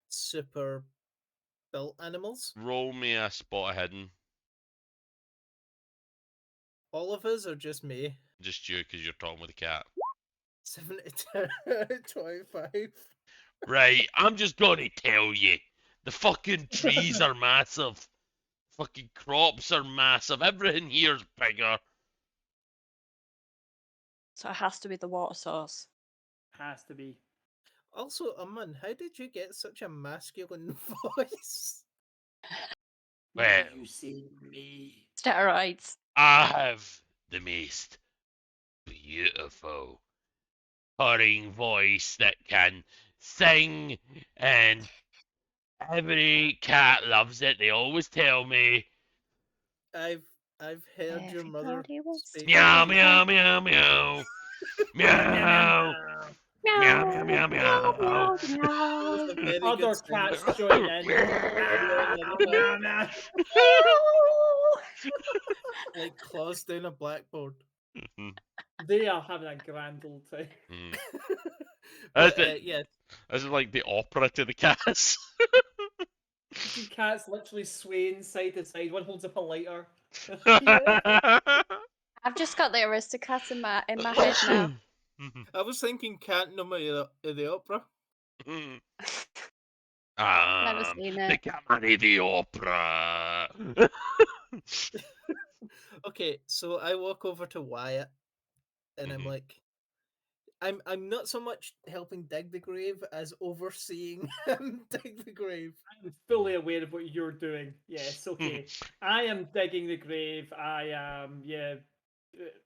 super built animals? Roll me a spot hidden. All of us or just me? Just you, because you're talking with the cat. 72 out of 25. Right, I'm just gonna tell you. The fucking trees are massive. Fucking crops are massive. Everything here's bigger. So it has to be the water source. Has to be. Also, Aman, how did you get such a masculine voice? What Well, do you say to me? Steroids. I have the most beautiful, purring voice that can sing, and every cat loves it. They always tell me, I've heard your mother Everybody wants to speak be meow, about you. meow, meow, meow, Meow, meow, meow, meow, meow, meow, meow, meow, meow, meow. meow, She's meow. a very good Other singer. cats join in. Yeah, Meow, another cat. meow, meow. Meow. Like claws down a blackboard. They are having a grand old time. Mm. But That's it. yeah, This is like the opera to the cats. You see cats literally swaying side to side. One holds up a lighter. I've just got the aristocrats in my head now. I was thinking Cat Number of the Opera. Never seen The it. Camera di Opera. Okay, so I walk over to Wyatt and I'm Mhm. like, I'm not so much helping dig the grave as overseeing him dig the grave. I'm fully aware of what you're doing. Yes, okay. I am digging the grave. I am, yeah.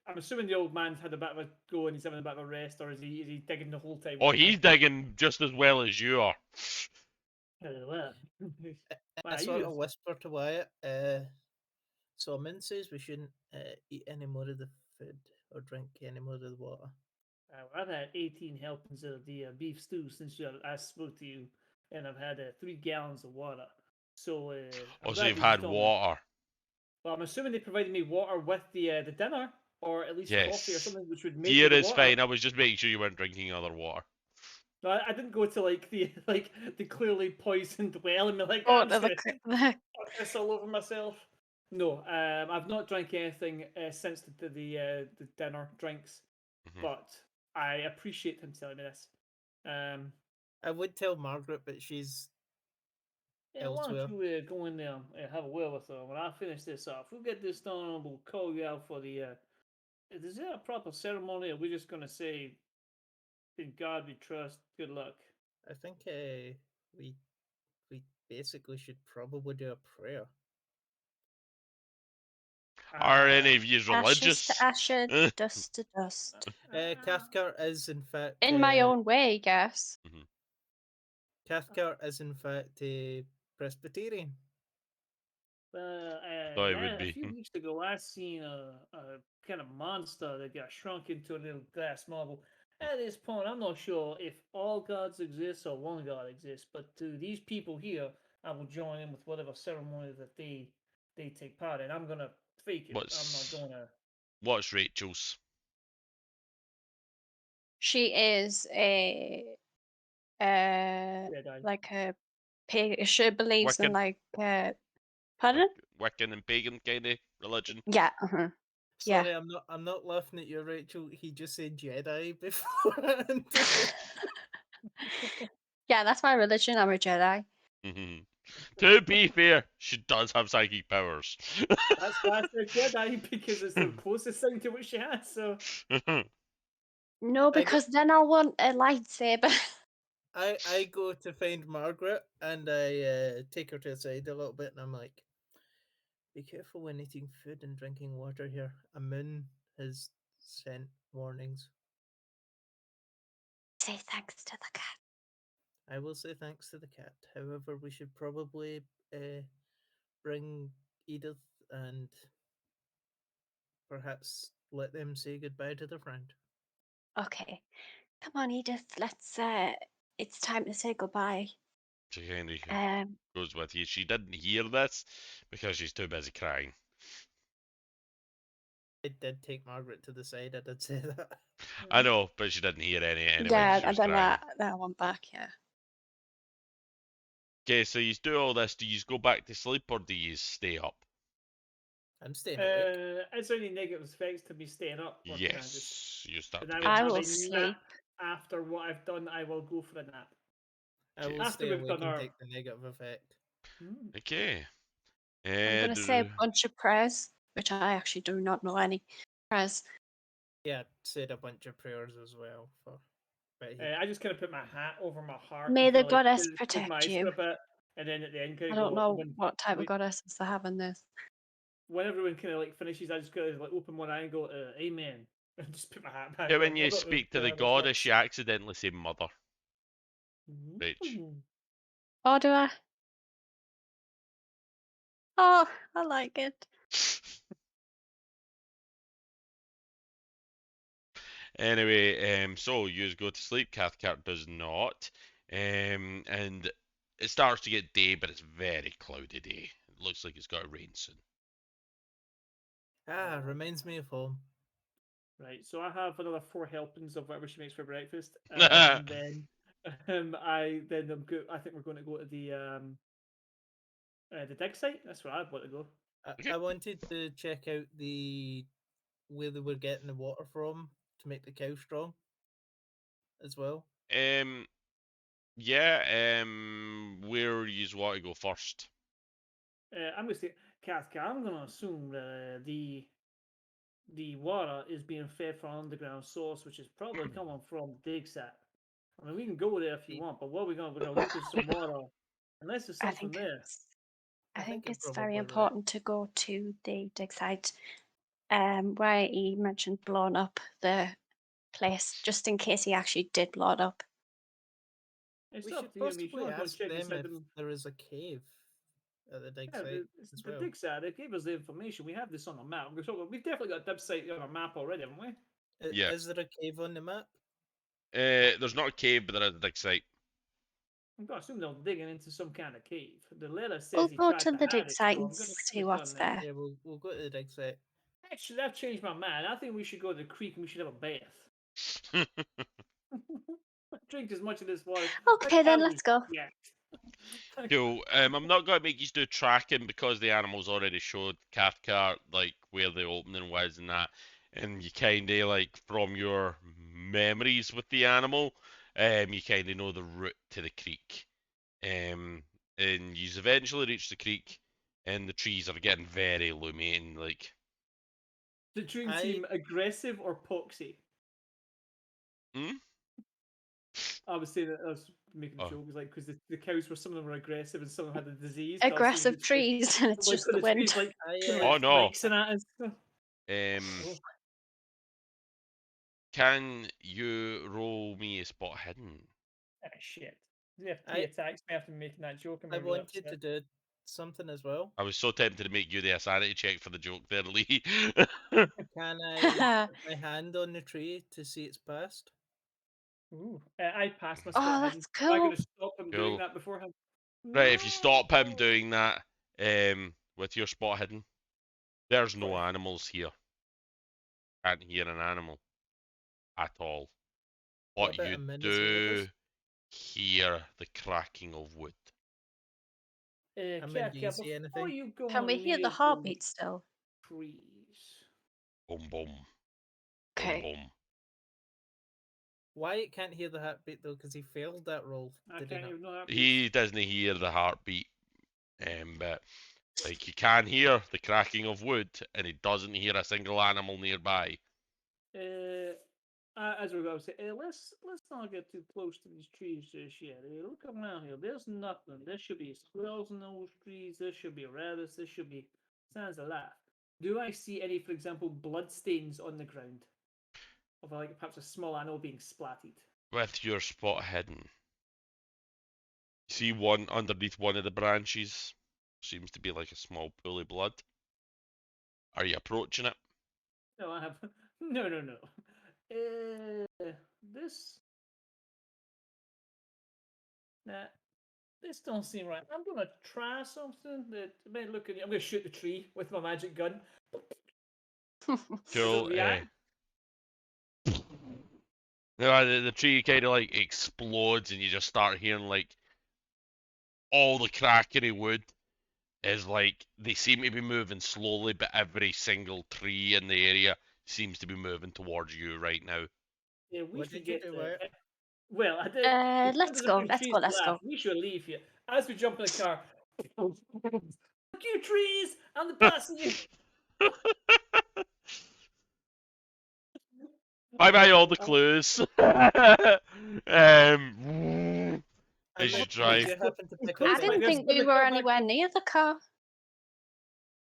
I'm assuming the old man's had a bit of a go and he's having a bit of a rest, or is he digging the whole time? Oh, with me? he's digging just as well as you are. Well, I wow, sort you of whisper to Wyatt, so Min says we shouldn't eat any more of the food or drink any more of the water. I've had 18 helpings of the beef stew since I spoke to you, and I've had 3 gallons of water. So I'm Oh, so glad you've you had told me. water. Well, I'm assuming they provided me water with the dinner, or at least coffee or Yes. something which would make Deer me the is water. fine. I was just making sure you weren't drinking other water. No, I didn't go to like the clearly poisoned well and be like, Oh, I'm just the, gonna the, fuck this all over myself. No, I've not drank anything since the dinner drinks, Mhm. but I appreciate him telling me this. I would tell Margaret, but she's Yeah, why elsewhere. don't you go in there and have a word with her? When I finish this off, we'll get this done. We'll call you out for the. Is there a proper ceremony, or we're just gonna say, "In God we trust. Good luck." I think we we basically should probably do a prayer. Are any of you ashes to religious? ashes, dust to dust. Cathcart is in fact In my own way, guess. Cathcart is in fact a Presbyterian. Well, Thought it yeah, would a be. few weeks ago, I seen a kind of monster that got shrunk into a little glass marble. At this point, I'm not sure if all gods exist or one god exists, but to these people here, I will join in with whatever ceremony that they take part in. I'm gonna fake it. I'm not gonna. What's Rachel's? She is a Jedi. like a pig. She believes in Wiccan? like pardon? Wiccan and pagan kind of religion? Yeah. Yeah. Sorry, I'm not laughing at you, Rachel. He just said Jedi beforehand. Yeah, that's my religion. I'm a Jedi. Mhm. To be fair, she does have psychic powers. That's why I said Jedi because it's the closest thing to what she has. So No, because then I'll want a lightsaber. I go to find Margaret and I take her to the side a little bit and I'm like, be careful when eating food and drinking water here. A moon has sent warnings. Say thanks to the cat. I will say thanks to the cat. However, we should probably bring Edith and perhaps let them say goodbye to their friend. Okay. Come on, Edith. Let's it's time to say goodbye. She kind of goes with you. She didn't hear this because she's too busy crying. I did take Margaret to the side, I did say that. I know, but she didn't hear any anyway. Yeah, She and was then crying. that one back, yeah. Okay, so you do all this. Do you go back to sleep or do you stay up? I'm staying awake. is there any negative effects to me staying up? Or can I just? Yes, you start Then to I get would I have will a sleep. nap after what I've done, I will go for a nap. I will After stay we've awake done and our. take the negative effect. Okay. I'm going to say a bunch of prayers, which I actually do not know any prayers. Yeah, said a bunch of prayers as well for. But I just kind of put my hat over my heart May and the kind of like goddess close my protect eyes for you. a bit, and then at the end kind I of don't go know what type of goddesses they have in this. when everyone kind of like finishes, I just kind of like open one eye and go, "Amen," and just put my hat back Yeah, on. when I'm you not really speak to sure the how this goddess, works. you accidentally say mother. Rach. Ooh. Oh, do I? Oh, I like it. Anyway, so you go to sleep. Cathcart does not, and it starts to get day, but it's very cloudy day. It looks like it's got to rain soon. reminds me of home. Right, so I have another 4 helpings of whatever she makes for breakfast, and then I think we're going to go to the dig site. That's where I'd want to go. Okay. I wanted to check out where they were getting the water from to make the cow strong as well. Yeah. Where you want to go first? I'm going to say, Kathka, I'm going to assume that the water is being fed from an underground source, which is probably coming from the dig site. I mean, we can go there if you want, but what are we going to look at some water? Unless there's I something think there. I I think think you're it's very probably right. important to go to the dig site, where he mentioned blowing up the place, just in case he actually did blow it up. It's We up should to you. I mean, if you possibly want to go and ask check them inside if them, there is a cave at the dig yeah, site as the well. dig site, they gave us the information. We have this on the map. We've definitely got a dig site on our map already, haven't we? Yeah. Is there a cave on the map? There's not a cave, but there is a dig site. I'm going to assume they're digging into some kind of cave. The letter We'll says he go tried to to the hide dig it, site so and I'm going to see assume it's what's done now. there. Yeah, we'll go to the dig site. Actually, I've changed my mind. I think we should go to the creek and we should have a bath. Drink as much of this water. Okay, then let's go. Yeah. Cool. I'm not going to make you do tracking because the animals already showed Cathcart like where the opening was and that, and you kind of like from your memories with the animal, you kind of know the route to the creek. And you eventually reach the creek, and the trees are getting very illuminating. Like, The dream team aggressive or poxy? hmm? I was saying that I was making a Oh. joke. It's like because the cows were some of them were aggressive and some of them had the disease. Aggressive trees, and it's just the wind. Trees, like, Oh no. flexing at us. Um, can you roll me a spot hidden? Ah, shit. Yeah, he attacks me after making that joke. I wanted to do something as well. I was so tempted to make you the sanity check for the joke there, Lee. Can I put my hand on the tree to see it's passed? Ooh, I passed my Oh, spot hidden. that's Am I going cool. to stop him Cool. doing that beforehand? Right, if you stop him doing that, with your spot hidden, there's no Right. animals here. Can't hear an animal at all. What But about you a do Minnesota? hear the cracking of wood. I mean, do you see Before anything? you go Can we on hear the near heartbeat still? trees. Boom, boom, boom, Okay. boom. Wyatt can't hear the heartbeat though because he failed that roll. I Did he can't not? even know that. He doesn't hear the heartbeat, but like you can hear the cracking of wood, and he doesn't hear a single animal nearby. As we're going to say, let's not get too close to these trees just yet. Look around here. There's nothing. There should be squirrels in those trees. There should be rabbits. There should be sounds alive. Do I see any, for example, blood stains on the ground of like perhaps a small animal being splatted? With your spot hidden, you see one underneath one of the branches. Seems to be like a small pool of blood. Are you approaching it? No, I have no. This nah, this don't seem right. I'm gonna try something that may look at you. I'm gonna shoot the tree with my magic gun. Cool. react? The tree kind of like explodes, and you just start hearing like all the cracking of wood is like they seem to be moving slowly, but every single tree in the area seems to be moving towards you right now. Yeah, we What should did you get do, the. Wyatt? Well, I did. If Let's there's a go. big Let's trees go. to Let's laugh, go. we should leave here. As we jump in the car, fuck you, trees! I'm the passenger. Bye bye all the Oh, clues. And As you Mick, did drive. you happen to These pick up I clues might didn't be any? able to think bring we the were car back anywhere to. near the car.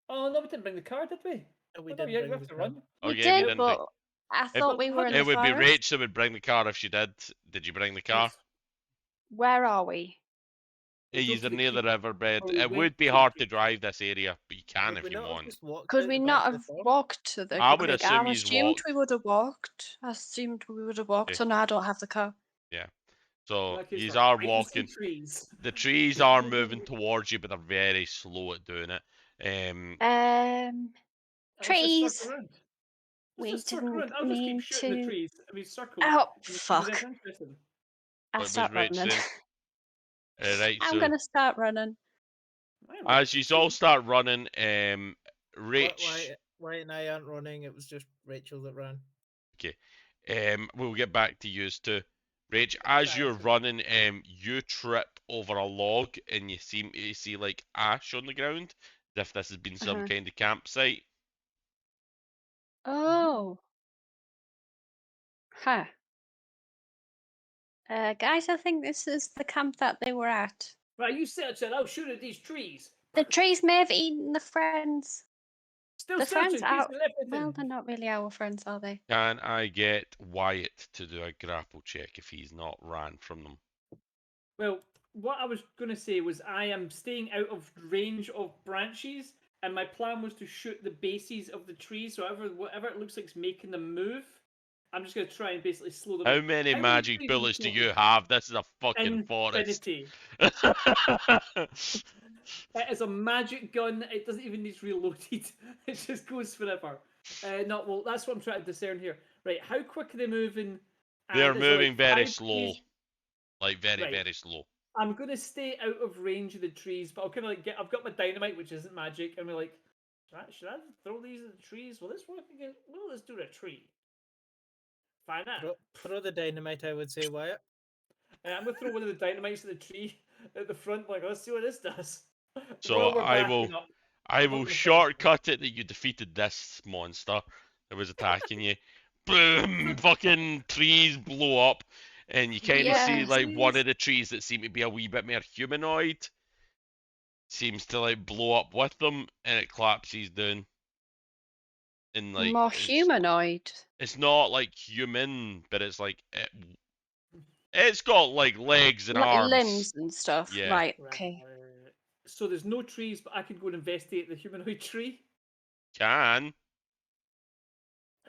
Oh no, we didn't bring the car, did we? No, we Oh, no, didn't yeah, we bring have the to car. run. We Okay, we did, didn't bring. but I It, thought we were in it the would be forest. Rach that would bring the car if she did. Did you bring the car? Where are we? We drove You're to the near the creek, riverbed. or we It went would be to the hard to creek. drive this area, but you can Would if we you not have want. just walked Could out we the back not of the have forest? walked to the I would creek? assume I he's assumed walked. we would have walked. I assumed we would have walked. Okay. So now I don't have the car. Yeah. In So that case, you we're are right in some walking. trees. The trees are moving towards you, but they're very slow at doing it. Let's just Trees. circle around. Let's We just circle didn't around. I'll just keep mean shooting the to. trees. I mean, circle. Oh And see if there's fuck! anything interesting. I What was start Rach running. saying? Right. I'm So gonna start running. I'm as ready you to all see. start running, Why, Rach. why and I aren't running? It was just Rachel that ran. Okay. We'll get back to you too. Rach, as you're Exciting. running, you trip over a log and you seem to see like ash on the ground, as if this has been some Uh-huh. kind of campsite. Oh. Huh. Guys, I think this is the camp that they were at. Right, you said I'll shoot at these trees. The trees may have eaten the friends. Still The friends searching. Case out. we left Well, anything. they're not really our friends, are they? Can I get Wyatt to do a grapple check if he's not ran from them? Well, what I was going to say was I am staying out of range of branches, and my plan was to shoot the bases of the trees. So whatever it looks like is making them move, I'm just going to try and basically slow them. How down. many How magic trees bullets do slow you down? have? This is a fucking forest. Infinity. It is a magic gun. It doesn't even need reloaded. It just goes forever. No, well, that's what I'm trying to discern here. Right, how quick are they moving? They're And is it moving like very 5 slow. trees? Like very, Right. very slow. I'm gonna stay out of range of the trees, but I'll kind of like I've got my dynamite, which isn't magic, and we're like, should I throw these at the trees? Will this work again? Well, let's do a tree. Find out. Throw the dynamite, I would say, Wyatt. I'm gonna throw one of the dynamites at the tree at the front. Like, let's see what this does. So While we're I backing will up. I I'm will up in the forest. shortcut it that you defeated this monster that was attacking you. Boom! Fucking trees blow up, and you kind of see Yeah. like one Trees. of the trees that seem to be a wee bit more humanoid seems to like blow up with them, and it collapses down. And like More humanoid. it's not like human, but it's like it's got like legs and Like arms. limbs and stuff. Yeah. Right, Right. okay. So there's no trees, but I could go and investigate the humanoid tree. Can.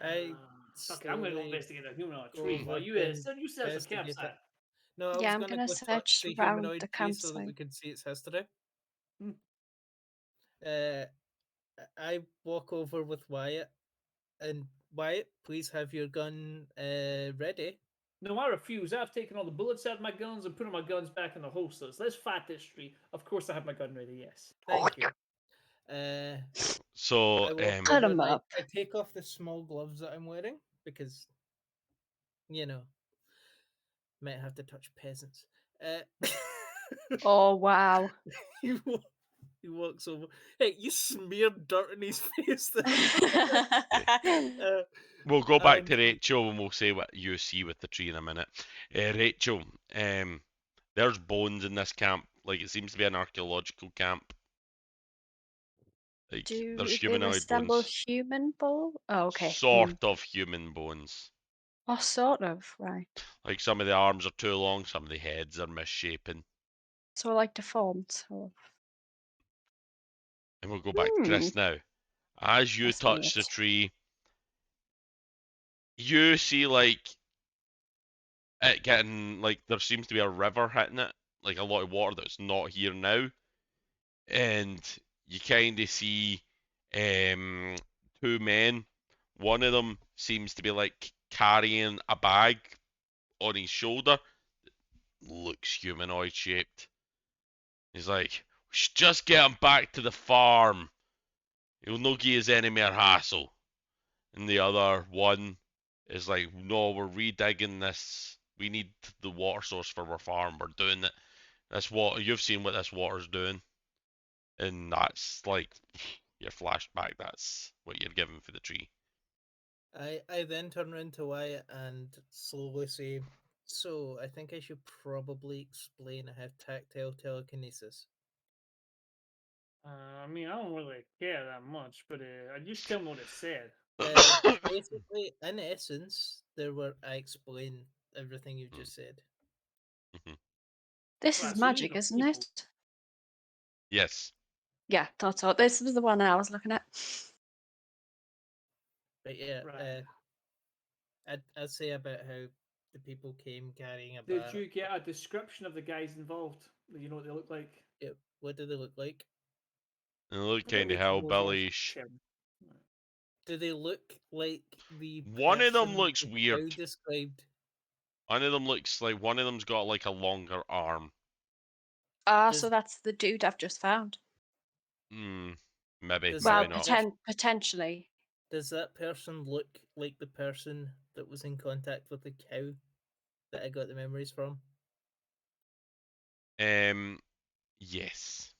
I Fuck it, I'm gonna go slowly investigate the humanoid go tree while over you and you search the investigate campsite. it. No, I Yeah, was I'm gonna gonna go touch search the around humanoid the tree so that we campsite. could see its history. Hmm. I walk over with Wyatt, and Wyatt, please have your gun ready. No, I refuse. I've taken all the bullets out of my guns and put all my guns back in the holsters. Let's fight this tree. Of course, I have my gun ready. Yes. Thank you. So I walk Cut over 'em and up. I take off the small gloves that I'm wearing because, might have to touch peasants. Oh wow. he, wa- he walks over. Hey, you smeared dirt in his face then. We'll go back and to Rachel and we'll say what you see with the tree in a minute. Rachel, there's bones in this camp. Like it seems to be an archaeological camp. Like Do there's they humanoid resemble bones. human bone? Oh, okay. Sort of human bones. Oh, sort of, right. Like some of the arms are too long, some of the heads are misshapen. So like deformed. So. And we'll go back to Chris now. As you That's touch the weird. tree, you see like it getting like there seems to be a river hitting it, like a lot of water that's not here now. And you kind of see two men. One of them seems to be like carrying a bag on his shoulder. Looks humanoid shaped. He's like, we should just get him back to the farm. He'll no give us any more hassle. And the other one is like, no, we're redigging this. We need the water source for our farm. We're doing it. That's what you've seen what this water's doing, and that's like your flashback. That's what you're given for the tree. I then turn around to Wyatt and slowly say, "So I think I should probably explain I have tactile telekinesis." I mean, I don't really care that much, but I just tell them what it said. Basically, in essence, I explain everything you just said. This Right, is so these magic, are isn't people. it? Yes. Yeah, thought so. This was the one I was looking at. But yeah, Right. I'd say about how the people came carrying a Did bat. you get a description of the guys involved? Do you know what they look like? Yeah, what do they look like? And it looked I think kind of we can move on. hellbellyish. Do they look like the One of them person looks the weird. cow described? One of them looks like one of them's got like a longer arm. Ah, Does- so that's the dude I've just found. Maybe, Does maybe Well, that not. potentially. Does that person look like the person that was in contact with the cow that I got the memories from? Yes.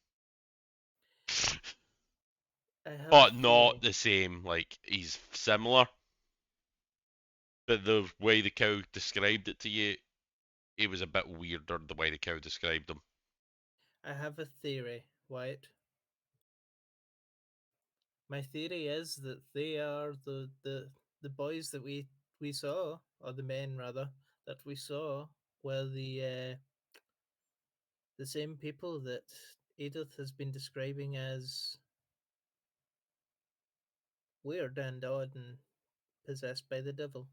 I have But a not theory. the same. Like, he's similar. But the way the cow described it to you, it was a bit weirder the way the cow described him. I have a theory, Wyatt. My theory is that they are the boys that we saw, or the men rather, that we saw were the same people that Edith has been describing as weird and odd and possessed by the devil.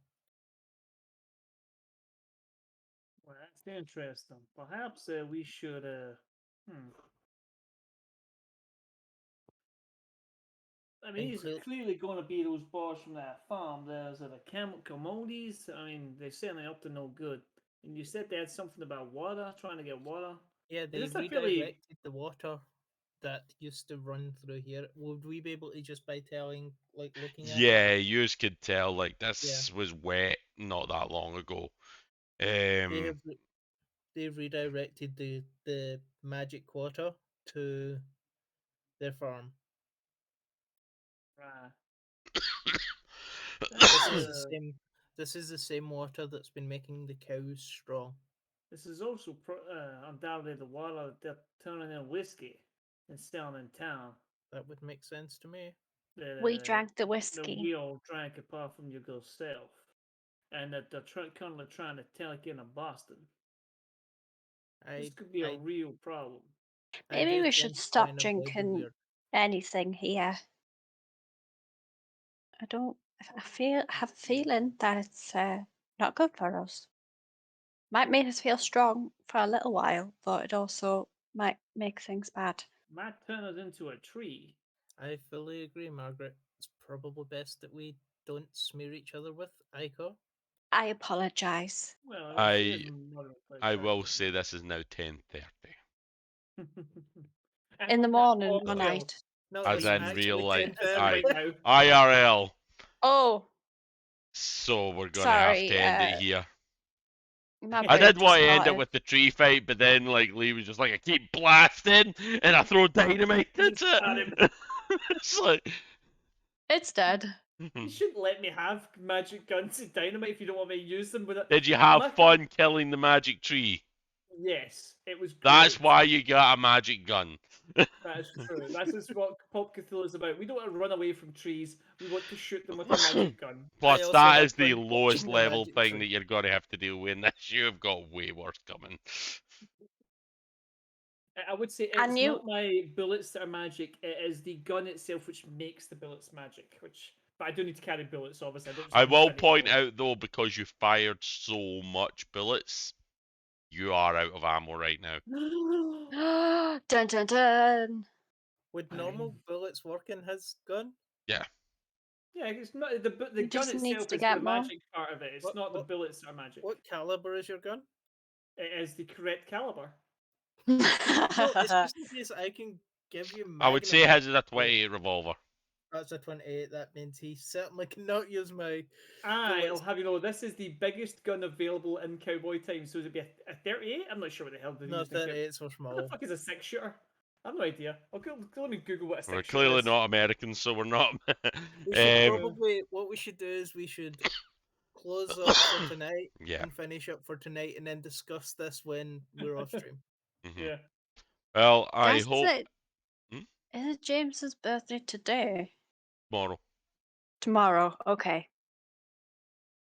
Well, that's interesting. Perhaps we should. I mean, these are Include clearly going to be those boys from that farm. There's the commodities. I mean, they're certainly up to no good. And you said they had something about water, trying to get water. Yeah, Is they this a fairly redirected the water that used to run through here. Would we be able to just by telling, like looking at it? Yeah, yous could tell, like, Yeah. this was wet not that long ago. They've redirected the magic water to their farm. right? This is the That's, same. This is the same water that's been making the cows strong. this is also undoubtedly the water that they're turning in whiskey and selling in town. That would make sense to me. We drank the That whiskey. we all drank apart from your girl self. And that they're currently trying to take in Boston. This could be a real problem. Maybe do we should tend to stop try and avoid the drinking weird. anything here. I have a feeling that it's not good for us. Might make us feel strong for a little while, but it also might make things bad. Might turn us into a tree. I fully agree, Margaret. It's probably best that we don't smear each other with ichor. I apologize. Well, I will say this is now 10:30. In the morning or well, night. No, As it's in actually real life. 10:30. right now. IRL. Oh, So we're gonna sorry. have to end it here. My I brain did just want to end it started. with the tree fight, but then like Lee was just like, I keep blasting and I throw dynamite Just at at it. him. It's like It's dead. You shouldn't let me have magic guns and dynamite if you don't want me to use them with it. Did you have My- fun killing the magic tree? Yes, it was great. That's why you got a magic gun. That is true. That's just what Pop Cthulhu is about. We don't want to run away from trees. We want to shoot them with a magic gun. Plus, also that had is the fun lowest watching the level magic thing tree. that you're going to have to deal with in this. You've got way worse coming. I would say I it's knew- not my bullets that are magic. It is the gun itself which makes the bullets magic. But I do need to carry bullets, obviously. Don't just I have will infinity point bullets. out though, because you fired so much bullets, you are out of ammo right now. Dun dun dun. Would normal bullets work in his gun? Yeah. Yeah, it's not the He gun just needs itself to is get the more. magic part of it. It's What- not the what- bullets that are magic. What caliber is your gun? It is the correct caliber. No, it's just in case I can give you. I would say magnum his is a bullets. 28 revolver. That's a 28. That means he certainly cannot use my I'll bullets. have you know, this is the biggest gun available in cowboy time. So would it be a 38? I'm not sure what the hell they're No, using. 38s were What the small. fuck is a 6-shooter? I have no idea. Let me Google what a We're 6-shooter clearly is. not Americans, so we're not. We should Um, probably, what we should do is we should close up for tonight yeah. and finish up for tonight and then discuss this when we're off stream. Mhm. Yeah. Well, I Guys, hope is it James's birthday today? tomorrow. Tomorrow. Okay.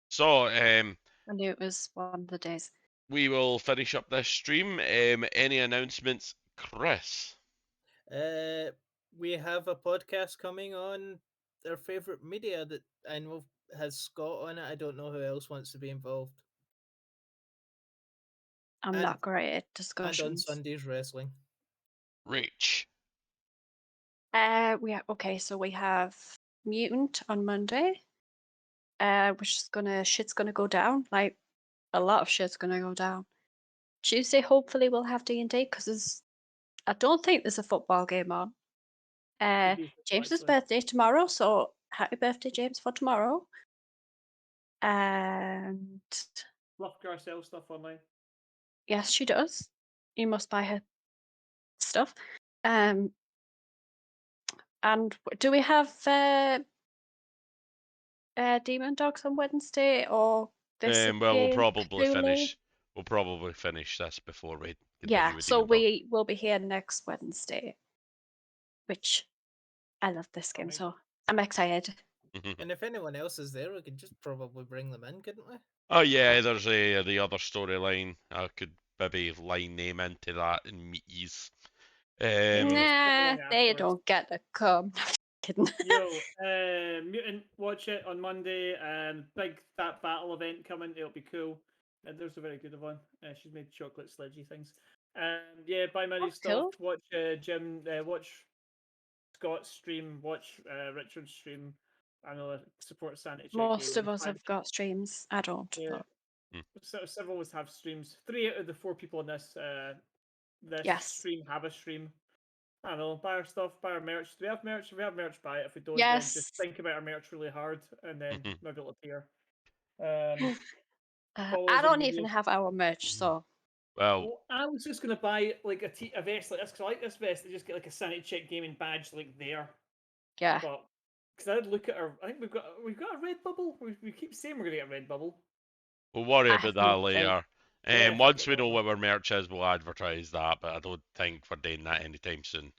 So, I knew it was one of the days. we will finish up this stream. Any announcements, Chris? We have a podcast coming on their favorite media that I know has Scott on it. I don't know who else wants to be involved. I'm And- not great at And on discussions. Sunday's wrestling. Rach. So we have Mutant on Monday. Which is shit's gonna go down. Like a lot of shit's gonna go down. Tuesday, hopefully we'll have D&D because I don't think there's a football game on. You'd be James's actually. birthday tomorrow, so happy birthday, James, for tomorrow. And Fluff Garcelle stuff online. yes, she does. You must buy her stuff. And do we have Demon Dogs on Wednesday or this Well, we'll again? probably Cthulhu? finish. We'll probably finish this before we continue Yeah, with so Demon Dog. we will be here next Wednesday, which I love this game, so I'm excited. And if anyone else is there, we could just probably bring them in, couldn't we? Oh yeah, there's the other storyline. I could maybe line name into that and meet yous. Nah, they afterwards. don't get to come. Kidding. Yo, Mutant, watch it on Monday. Big that battle event coming. It'll be cool. There's a very good one. She's made chocolate sledgy things. Yeah, buy Maddie Oh, stuff. cool. Watch Jim. Watch Scott's stream. Watch Richard's stream. I know support Sanity Check. Most of us have got streams. I don't. Yeah. But So several of us have streams. 3 out of the 4 people on this yes. stream have a stream. I don't know, buy our stuff, buy our merch. Do we have merch? If we have merch, buy it. If we don't, then just Yes. think about our merch really hard and then maybe it'll appear. I don't even have our merch, so. Well, I was just gonna buy like a vest like this because I like this vest. I just get like a Sanity Check gaming badge like there. Yeah. But because I'd look at our, I think we've got a red bubble. We keep saying we're gonna get a red bubble. we'll worry I about have that no later. Yeah, Once we fuck it, know whatever. what our merch is, we'll advertise that, but I don't think we're doing that anytime soon.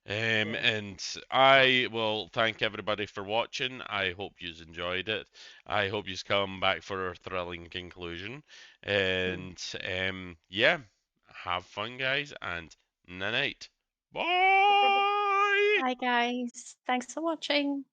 And I will thank everybody for watching. I hope you enjoyed it. I hope you come back for a thrilling conclusion. And yeah, have fun, guys, and night. Bye. Bye, guys. Thanks for watching.